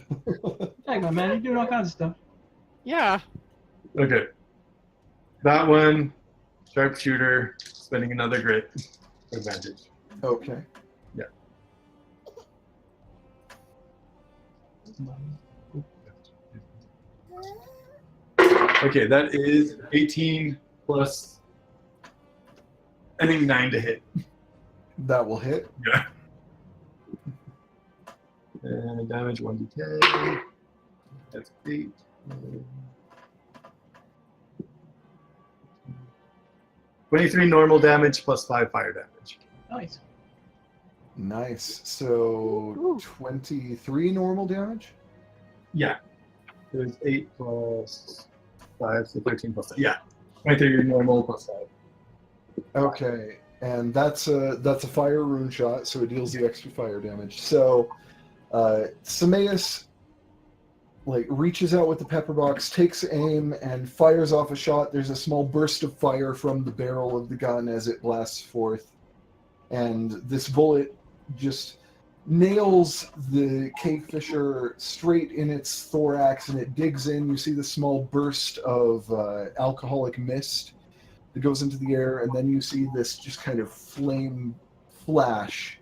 Hey, my man, you're doing all kinds of stuff. Yeah. Okay. That one, sharpshooter, spending another grit for advantage. Okay. Yeah. Okay, that is 18 plus, I think 9 to hit. That will hit. Yeah. And damage 1d10. That's 8. 23 normal damage plus 5 fire damage. Nice. Nice. So 23 normal damage? Yeah. It was 8 plus 5, so 13 plus 5. Yeah. 23 normal plus 5. Okay. And that's a fire rune shot, so it deals the extra fire damage. So Sameas reaches out with the pepper box, takes aim, and fires off a shot. There's a small burst of fire from the barrel of the gun as it blasts forth. And this bullet just nails the cave fisher straight in its thorax, and it digs in. You see the small burst of alcoholic mist that goes into the air, and then you see this just kind of flame flash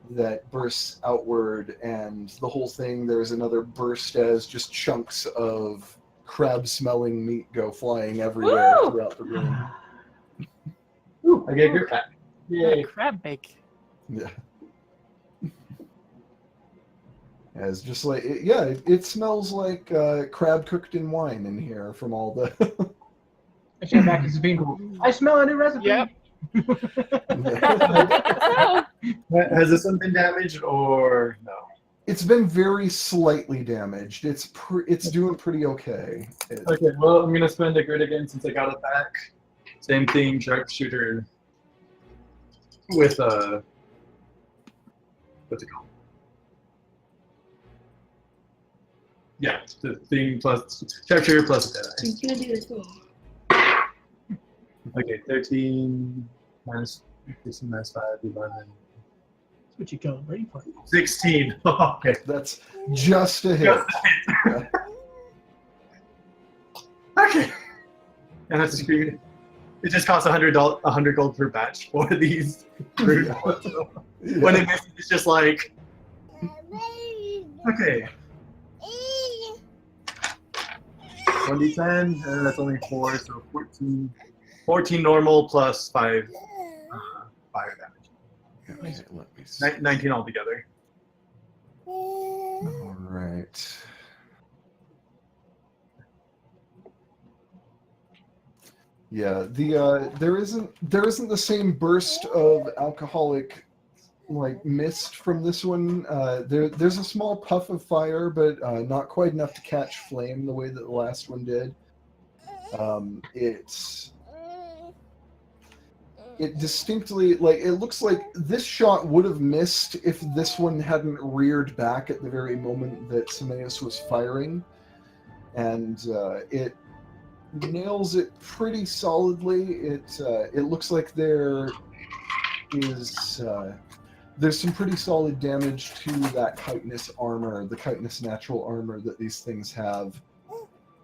that bursts outward, and the whole thing, there's another burst as just chunks of crab-smelling meat go flying everywhere Woo! throughout the room. Ooh, I get a grit back. Yay. Crab bake. Yeah. As just like, it smells like crab cooked in wine in here from all the... I came back as a bean. I smell a new recipe. Yep. Has this one been damaged or no? It's been very slightly damaged. It's doing pretty okay. Okay, well, I'm going to spend a grit again since I got it back. Same thing, sharpshooter with what's it called? Yeah, the thing plus sharpshooter plus He's gonna do the thing. Okay, 13 minus 15 minus 5, 11. That's what you go ready for. 16. Okay. That's just a hit. Okay. And that's screwed. It just costs $100 gold per batch for these. Yeah. When it misses, it's just like. Okay. 1d10, that's only 4, so 14. 14 normal plus 5 fire damage. Okay, let me see. 19 altogether. All right. Yeah, there isn't the same burst of alcoholic mist from this one. There's a small puff of fire, but not quite enough to catch flame the way that the last one did. It distinctly, it looks like this shot would have missed if this one hadn't reared back at the very moment that Sameas was firing. And it nails it pretty solidly. It looks like there's some pretty solid damage to that chitinous armor, the chitinous natural armor that these things have.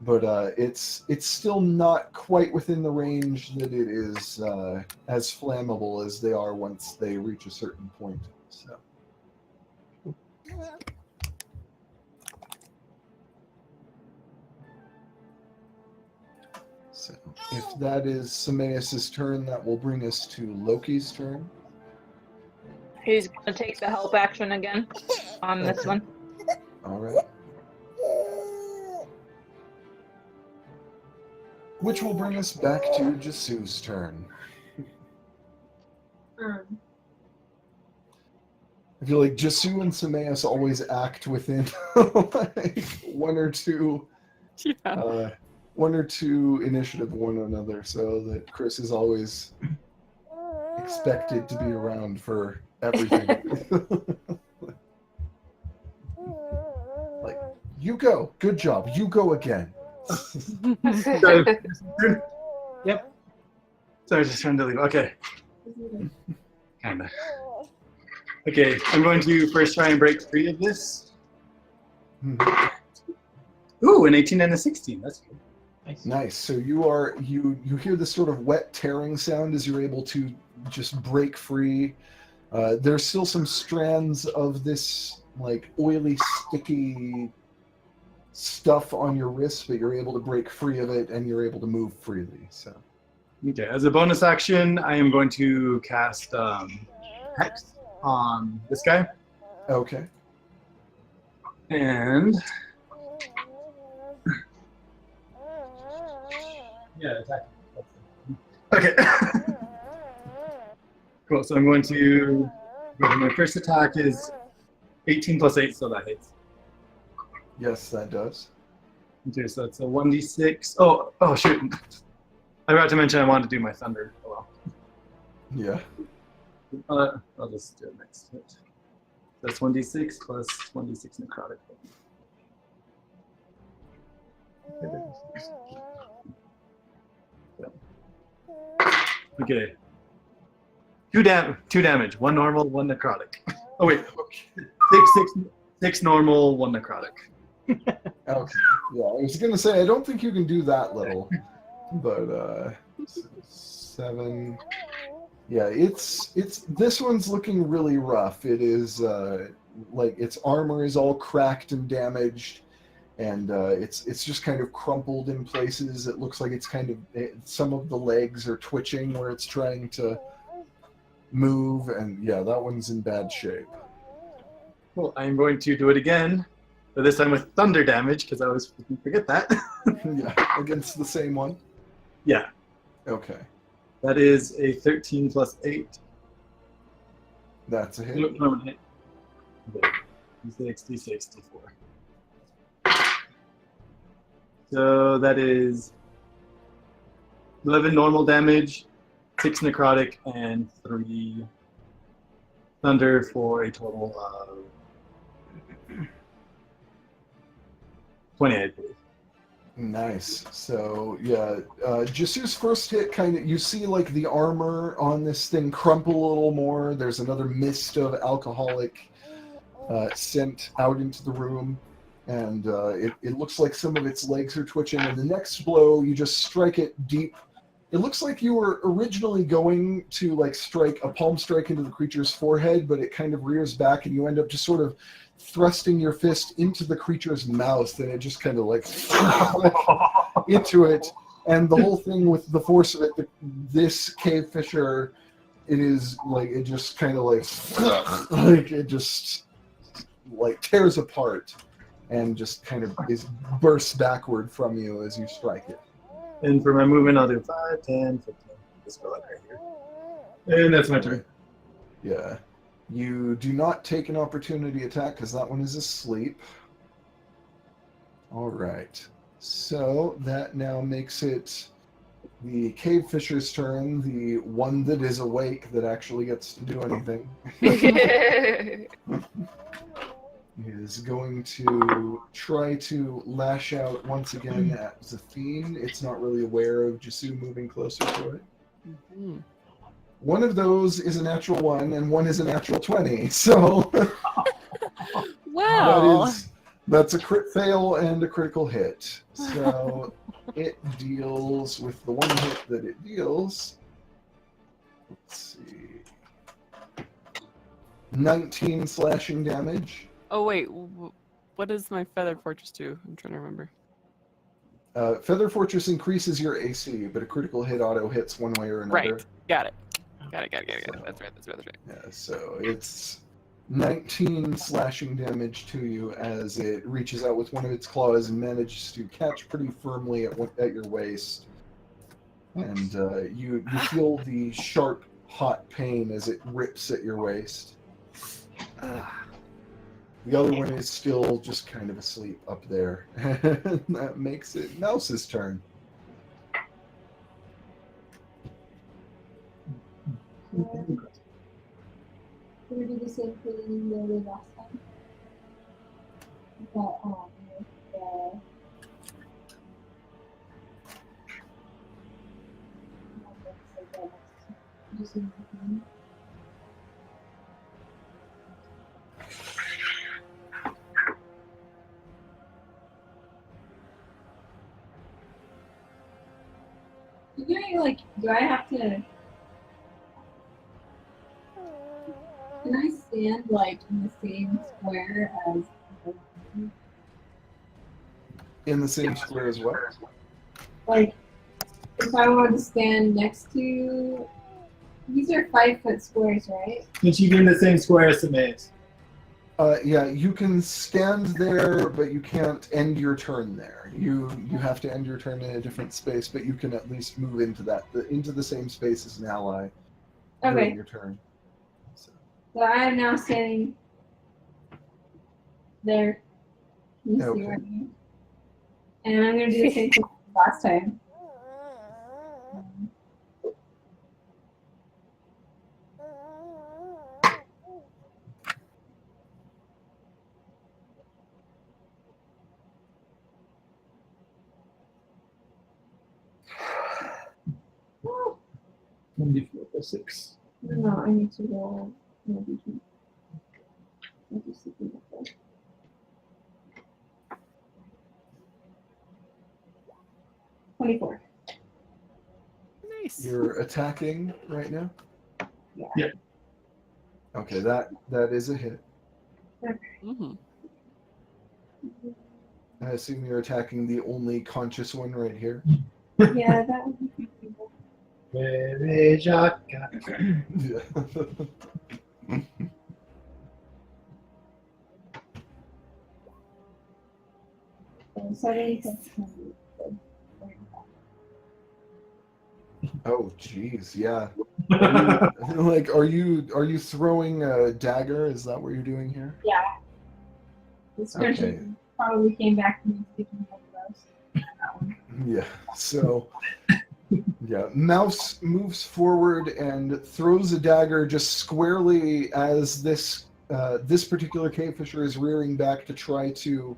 But it's still not quite within the range that it is as flammable as they are once they reach a certain point. So if that is Sameas' turn, that will bring us to Loki's turn. He's gonna take the help action again on this one. All right. Which will bring us back to Jasu's turn. I feel like Jasu and Sameas always act within one or two initiative of one another, so that Chris is always expected to be around for everything. You go. Good job. You go again. Yep. So I was just trying to leave. Okay. Kinda. Okay, I'm going to first try and break free of this. Ooh, an 18 and a 16. That's good. Nice. So you hear this sort of wet tearing sound as you're able to just break free. There's still some strands of this like oily, sticky stuff on your wrist, but you're able to break free of it and you're able to move freely. So Okay, as a bonus action, I am going to cast Hex on this guy. okay. And yeah, attack. Okay. Cool. So I'm going to my first attack is 18 plus 8, so that hits. Yes, that does. Okay, so that's a 1d6. Oh shoot. I forgot to mention I wanted to do my thunder. Oh well. Yeah. I'll just do it next hit. That's 1d6 plus 1d6 necrotic. Okay. Two damage. One normal, one necrotic. Oh wait. Six normal, one necrotic. Okay. Yeah, I was gonna say I don't think you can do that little, but 7. Yeah, it's this one's looking really rough. It is like its armor is all cracked and damaged, and it's just kind of crumpled in places. It looks like it's kind of some of the legs are twitching where it's trying to move, and yeah, that one's in bad shape. Well, I'm going to do it again, but this time with thunder damage because I always forget that. Yeah, against the same one. Yeah, Okay, that is a 13 plus 8. that's a hit. No, hit. D6, D6, D4. So that is 11 normal damage, 6 necrotic, and 3 thunder for a total of 28. Nice. So yeah, Jisu's first hit kind of, you see like the armor on this thing crumple a little more. There's another mist of alcoholic scent out into the room, and it looks like some of its legs are twitching. And the next blow, you just strike it deep. It looks like you were originally going to like strike a palm strike into the creature's forehead, but it kind of rears back, and you end up just sort of thrusting your fist into the creature's mouth, and it just kind of like into it. And the whole thing with the force of it, this cave fisher, it is like it just kind of like it just like tears apart and just kind of is bursts backward from you as you strike it. And for my movement, I'll do 5, 10, 15. Just go like right here. And that's my turn. Yeah. You do not take an opportunity attack because that one is asleep. All right. So that now makes it the cave fisher's turn, the one that is awake that actually gets to do anything. Is going to try to lash out once again at Zafine. It's not really aware of Jisu moving closer to it. Mm-hmm. One of those is a natural 1, and one is a natural 20. So Well, that's a crit fail and a critical hit. So it deals with the one hit that it deals. Let's see. 19 slashing damage. oh wait, what does my Feather Fortress do? I'm trying to remember. Feather Fortress increases your AC, but a critical hit auto hits one way or another. Right, got it. Got it. That's right. Yeah, so it's 19 slashing damage to you as it reaches out with one of its claws and manages to catch pretty firmly at your waist. And you feel the sharp, hot pain as it rips at your waist. The other one is still just kind of asleep up there. That makes it Mouse's turn. Can we do the same thing we did last time? But Do I have to? Can I stand like in the same square as? In the same square as well. Like, if I wanted to stand next to, these are 5-foot squares, right? Can she be in the same square as the maze? Yeah, you can stand there, but you can't end your turn there. You have to end your turn in a different space, but you can at least move into the same space as an ally during Okay. your turn. So. So I am now standing there. Can you see Okay. where I am? And I'm gonna do the same thing as last time. Oh, 1d4 plus 6. no, I need to roll. No, you can- I'll do something like that. $24. Nice. You're attacking right now? Yeah. Yep. Okay, that is a hit. Mm-hmm. I assume you're attacking the only conscious one right here. Yeah, that would be people. Yeah. So 70 plus 100. Oh, jeez, yeah. Are you throwing a dagger? Is that what you're doing here? Yeah. This Okay. person probably came back to me sticking up those. That one. Yeah. So, yeah, Mouse moves forward and throws a dagger just squarely as this particular cave fisher is rearing back to try to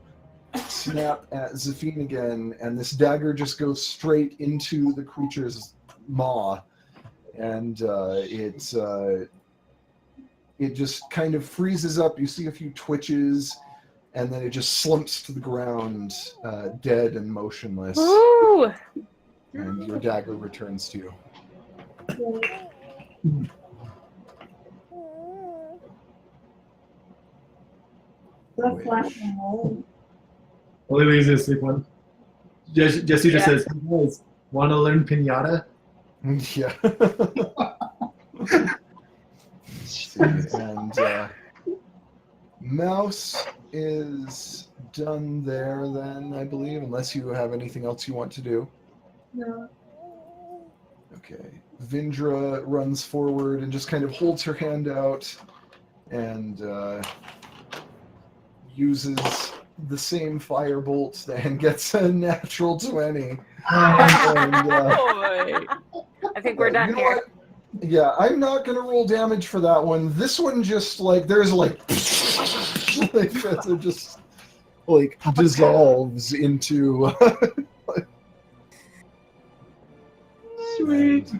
snap at Zafine again, and this dagger just goes straight into the creature's maw, and it just kind of freezes up. You see a few twitches, and then it just slumps to the ground, dead and motionless. Ooh! And your dagger returns to you. That's the last one. Only leaves this sleep one. Jesse just Yeah. says, "Hey guys, want to learn pinata?" Yeah. And Mouse is done there then, I believe, unless you have anything else you want to do. No. Okay. Vindra runs forward and just kind of holds her hand out and uses the same firebolt and gets a natural 20. And, Boy. I think we're done you know here. what? Yeah, I'm not gonna roll damage for that one. This one just there's like it just dissolves into Sweet.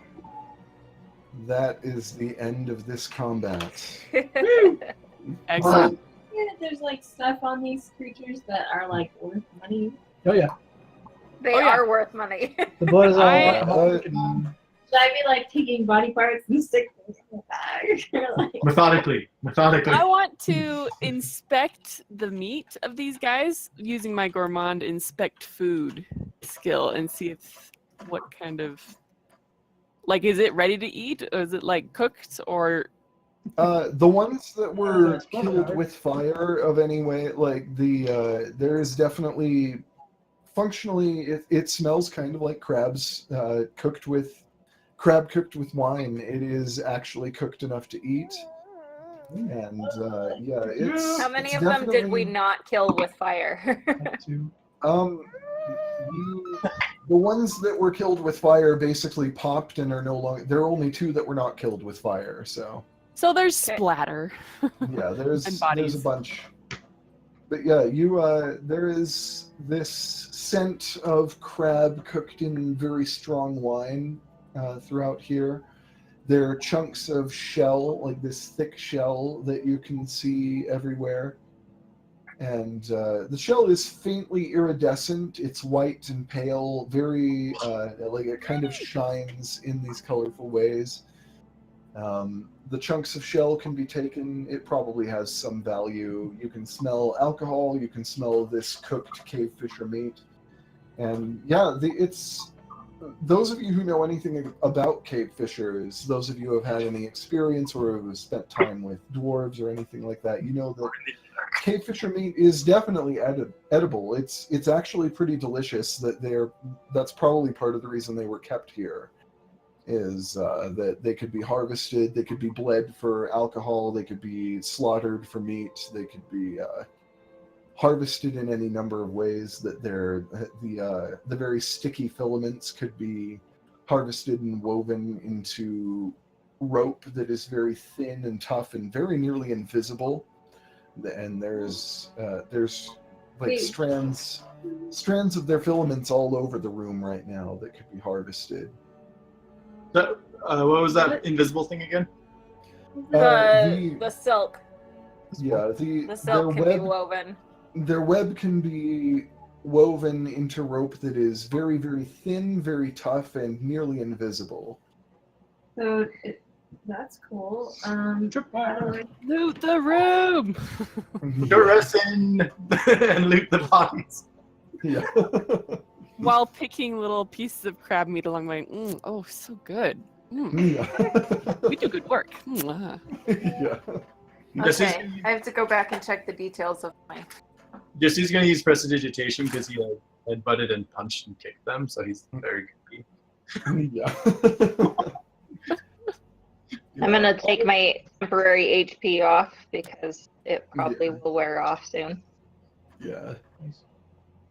that is the end of this combat. Excellent. Yeah, there's like stuff on these creatures that are like worth money. Oh yeah, They Oh, yeah. are worth money. the blood is all I- alcoholic and Should I be like taking body parts and stick them in the bag? Or, like, Methodically. I want to inspect the meat of these guys using my gourmand inspect food skill and see if what kind of is it ready to eat or is it like cooked or The ones that were it's killed fire. with fire of any way, there's definitely functionally it smells kind of like crabs cooked with wine. It is actually cooked enough to eat, and yeah, it's. How many it's of them did we definitely- not kill with fire? up to The ones that were killed with fire basically popped and are no longer. There are only 2 that were not killed with fire, so. so there's Okay. splatter. Yeah, there's And a bodies. bunch. But yeah, there is this scent of crab cooked in very strong wine throughout here. There are chunks of shell, like this thick shell that you can see everywhere. And the shell is faintly iridescent. It's white and pale, very like it kind of shines in these colorful ways. The chunks of shell can be taken. It probably has some value. You can smell alcohol. You can smell this cooked cave fisher meat. And yeah, it's those of you who know anything about cave fishers, those of you who have had any experience or who have spent time with dwarves or anything like that, you know that cave fisher meat is definitely edible. It's actually pretty delicious. That's probably part of the reason they were kept here. Is that they could be harvested, they could be bled for alcohol, they could be slaughtered for meat, they could be harvested in any number of ways. That the very sticky filaments could be harvested and woven into rope that is very thin and tough and very nearly invisible. And there's like strands of their filaments all over the room right now that could be harvested. What was that invisible thing again? The silk. Yeah, The silk can be woven. Their web can be woven into rope that is very, very thin, very tough, and nearly invisible. So that's cool. Loot the room! Garrison and loot the bodies. Yeah. While picking little pieces of crab meat along my oh, so good. Yeah. We do good work. Yeah. Okay, I have to go back and check the details of my... Jesse's going to use prestidigitation because he had butted and punched and kicked them, so he's very good. Yeah. I'm going to take my temporary HP off because it probably will wear off soon. Yeah.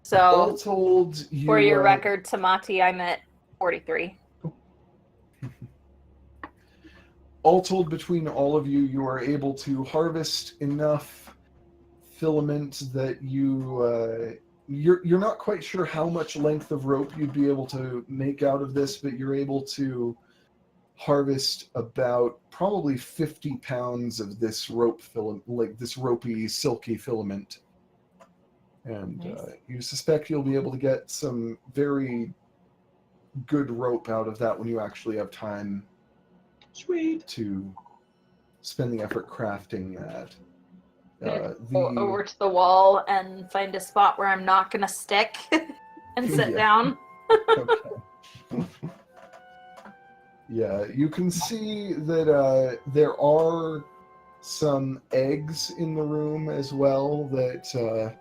So, All told, for your record, Tamati, I'm at 43. All told, between all of you, you are able to harvest enough filament that you're not quite sure how much length of rope you'd be able to make out of this, but you're able to harvest about probably 50 pounds of this rope filament, like this ropey, silky filament. And you suspect you'll be able to get some very good rope out of that when you actually have time to spend the effort crafting that. Go over to the wall and find a spot where I'm not going to stick and sit down. Okay. Yeah, you can see that there are some eggs in the room as well that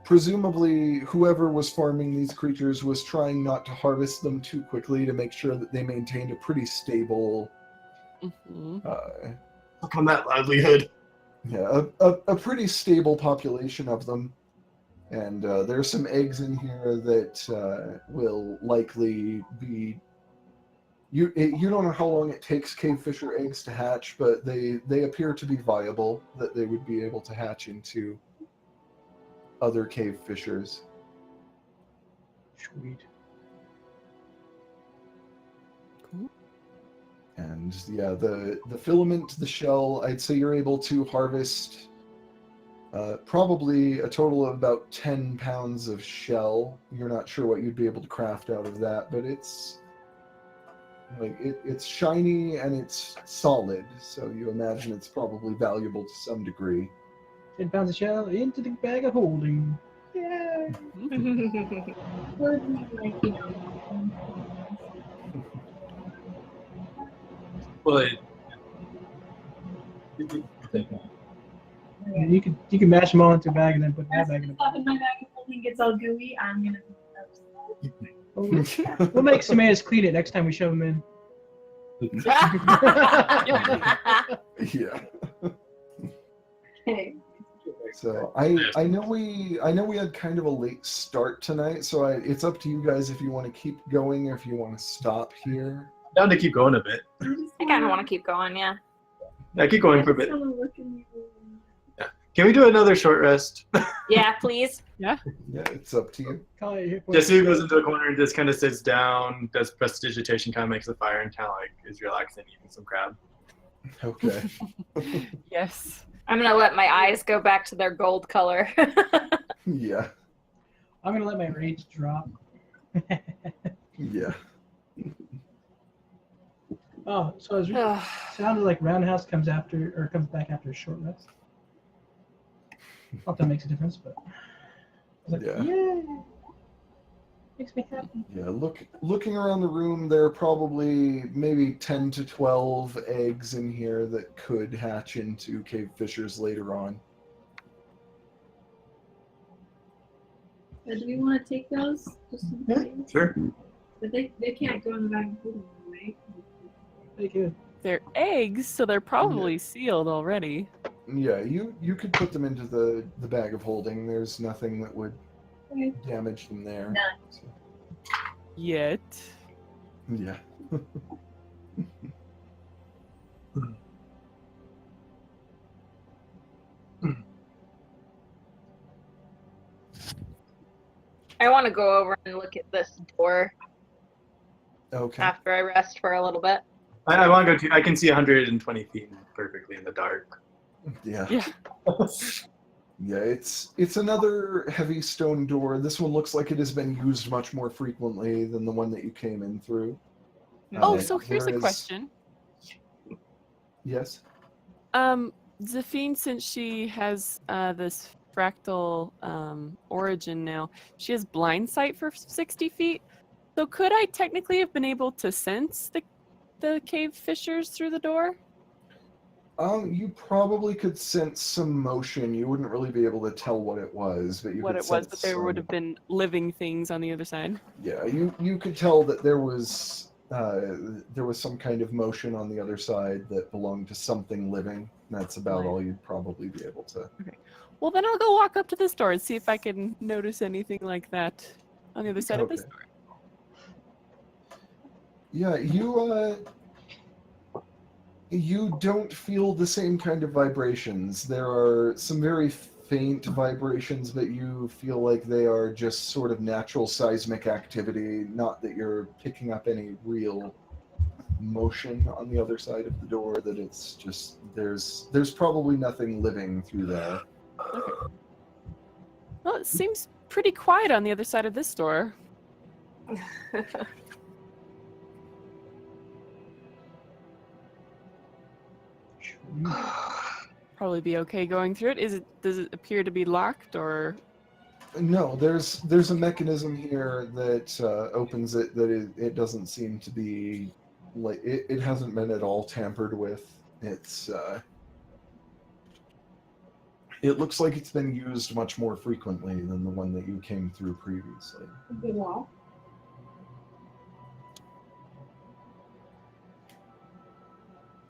presumably whoever was farming these creatures was trying not to harvest them too quickly to make sure that they maintained a pretty stable Look on that livelihood. Yeah, a pretty stable population of them. And there's some eggs in here that will likely be... You don't know how long it takes cave fisher eggs to hatch, but they appear to be viable, that they would be able to hatch into other cave fishers. Sweet. Cool. And yeah, the filament, the shell, I'd say you're able to harvest probably a total of about 10 pounds of shell. You're not sure what you'd be able to craft out of that, but it's like it's shiny and it's solid, so you imagine it's probably valuable to some degree. 10 pounds of shell into the bag of holding. Yeah. Well, You can mash them all into a bag and then put that bag in a Stuff in my bag of holding gets all gooey. I'm gonna be upset. We'll make Samaya's clean it next time we shove them in. Yeah. Okay. So I know we had kind of a late start tonight, so it's up to you guys if you want to keep going or if you want to stop here. down to keep going a bit. I kind of want to keep going, yeah. Yeah, keep going for a bit. Yeah. Can we do another short rest? Yeah, please. Yeah, it's up to you. Jesse goes into a corner and just kind of sits down, does prestidigitation, kind of makes a fire, and kind of like is relaxing, eating some crab. Okay. Yes. I'm gonna let my eyes go back to their gold color. Yeah. I'm gonna let my rage drop. Yeah. Oh, so it sounded like Roundhouse comes back after a short rest. Not that makes a difference, but I was like, Yeah. yay! Makes me happy. Yeah, looking around the room, there are probably maybe 10 to 12 eggs in here that could hatch into cave fissures later on. Do we want to take those? Just in case? Sure. But they can't go in the bag of holding, right? Thank you. They're eggs, so they're probably sealed already. Yeah, you could put them into the bag of holding. There's nothing that would Okay. damage them there. None. So, Yet. yeah. I want to go over and look at this door Okay. after I rest for a little bit. I want to go to. I can see 120 feet perfectly in the dark. Yeah. Yeah. Yeah, it's another heavy stone door. This one looks like it has been used much more frequently than the one that you came in through. Oh, so here's there a is- question. Yes. Zafine, since she has this fractal origin now, she has blind sight for 60 feet. So could I technically have been able to sense the cave fissures through the door? You probably could sense some motion. You wouldn't really be able to tell what it was, but you What could it was, sense but there would have been living things on the other side. Yeah, you could tell that there was some kind of motion on the other side that belonged to something living. That's about Right. all you'd probably be able to. Well, then I'll go walk up to this door and see if I can notice anything like that on the other side of this Okay. door. Yeah, you don't feel the same kind of vibrations. There are some very faint vibrations, but you feel like they are just sort of natural seismic activity, not that you're picking up any real motion on the other side of the door, that it's just there's probably nothing living through there. Okay. Well, it seems pretty quiet on the other side of this door. Probably be okay going through it. Does it appear to be locked or? No, there's a mechanism here that opens it. It doesn't seem to be like it hasn't been at all tampered with. It looks like it's been used much more frequently than the one that you came through previously. A good wall.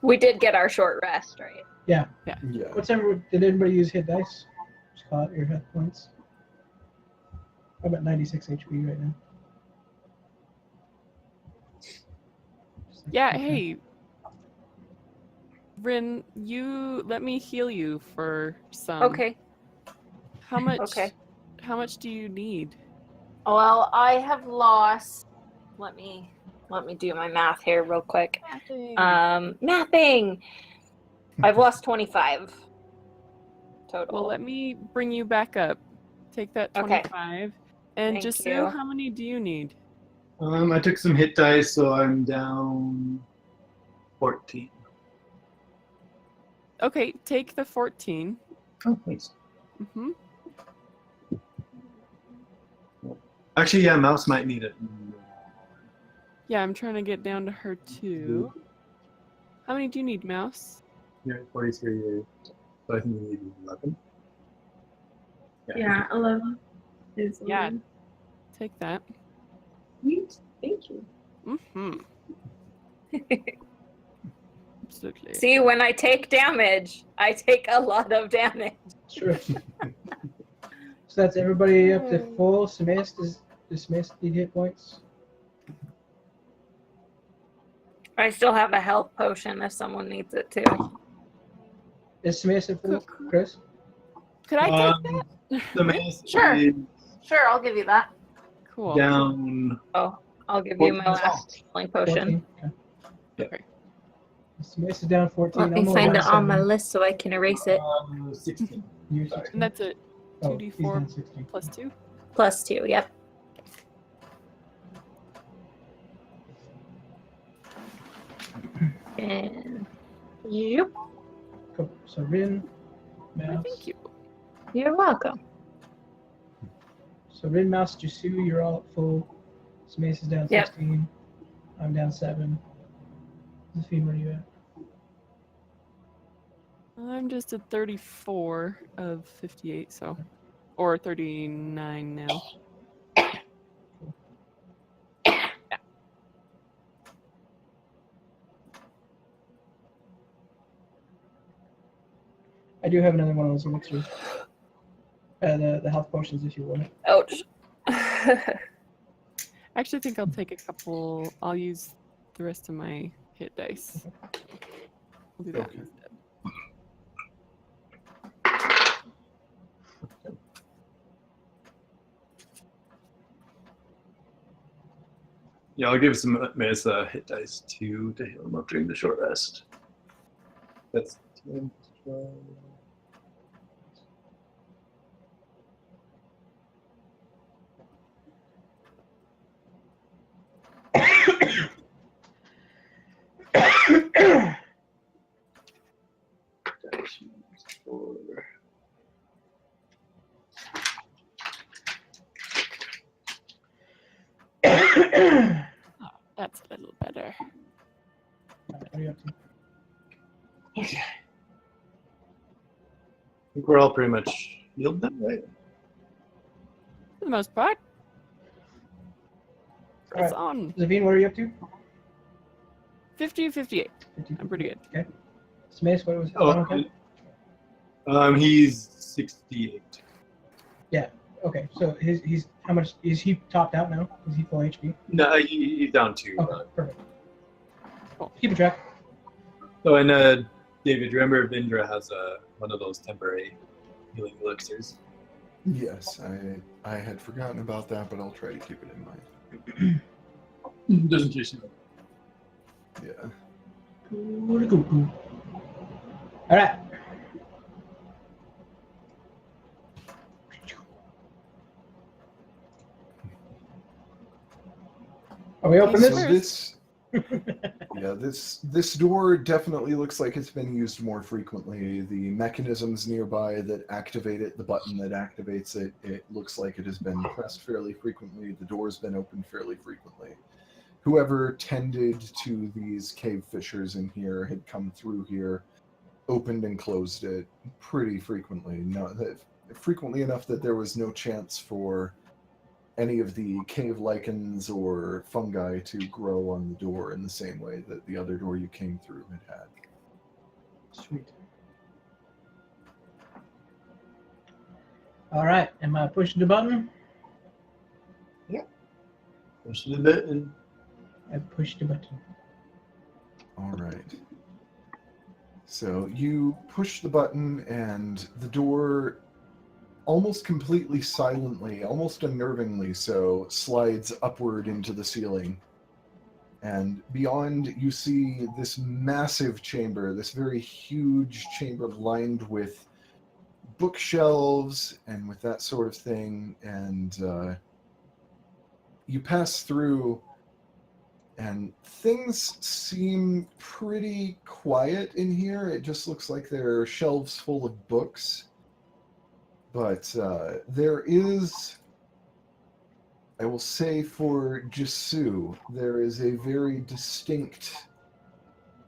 We did get our short rest, right? Yeah. Did anybody use hit dice? Just call out your hit points. I'm at 96 HP right now. Yeah. Hey, Rin, let me heal you for some. Okay. How much? Okay. How much do you need? Well, I have lost. Let me do my math here real quick. Mathing. I've lost 25 total. Well, let me bring you back up. Take that Okay. 25. And Thank just you. how many do you need? I took some hit dice, so I'm down 14. Okay, take the 14. Oh, thanks. Hmm. Actually, yeah, Mouse might need it. Yeah, I'm trying to get down to her too. How many do you need, Mouse? You're at 43, so I think you need 11. Yeah, 11 is Yeah. 11. Take that. Sweet. Thank you. Mm-hmm. Absolutely. See, when I take damage, I take a lot of damage. Sure. So that's everybody up to full. Dismissed need hit points. I still have a health potion if someone needs it too. Is Dismissed at full, Chris? Could I take that? The Mouse Sure. is Sure, I'll give you that. Cool. down. Oh, I'll give you my last healing potion. 14? Okay. Mace is down 14. Let me I'm only find down it on my 7. list so I can erase it. 16. You're Sorry. 16. And that's a Oh, he's 2d4 down 16. plus 2. +2, yep. And yep, Cool. So Rin, Mouse. Thank you. you're welcome. So Rin, Mouse, Jasu, you're all at full. So Mace is down Yep. 16. I'm down 7. Zafine, where are you at? I'm just at 34 of 58, so. Or 39 now. I do have another one of those elixirs. The health potions, if you want it. Ouch. I actually think I'll take a couple. I'll use the rest of my hit dice. I'll do that Okay. instead. Yeah, I'll give some Mace hit dice too to heal him up during the short rest. That's 10, 12. Four. That's a little better. What are you up to? Okay. I think we're all pretty much healed then, right? For the most part. Press Alright. on. Zafine, what are you up to? 50 58. 50. I'm pretty good. Okay. So Mace, what was Oh, final count? he's 68. Okay, so he's how much is he topped out now? Is he full HP? No, he's down 2. Okay, perfect. Cool. Keep a track. Oh, and David, remember Vindra has one of those temporary healing elixirs. Yes, I had forgotten about that, but I'll try to keep it in mind. Doesn't Jason? Yeah. All right. Are we open So this? this door definitely looks like it's been used more frequently. The mechanisms nearby that activate it, the button that activates it, it looks like it has been pressed fairly frequently. The door's been opened fairly frequently. Whoever tended to these cave fissures in here had come through here, opened and closed it pretty frequently. Frequently enough that there was no chance for any of the cave lichens or fungi to grow on the door in the same way that the other door you came through had. Sweet. All right. Am I pushing the button? Push it a bit and I pushed the button. All right. So you push the button and the door almost completely silently, almost unnervingly so, slides upward into the ceiling. And beyond, you see this massive chamber, this very huge chamber lined with bookshelves and with that sort of thing. And you pass through, and things seem pretty quiet in here. It just looks like there are shelves full of books. But there is, I will say for Jasu, there is a very distinct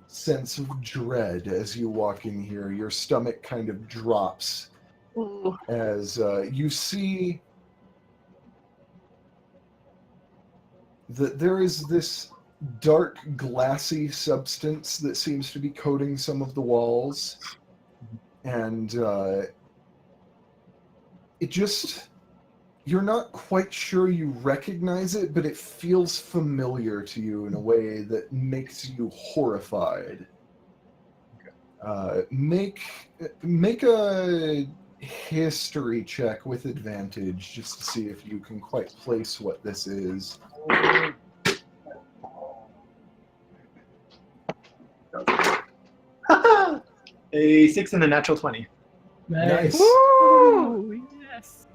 sense of dread as you walk in here. Your stomach kind of drops as you see that there is this dark, glassy substance that seems to be coating some of the walls. And it just, you're not quite sure you recognize it, but it feels familiar to you in a way that makes you horrified. Make a history check with advantage just to see if you can quite place what this is. A 6 and a natural 20. Nice. Woo! Yes.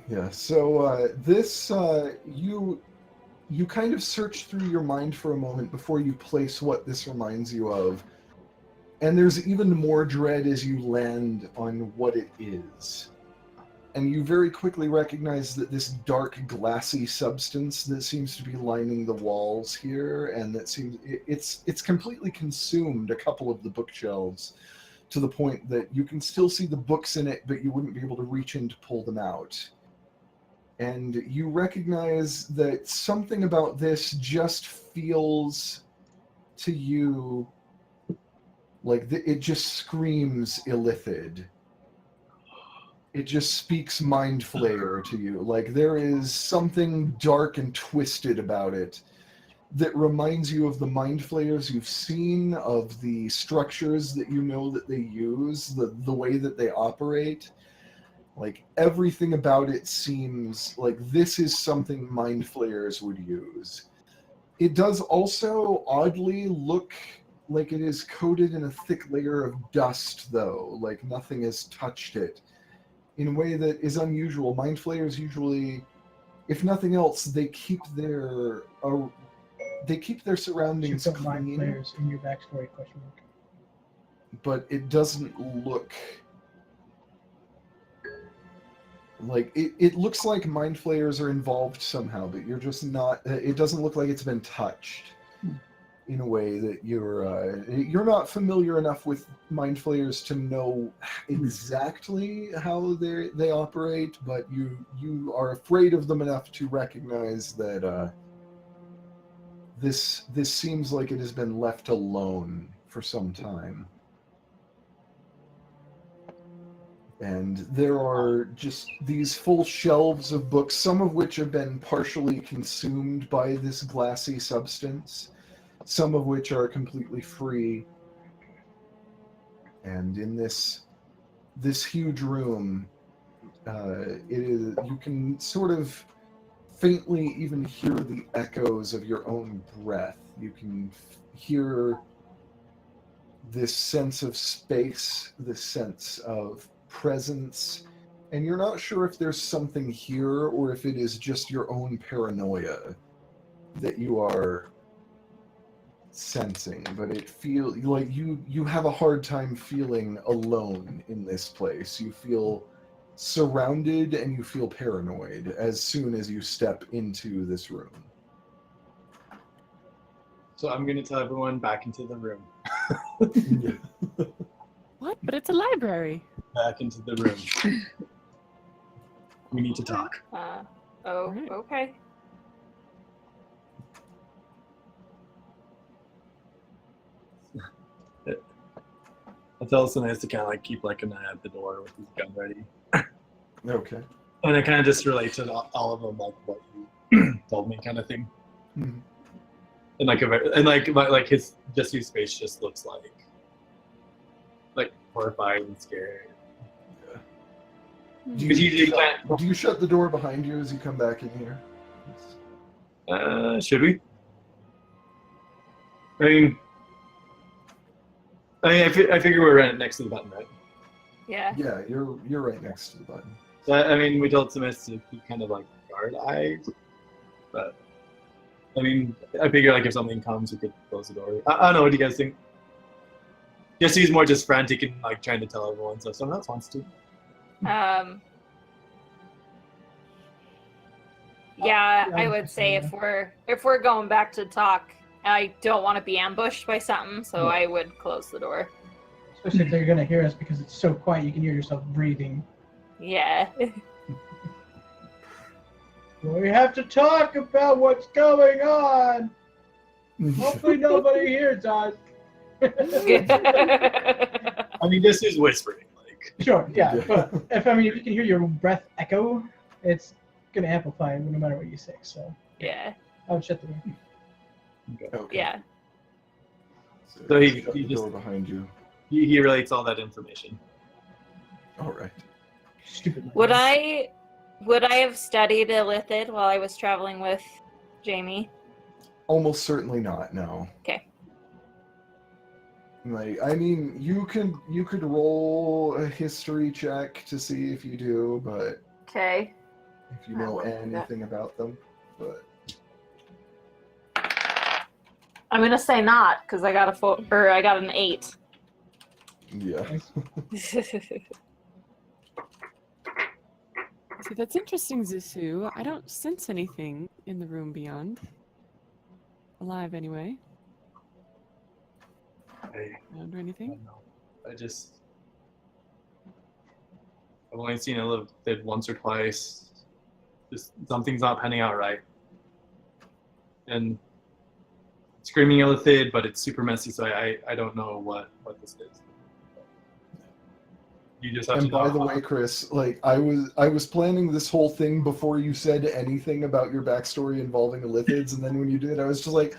Yeah. So this you kind of search through your mind for a moment before you place what this reminds you of, and there's even more dread as you land on what it is. And you very quickly recognize that this dark, glassy substance that seems to be lining the walls here, and that seems it's completely consumed a couple of the bookshelves, to the point that you can still see the books in it, but you wouldn't be able to reach in to pull them out. And you recognize that something about this just feels to you like it just screams illithid. It just speaks Mind Flayer to you. Like there is something dark and twisted about it that reminds you of the Mind Flayers you've seen, of the structures that you know that they use, the way that they operate. Like everything about it seems like this is something Mind Flayers would use. It does also oddly look like it is coated in a thick layer of dust, though, like nothing has touched it, in a way that is unusual. Mind Flayers usually, if nothing else, they keep their surroundings Should put Mind clean, Flayers in your backstory, question mark. but it doesn't look like it looks like Mind Flayers are involved somehow, but you're just not. It doesn't look like it's been touched in a way that you're not familiar enough with Mind Flayers to know exactly how they operate, but you are afraid of them enough to recognize that this seems like it has been left alone for some time. And there are just these full shelves of books, some of which have been partially consumed by this glassy substance, some of which are completely free. And in this huge room, you can sort of faintly even hear the echoes of your own breath. You can hear this sense of space, this sense of presence, and you're not sure if there's something here or if it is just your own paranoia that you are sensing, but it feels like you have a hard time feeling alone in this place. You feel surrounded and you feel paranoid as soon as you step into this room. So I'm going to tell everyone back into the room. What? But it's a library. Back into the room. We need to talk. Okay. I tell Sinez to kind of like keep like an eye at the door with his gun ready. Okay. And I kind of just relate to all of them, like what you told me, kind of thing. Mm-hmm. And like his face just looks like horrified and scared. Do you shut the door behind you as you come back in here? Should we? I figure we're right next to the button, right? Yeah. Yeah, you're right next to the button. So I mean, we told Simis to keep kind of like guard eyes, but I mean, I figure like if something comes, we could close the door. I don't know. What do you guys think? Just he's more just frantic and like trying to tell everyone, so someone else wants to. Yeah, I would say if we're going back to talk, I don't want to be ambushed by something, so I would close the door. Especially if they're going to hear us because it's so quiet you can hear yourself breathing. Yeah. We have to talk about what's going on. Hopefully nobody hears us. I mean, this is whispering, like. Sure, yeah. But if you can hear your breath echo, it's going to amplify no matter what you say. So yeah. I would shut the door. Okay. Yeah. So he shut the just door behind you. He relates all that information. All right. Stupid. Would I have studied illithid while I was traveling with Jamie? Almost certainly not. No. Okay. Like, I mean, you could roll a history check to see if you do, but Okay. if you I know will do that. anything about them. But I'm gonna say not because I got I got an 8. yeah. So that's interesting, Zisu. I don't sense anything in the room beyond. Alive, anyway. I Around or don't anything? know. I've only seen it once or twice. Just something's not panning out right. And screaming illithid, but it's super messy, so I don't know what this is. You just have And to by know. the way, Chris, like I was planning this whole thing before you said anything about your backstory involving illithids, and then when you did, I was just like,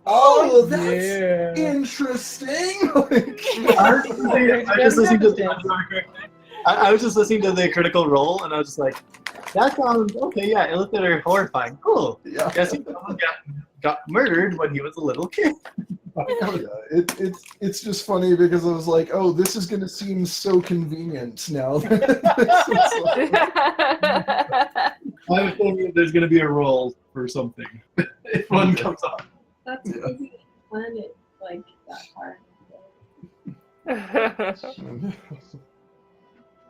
"Oh, that's Yeah. interesting." Like, I was just listening to the Critical Role, and I was just like, that sounds okay. Yeah, illithid are horrifying. Cool. yeah. Guessing someone got murdered when he was a little kid. Yeah, it's just funny because I was like, oh, this is gonna seem so convenient now. I was thinking there's going to be a role for something if one comes up. That's Yeah. crazy that you planned it like that hard.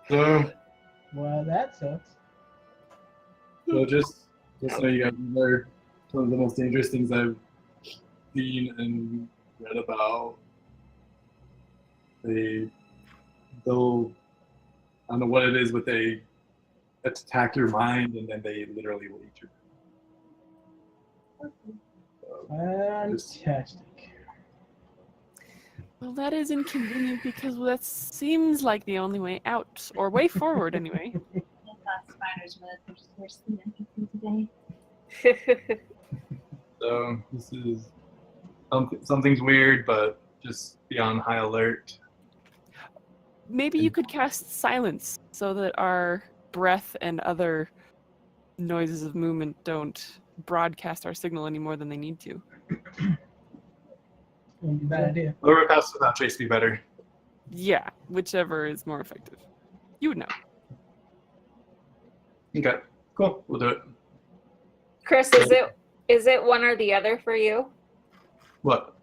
So That sucks. just so you guys know, one of the most dangerous things I've seen and read about. They'll, I don't know what it is, but they attack your mind and then they literally will eat you. Fantastic. Well, that is inconvenient because that seems like the only way out, or way forward anyway. Spiders with worse than empathy today. So this is something's weird, but just be on high alert. Maybe you could cast silence so that our breath and other noises of movement don't broadcast our signal any more than they need to. Wouldn't be a bad idea. Or pass without trace be better. Yeah, whichever is more effective. You would know. Okay, cool. We'll do it. Chris, is it one or the other for you? What?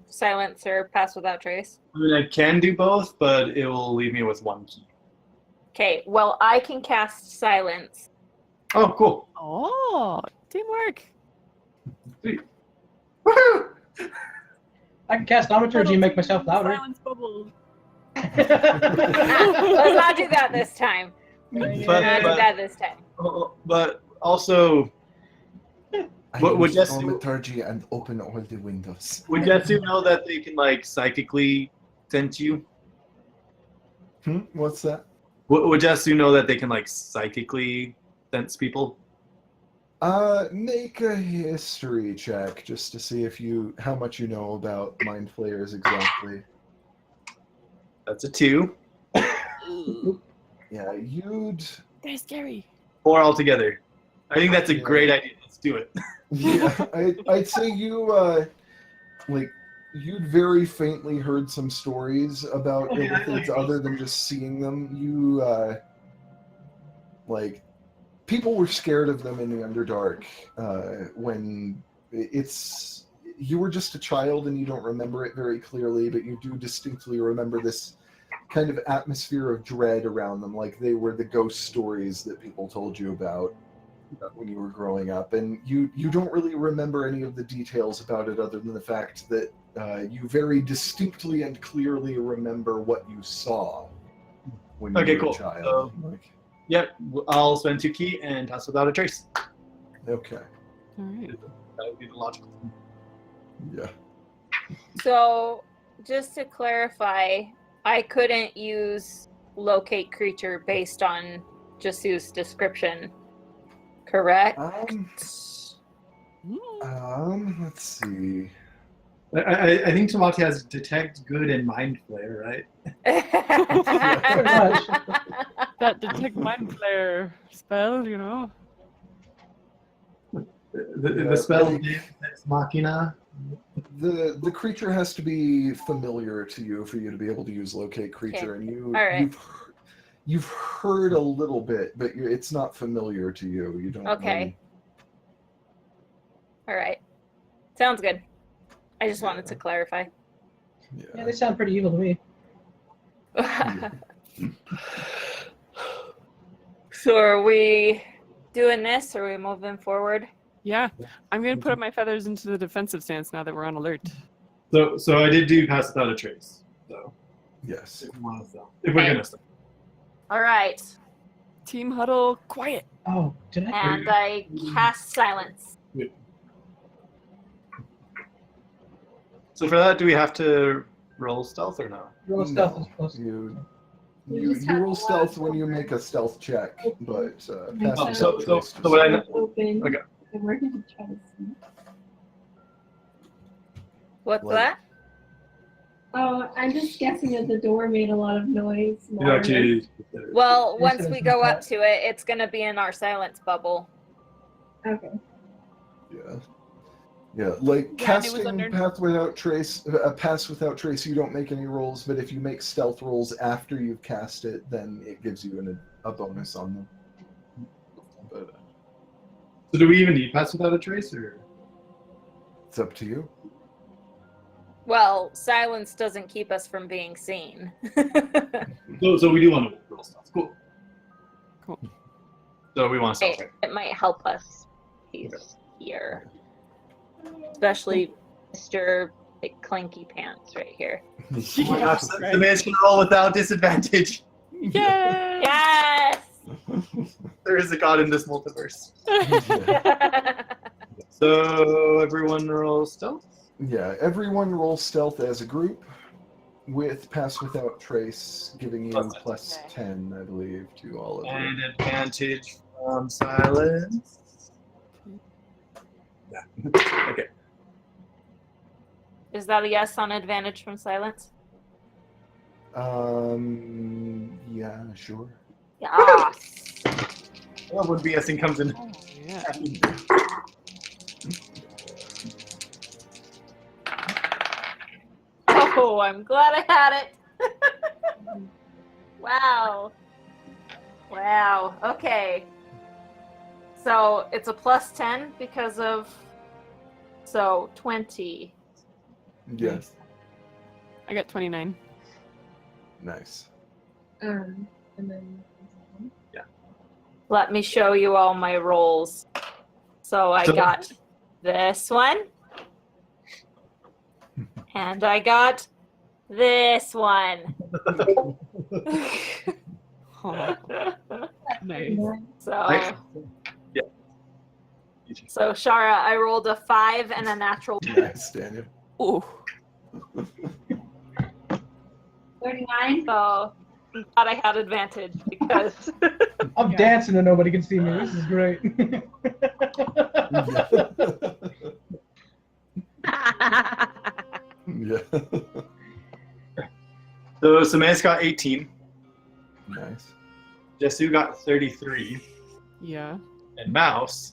Silence or pass without trace? I mean, I can do both, but it will leave me with one key. Okay, well, I can cast silence. Oh, cool. Oh, teamwork. Sweet. Woohoo! I can cast thaumaturgy and make myself louder. Silence bubble. Let's not do that this time. Let's not do that this time. But also, I would use Jesse thaumaturgy and open all the windows. would Jetsu know that they can like psychically sense you? What's that? Would Jetsu know that they can like psychically sense people? Make a history check just to see how much you know about mind flayers exactly. That's a 2. Yeah, you'd. They're scary. 4 altogether. I think that's a great idea. Let's do it. Yeah, I'd say you you'd very faintly heard some stories about Okay, I illithids like other than just seeing them. You people were scared of them in the Underdark when you were just a child and you don't remember it very clearly, but you do distinctly remember this kind of atmosphere of dread around them, like they were the ghost stories that people told you about when you were growing up. And you don't really remember any of the details about it other than the fact that you very distinctly and clearly remember what you saw when you Okay, were cool. a child. Yep, I'll spend 2 key and pass without a trace. Okay. All right. That would be the logical thing. Yeah. So, just to clarify, I couldn't use locate creature based on Jasu's description, correct? Let's see. I think Tamati has detect good and mind flare, right? That detect mind flare spell, you know. The spell Ex Machina. The creature has to be familiar to you for you to be able to use locate creature, and All right. you've heard a little bit, but it's not familiar to you. You don't. Okay. All right. Sounds good. I just wanted to clarify. Yeah, they sound pretty evil to me. So are we doing this, or are we moving forward? Yeah, I'm going to put up my feathers into the defensive stance now that we're on alert. So I did do pass without a trace. So Yes. if we're gonna stop. All right. Team huddle, quiet. Oh, did I? And I cast silence. So for that, do we have to roll stealth or no? Roll stealth is plus. You just have roll to stealth watch when you over. make a stealth check, but pass Oh, without so trace what I know- Open. Okay. And we're gonna try to see. What's What? that? Oh, I'm just guessing that the door made a lot of noise. You have to. Well, Yes, once it we is. go up to it, it's going to be in our silence bubble. Okay. Yeah, like Yeah, and it was casting under- pass without trace, you don't make any rolls, but if you make stealth rolls after you've cast it, then it gives you a bonus on them. But So do we even need pass without a trace, or? it's up to you. Well, silence doesn't keep us from being seen. So we do want to roll stealth. Cool. Cool. So we want stealth, right? It might help us. He's here. Especially Mr. Like, Clanky Pants right here. Oh my gosh, the man's gonna roll without disadvantage. Yay! Yes! There is a god in this multiverse. So everyone roll stealth. Yeah, everyone roll stealth as a group, with pass without trace giving you Plus plus 10, I believe, to all of you. And advantage from silence. Yeah. Okay. Is that a yes on advantage from silence? Yeah, sure. Yeah. Well, when BSing comes in. Oh, yeah. Oh, I'm glad I had it. Wow. Wow. Okay. So it's a plus 10 because of. So 20. Yes. I got 29. Nice. And then. Let me show you all my rolls. So I got this one. And I got this one. Oh, nice. So, Yeah. so Shara, I rolled a 5 and a natural. Nice, Daniel. Ooh. 39. So I'm glad I had advantage because I'm dancing and nobody can see me. This is great. Yeah. So Samantha got 18. Nice. Jesu got 33. Yeah. And Mouse.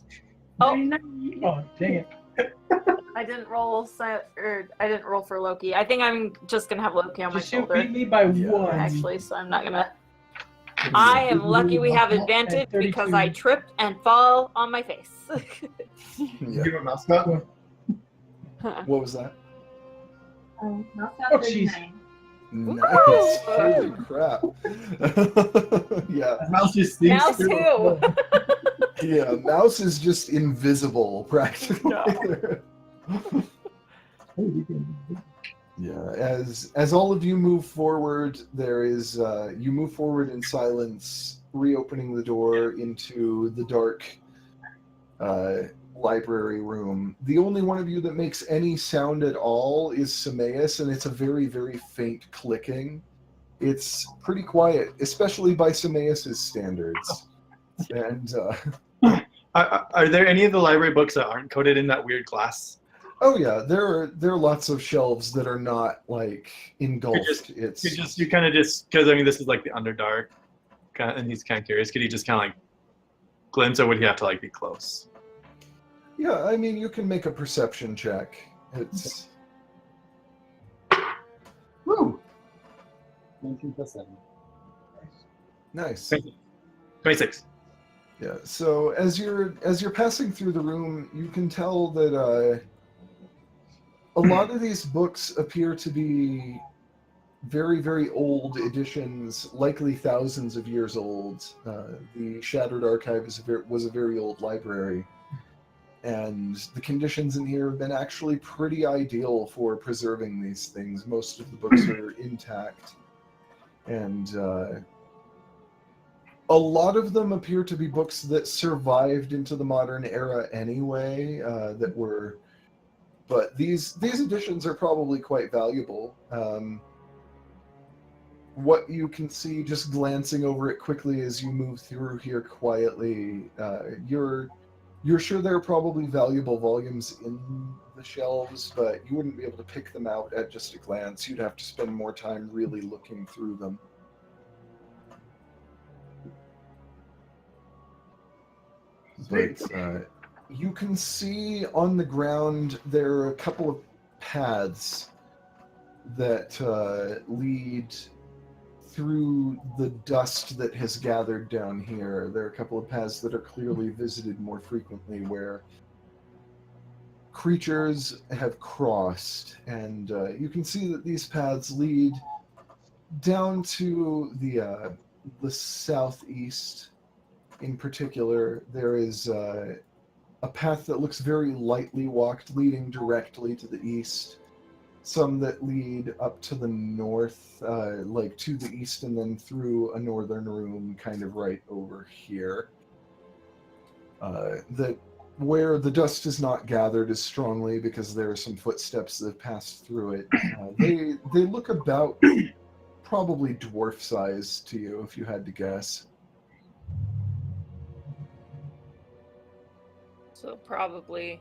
Oh. 39. Oh, dang it. I didn't roll. I didn't roll for Loki. I think I'm just gonna have Loki on my Just you shoulder. beat me by Yeah. one. Actually, so I'm not gonna. I am lucky we have advantage because I tripped and fall on my face. Yeah. You know what Mouse got? What was that? Mouse Oh, got jeez. 39. Nice. Holy crap. Yeah. Mouse just sneaks Mouse through. too. Yeah. Mouse is just invisible, practically. Yeah. As all of you move forward, there is you move forward in silence, reopening the door into the dark library room. The only one of you that makes any sound at all is Semaeus, and it's a very, very faint clicking. It's pretty quiet, especially by Semaeus's standards. And Are there any of the library books that aren't coated in that weird glass? oh yeah, there are lots of shelves that are not like engulfed. You kind of just, because I mean this is like the Underdark, and he's kind of curious. Could he just kind of like glimpse, or would he have to like be close? Yeah, I mean you can make a perception check. It's 19 plus 7. Nice. 26. Yeah. So as you're passing through the room, you can tell that a lot of these books appear to be very, very old editions, likely thousands of years old. The Shattered Archive was a very old library, and the conditions in here have been actually pretty ideal for preserving these things. Most of the books are intact, and a lot of them appear to be books that survived into the modern era anyway, but these editions are probably quite valuable. What you can see just glancing over it quickly as you move through here quietly, you're sure there are probably valuable volumes in the shelves, but you wouldn't be able to pick them out at just a glance. You'd have to spend more time really looking through them. But you can see on the ground there are a couple of paths that lead through the dust that has gathered down here. There are a couple of paths that are clearly visited more frequently where creatures have crossed, and you can see that these paths lead down to the southeast. In particular, there is a path that looks very lightly walked, leading directly to the east. Some that lead up to the north, like to the east, and then through a northern room, kind of right over here. That where the dust is not gathered as strongly because there are some footsteps that have passed through it. They look about probably dwarf size to you, if you had to guess. So probably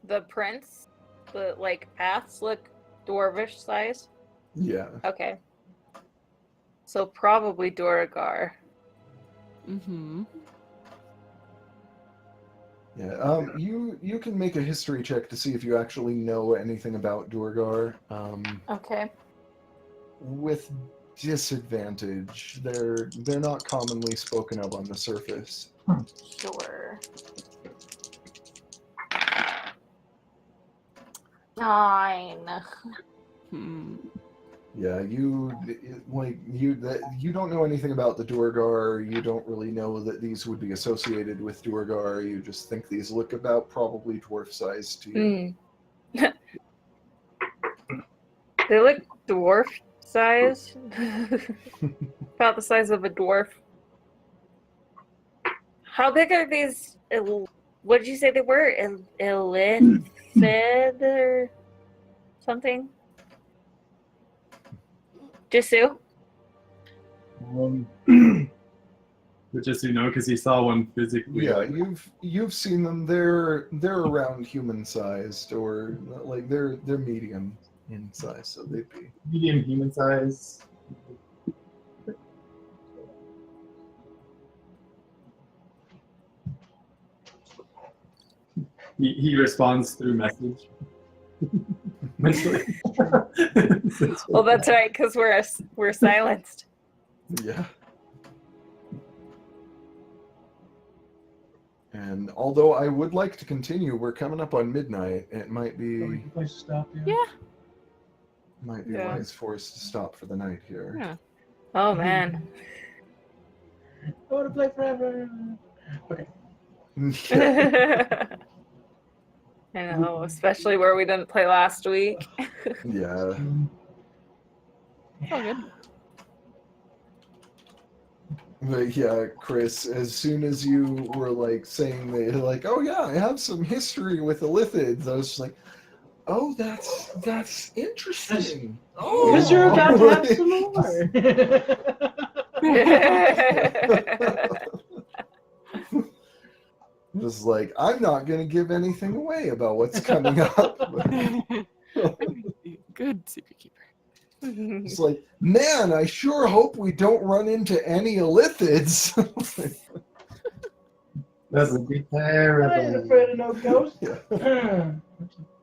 the prince, the like paths look dwarvish size. Yeah. Okay. So probably Duragar. Mm-hmm. Yeah. You can make a history check to see if you actually know anything about Duragar. Okay. With disadvantage. They're not commonly spoken of on the surface. Sure. 9. Hmm. Yeah, you don't know anything about the Duergar. You don't really know that these would be associated with Duergar. You just think these look about probably dwarf size to you. They look dwarf size. About the size of a dwarf. How big are these? What did you say they were? Illithid or something? Jisu? Just so you know, because he saw one physically. Yeah, you've seen them. They're around human sized, or like they're medium in size, so they'd be medium human size. He responds through message. Mentally. Well, that's right, because we're silenced. Yeah. And although I would like to continue, we're coming up on midnight. It might be Probably a place to stop. Yeah. might be wise for us to stop for the night here. Yeah. Oh man. I want to play forever. Okay. I know, especially where we didn't play last week. Yeah. Oh, good. But yeah, Chris, as soon as you were like saying that, like, oh yeah, I have some history with Illithids, I was just like, oh, that's interesting. Oh, Because you're about to have some more. Just like, I'm not going to give anything away about what's coming up. Good secret keeper. It's like, man, I sure hope we don't run into any Illithids. That would be I ain't terrible. afraid of no ghosts. Yeah.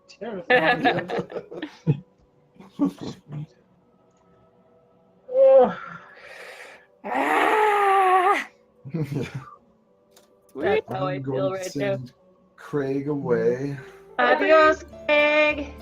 Terrifying. Oh. Ah! Sweet. How I I'm feel going to right send Craig away. Adios, Craig.